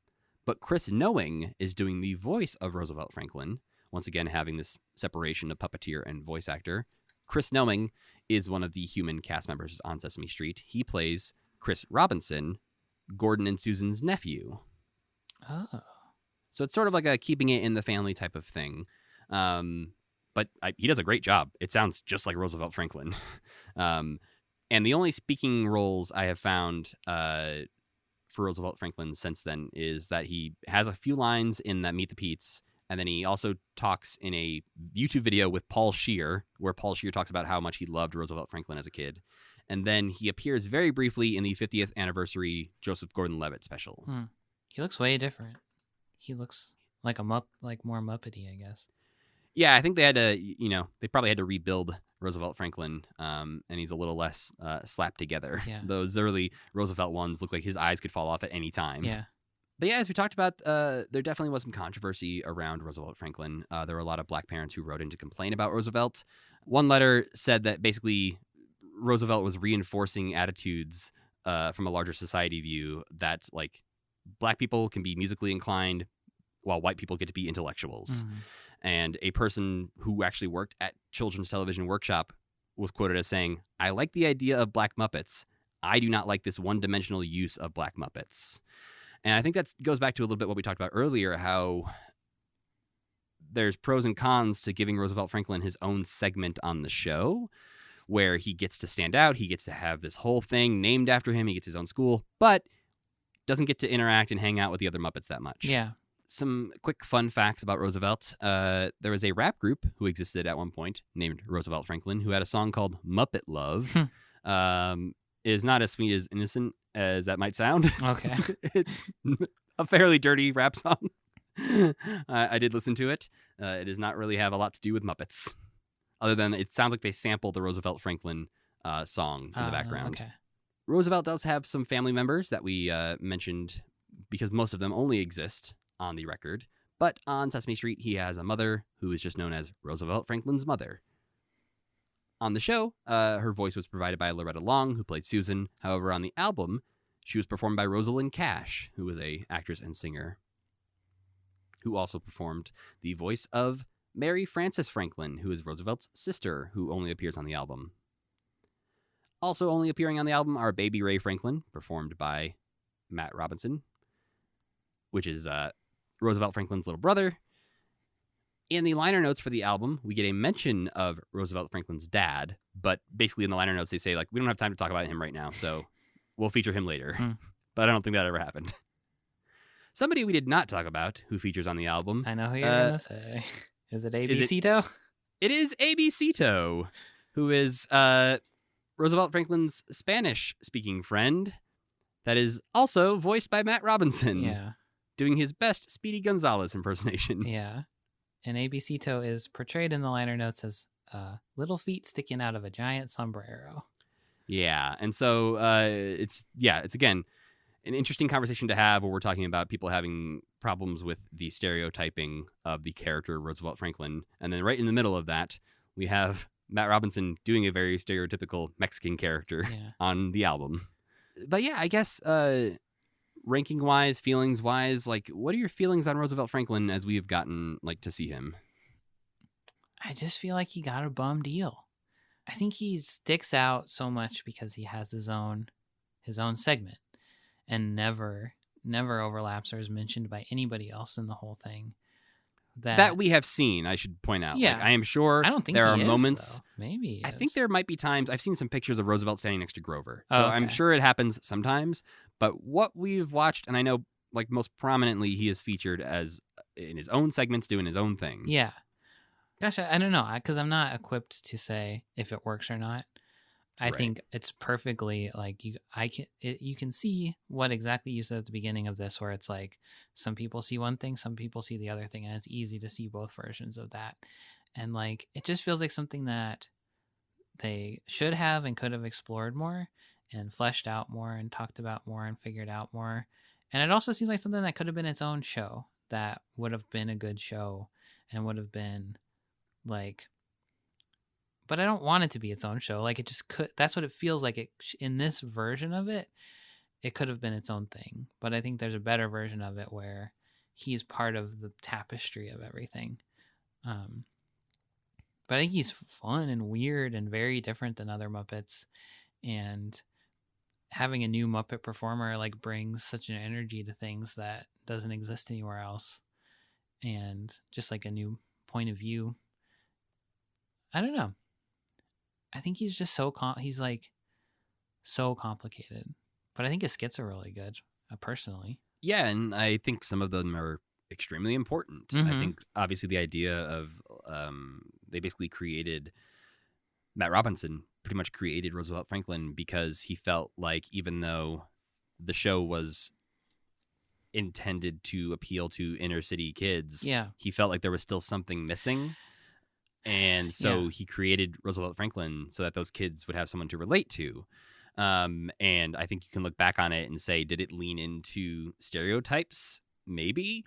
but Chris Knowing is doing the voice of Roosevelt Franklin, once again having this separation of puppeteer and voice actor. Chris Knowing is one of the human cast members on Sesame Street. He plays Chris Robinson, Gordon and Susan's nephew. Oh. So it's sort of like a keeping it in the family type of thing. But he does a great job. It sounds just like Roosevelt Franklin. And the only speaking roles I have found for Roosevelt Franklin since then is that he has a few lines in that Meet the Peets, and then he also talks in a YouTube video with Paul Scheer, where Paul Scheer talks about how much he loved Roosevelt Franklin as a kid. And then he appears very briefly in the 50th anniversary Joseph Gordon-Levitt special. He looks way different. He looks like more Muppety, I guess. Yeah, I think they had to, they probably had to rebuild Roosevelt Franklin, and he's a little less slapped together. Yeah. Those early Roosevelt ones look like his eyes could fall off at any time. Yeah. But yeah, as we talked about, there definitely was some controversy around Roosevelt Franklin. There were a lot of black parents who wrote in to complain about Roosevelt. One letter said that basically Roosevelt was reinforcing attitudes from a larger society view that, black people can be musically inclined while white people get to be intellectuals. And a person who actually worked at Children's Television Workshop was quoted as saying, "I like the idea of black Muppets. I do not like this one-dimensional use of black Muppets." And I think that goes back to a little bit what we talked about earlier, how there's pros and cons to giving Roosevelt Franklin his own segment on the show, where he gets to stand out, he gets to have this whole thing named after him, he gets his own school, but doesn't get to interact and hang out with the other Muppets that much. Yeah. Some quick fun facts about Roosevelt. There was a rap group who existed at one point named Roosevelt Franklin who had a song called Muppet Love. It is not as sweet as innocent as that might sound. Okay. It's a fairly dirty rap song. I did listen to it. It does not really have a lot to do with Muppets, other than it sounds like they sampled the Roosevelt Franklin song in the background. Okay. Roosevelt does have some family members that we mentioned because most of them only exist on the record, but on Sesame Street, he has a mother who is just known as Roosevelt Franklin's mother. On the show, her voice was provided by Loretta Long, who played Susan. However, on the album, she was performed by Rosalind Cash, who was a actress and singer. who also performed the voice of Mary Frances Franklin, who is Roosevelt's sister, who only appears on the album. Also only appearing on the album are Baby Ray Franklin, performed by Matt Robinson, which is Roosevelt Franklin's little brother. In the liner notes for the album, we get a mention of Roosevelt Franklin's dad, but basically in the liner notes they say, like, we don't have time to talk about him right now, so we'll feature him later. But I don't think that ever happened. Somebody we did not talk about who features on the album. I know who you're going to say. Is it A.B.C.to? It is A.B.C.to, who is Roosevelt Franklin's Spanish-speaking friend that is also voiced by Matt Robinson. Yeah. Doing his best Speedy Gonzales impersonation. Yeah. And A.B.C.to is portrayed in the liner notes as little feet sticking out of a giant sombrero. Yeah. And so it's again an interesting conversation to have where we're talking about people having problems with the stereotyping of the character Roosevelt Franklin. And then right in the middle of that, we have Matt Robinson doing a very stereotypical Mexican character on the album. But yeah, I guess ranking wise, feelings wise, like, what are your feelings on Roosevelt Franklin as we have gotten like to see him? I just feel like he got a bum deal. I think he sticks out so much because he has his own segment and never overlaps or is mentioned by anybody else in the whole thing. That we have seen, I should point out. Yeah. Like, I am sure I don't think there he are is, moments. though. Maybe he I is. think there might be times I've seen some pictures of Roosevelt standing next to Grover. So Oh, okay. I'm sure it happens sometimes. But what we've watched, and I know like most prominently he is featured as in his own segments doing his own thing. Yeah. Gosh, I don't know, because I'm not equipped to say if it works or not. I Right. think it's perfectly like you can see what exactly you said at the beginning of this, where it's like some people see one thing, some people see the other thing, and it's easy to see both versions of that. And like it just feels like something that they should have and could have explored more and fleshed out more and talked about more and figured out more. And it also seems like something that could have been its own show that would have been a good show and would have been like, but I don't want it to be its own show. Like it just could, that's what it feels like. It in this version of it, it could have been its own thing. But I think there's a better version of it where he's part of the tapestry of everything. But I think he's fun and weird and very different than other Muppets. And having a new Muppet performer like brings such an energy to things that doesn't exist anywhere else. And just like a new point of view. I don't know. I think he's just he's like so complicated, but I think his skits are really good, personally. Yeah, and I think some of them are extremely important. Mm-hmm. I think obviously the idea of they basically created Matt Robinson pretty much created Roosevelt Franklin because he felt like even though the show was intended to appeal to inner city kids, he felt like there was still something missing. And so he created Roosevelt Franklin so that those kids would have someone to relate to. And I think you can look back on it and say, did it lean into stereotypes? Maybe.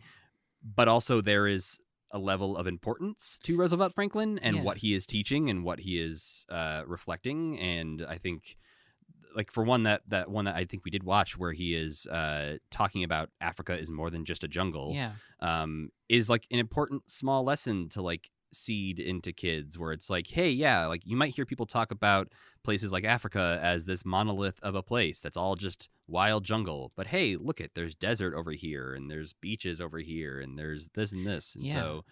But also there is a level of importance to Roosevelt Franklin and what he is teaching and what he is reflecting. And I think, like, for one, that one that I think we did watch where he is talking about Africa is more than just a jungle is like an important small lesson to like seed into kids where it's like, hey, yeah, like you might hear people talk about places like Africa as this monolith of a place that's all just wild jungle, but hey, look it, there's desert over here and there's beaches over here and there's this and this. And so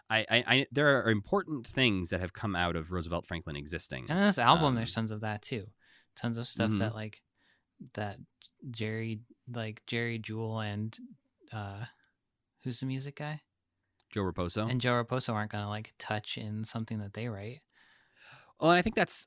I there are important things that have come out of Roosevelt Franklin existing. And in this album there's tons of that too, tons of stuff that like that Jerry Jewell and who's the music guy, Joe Raposo. And Joe Raposo aren't going to like touch in something that they write. Well, and I think that's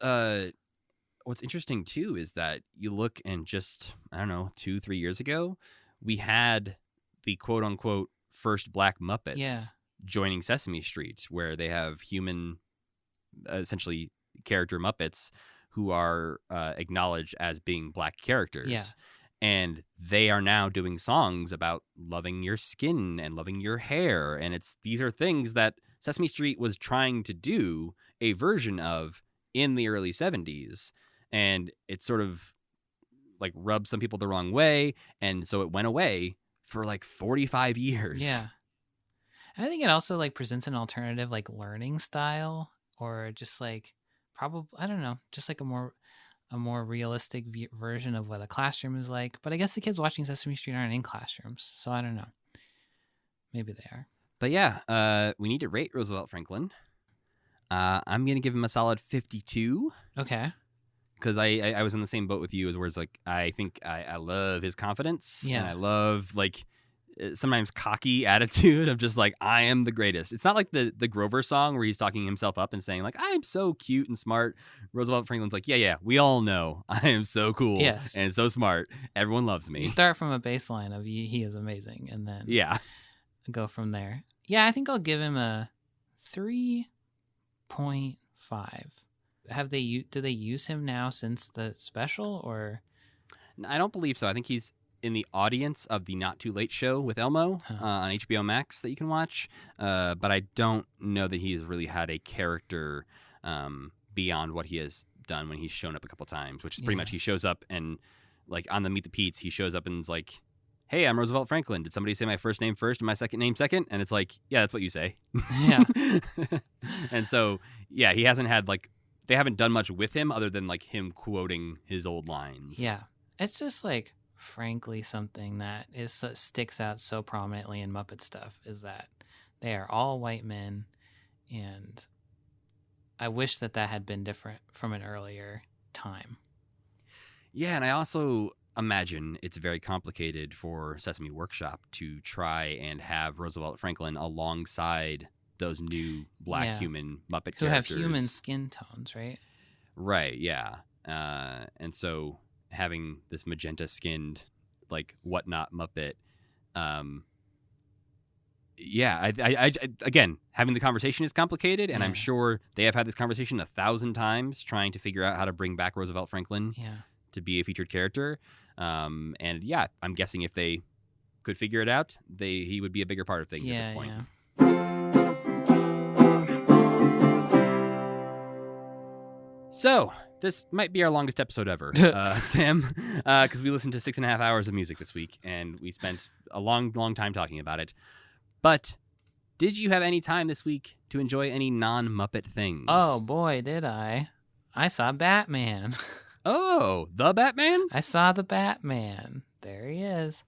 what's interesting too is that you look and just, I don't know, 2-3 years ago, we had the quote unquote first Black Muppets joining Sesame Street, where they have human, essentially character Muppets who are acknowledged as being Black characters. Yeah. And they are now doing songs about loving your skin and loving your hair. And these are things that Sesame Street was trying to do a version of in the early 70s. And it sort of like rubbed some people the wrong way. And so it went away for like 45 years. Yeah. And I think it also like presents an alternative like learning style, or just like probably, I don't know, just like a more realistic version of what a classroom is like. But I guess the kids watching Sesame Street aren't in classrooms, so I don't know. Maybe they are. But yeah, we need to rate Roosevelt Franklin. I'm gonna give him a solid 52 Okay. because I was in the same boat with you, as where it's like I think I love his confidence, Yeah. and I love like sometimes cocky attitude of just like I am the greatest. It's not like the Grover song where he's talking himself up and saying like I am so cute and smart. Roosevelt Franklin's like yeah, we all know I am so cool Yes. and so smart. Everyone loves me. You start from a baseline of he is amazing, and then Yeah. go from there. Yeah, I think I'll give him a 3.5. Do they use him now since the special, or? I don't believe so. I think he's in the audience of the Not Too Late show with Elmo on HBO Max that you can watch. But I don't know that he's really had a character beyond what he has done when he's shown up a couple times, which is pretty much he shows up and like on the Meet the Pete's, he shows up and is like, hey, I'm Roosevelt Franklin. Did somebody say my first name first and my second name second? And it's like, yeah, that's what you say. Yeah. And so, yeah, he hasn't had like, they haven't done much with him other than like him quoting his old lines. Yeah. It's just like, frankly, something that sticks out so prominently in Muppet stuff is that they are all white men, and I wish that had been different from an earlier time. Yeah, and I also imagine it's very complicated for Sesame Workshop to try and have Roosevelt Franklin alongside those new black human Muppet who characters. have human skin tones, right? Right, yeah. And so having this magenta-skinned, like, whatnot Muppet, yeah, I again, having the conversation is complicated, and I'm sure they have had this conversation 1,000 times trying to figure out how to bring back Roosevelt Franklin to be a featured character. And yeah, I'm guessing if they could figure it out, he would be a bigger part of things at this point. Yeah. So this might be our longest episode ever, Sam, because we listened to 6.5 hours of music this week, and we spent a long time talking about it. But did you have any time this week to enjoy any non-Muppet things? Oh boy, did I! I saw Batman. Oh, the Batman? I saw the Batman. There he is.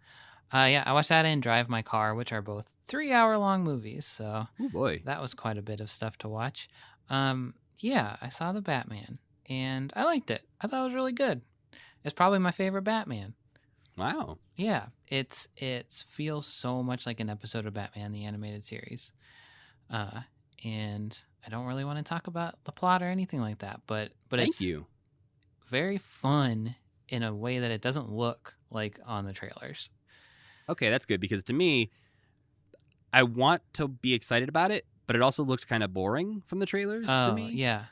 Yeah, I watched that and Drive My Car, which are both 3-hour-long movies. So Oh boy, that was quite a bit of stuff to watch. Yeah, I saw the Batman, and I liked it. I thought it was really good. It's probably my favorite Batman. Wow. Yeah, it feels so much like an episode of Batman the Animated Series. And I don't really want to talk about the plot or anything like that, but Thank you. Very fun in a way that it doesn't look like on the trailers. Okay, that's good, because to me, I want to be excited about it, but it also looked kind of boring from the trailers to me. Yeah.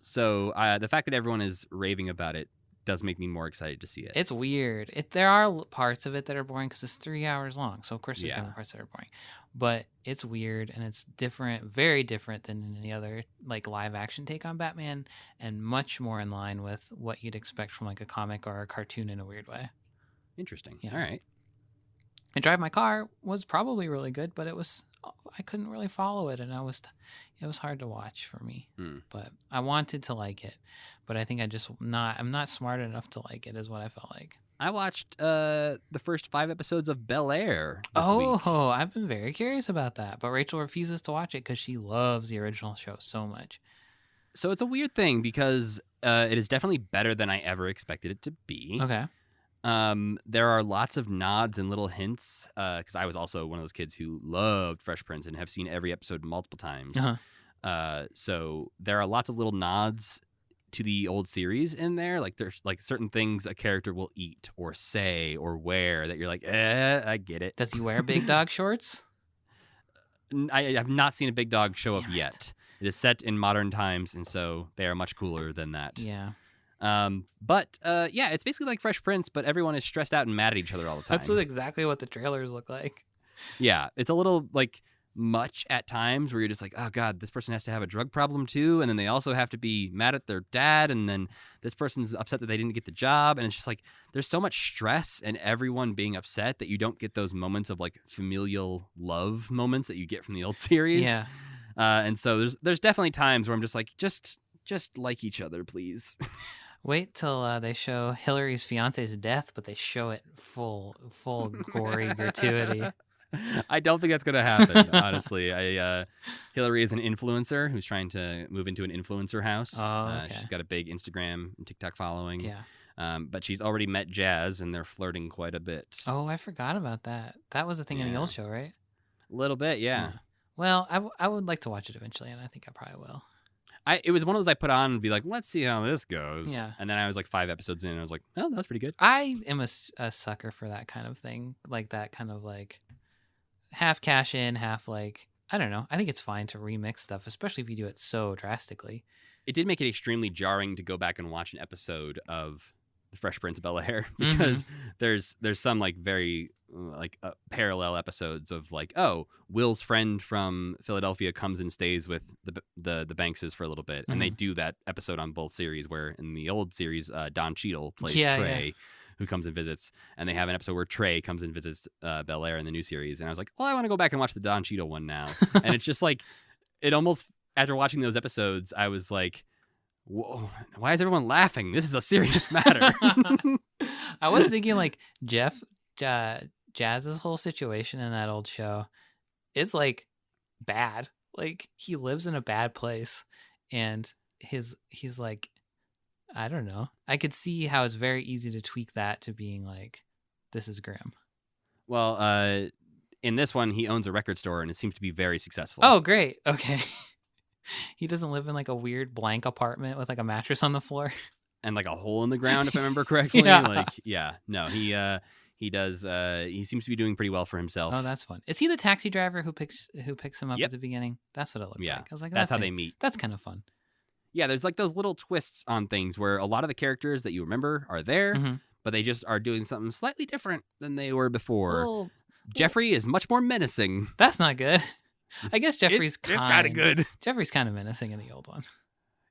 So the fact that everyone is raving about it does make me more excited to see it. It's weird. There are parts of it that are boring because it's 3 hours long. So, of course, there's going to be parts that are boring. But it's weird, and it's different, very different than any other like live-action take on Batman, and much more in line with what you'd expect from like a comic or a cartoon in a weird way. Interesting. Yeah. All right. And Drive My Car was probably really good, but I couldn't really follow it, and it was hard to watch for me. But I wanted to like it, but I think I'm not smart enough to like it, is what I felt like. I watched the first 5 episodes of Bel Air this week. Oh, I've been very curious about that, but Rachel refuses to watch it because she loves the original show so much. So it's a weird thing because it is definitely better than I ever expected it to be. Okay. There are lots of nods and little hints because I was also one of those kids who loved Fresh Prince and have seen every episode multiple times. So there are lots of little nods to the old series in there. Like there's like certain things a character will eat or say or wear that you're like, I get it. Does he wear big dog shorts? I have not seen a big dog show up yet. It is set in modern times, and so they are much cooler than that. Yeah. But yeah, it's basically like Fresh Prince, but everyone is stressed out and mad at each other all the time. That's exactly what the trailers look like. Yeah, it's a little like much at times, where you're just like, oh god, this person has to have a drug problem too, and then they also have to be mad at their dad, and then this person's upset that they didn't get the job, and it's just like there's so much stress and everyone being upset that you don't get those moments of like familial love moments that you get from the old series. Yeah. And so there's definitely times where I'm just like, just like each other, please. Wait till they show Hillary's fiance's death, but they show it full gory gratuity. I don't think that's going to happen, honestly. Hillary is an influencer who's trying to move into an influencer house. Oh, okay. She's got a big Instagram and TikTok following. Yeah. But she's already met Jazz, and they're flirting quite a bit. Oh, I forgot about that. That was a thing in the Yeah. old show, right? A little bit, yeah. Well, I would like to watch it eventually, and I think I probably will. It was one of those I put on and be like, let's see how this goes. Yeah. And then I was like 5 episodes in, and I was like, oh, that was pretty good. I am a sucker for that kind of thing, like that kind of like half cash in, half like, I don't know. I think it's fine to remix stuff, especially if you do it so drastically. It did make it extremely jarring to go back and watch an episode of The Fresh Prince of Bel-Air because there's some like very like parallel episodes of like, oh, Will's friend from Philadelphia comes and stays with the Bankses for a little bit, and they do that episode on both series. Where in the old series, Don Cheadle plays Trey, who comes and visits, and they have an episode where Trey comes and visits Bel-Air in the new series, and I was like, well, I want to go back and watch the Don Cheadle one now, and it's just like, it almost, after watching those episodes, I was like, whoa, why is everyone laughing? This is a serious matter. I was thinking like Jazz's whole situation in that old show is like bad. Like he lives in a bad place, and he's like, I don't know. I could see how it's very easy to tweak that to being like, this is grim. Well, in this one, he owns a record store, and it seems to be very successful. Oh, great. Okay. He doesn't live in like a weird blank apartment with like a mattress on the floor. And like a hole in the ground, if I remember correctly. No, he does. He seems to be doing pretty well for himself. Oh, that's fun. Is he the taxi driver who picks him up Yep. at the beginning? That's what it looked like. I was like, that's how they meet. That's kind of fun. Yeah, there's like those little twists on things where a lot of the characters that you remember are there, but they just are doing something slightly different than they were before. Well, Jeffrey is much more menacing. that's not good. I guess Jeffrey's It's kind of good. Jeffrey's kind of menacing in the old one.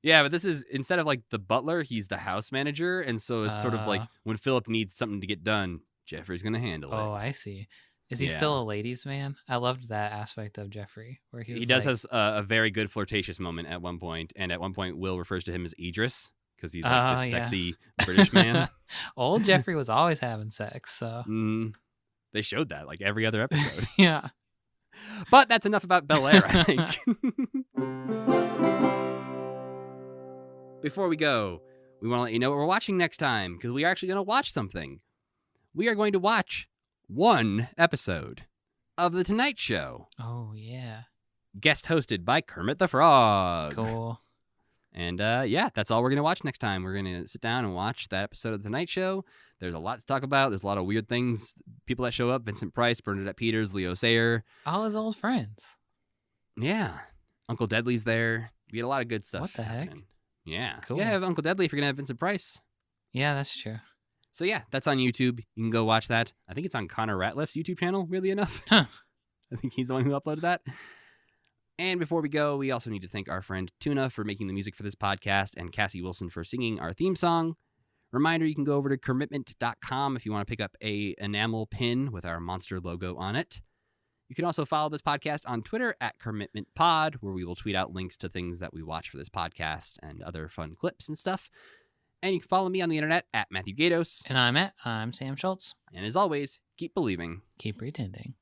Yeah, but this is, instead of like the butler, he's the house manager, and so it's sort of like when Philip needs something to get done, Jeffrey's gonna handle it. Oh, I see. Is he Yeah. still a ladies' man? I loved that aspect of Jeffrey, where he was. He does like, have a very good flirtatious moment at one point, and at one point, Will refers to him as Idris because he's like this sexy British man. Old Jeffrey was always having sex, so They showed that like every other episode. yeah. But that's enough about Bel-Air, I think. Before we go, we want to let you know what we're watching next time, because we are actually going to watch something. We are going to watch one episode of The Tonight Show, Oh yeah. guest hosted by Kermit the Frog. Cool. And that's all we're going to watch next time. We're going to sit down and watch that episode of The Tonight Show. There's a lot to talk about. There's a lot of weird things. People that show up: Vincent Price, Bernadette Peters, Leo Sayer. All his old friends. Yeah. Uncle Deadly's there. We get a lot of good stuff. What the heck? happening. Yeah. Cool. You gotta have Uncle Deadly if you're gonna have Vincent Price. Yeah, that's true. So yeah, that's on YouTube. You can go watch that. I think it's on Connor Ratliff's YouTube channel, weirdly enough. Huh. I think he's the one who uploaded that. And before we go, we also need to thank our friend Tuna for making the music for this podcast and Cassie Wilson for singing our theme song. Reminder, you can go over to Kermitment.com if you want to pick up a enamel pin with our monster logo on it. You can also follow this podcast on Twitter at KermitmentPod, where we will tweet out links to things that we watch for this podcast and other fun clips and stuff. And you can follow me on the internet at Matthew Gatos. And I'm Sam Schultz. And as always, keep believing. Keep pretending.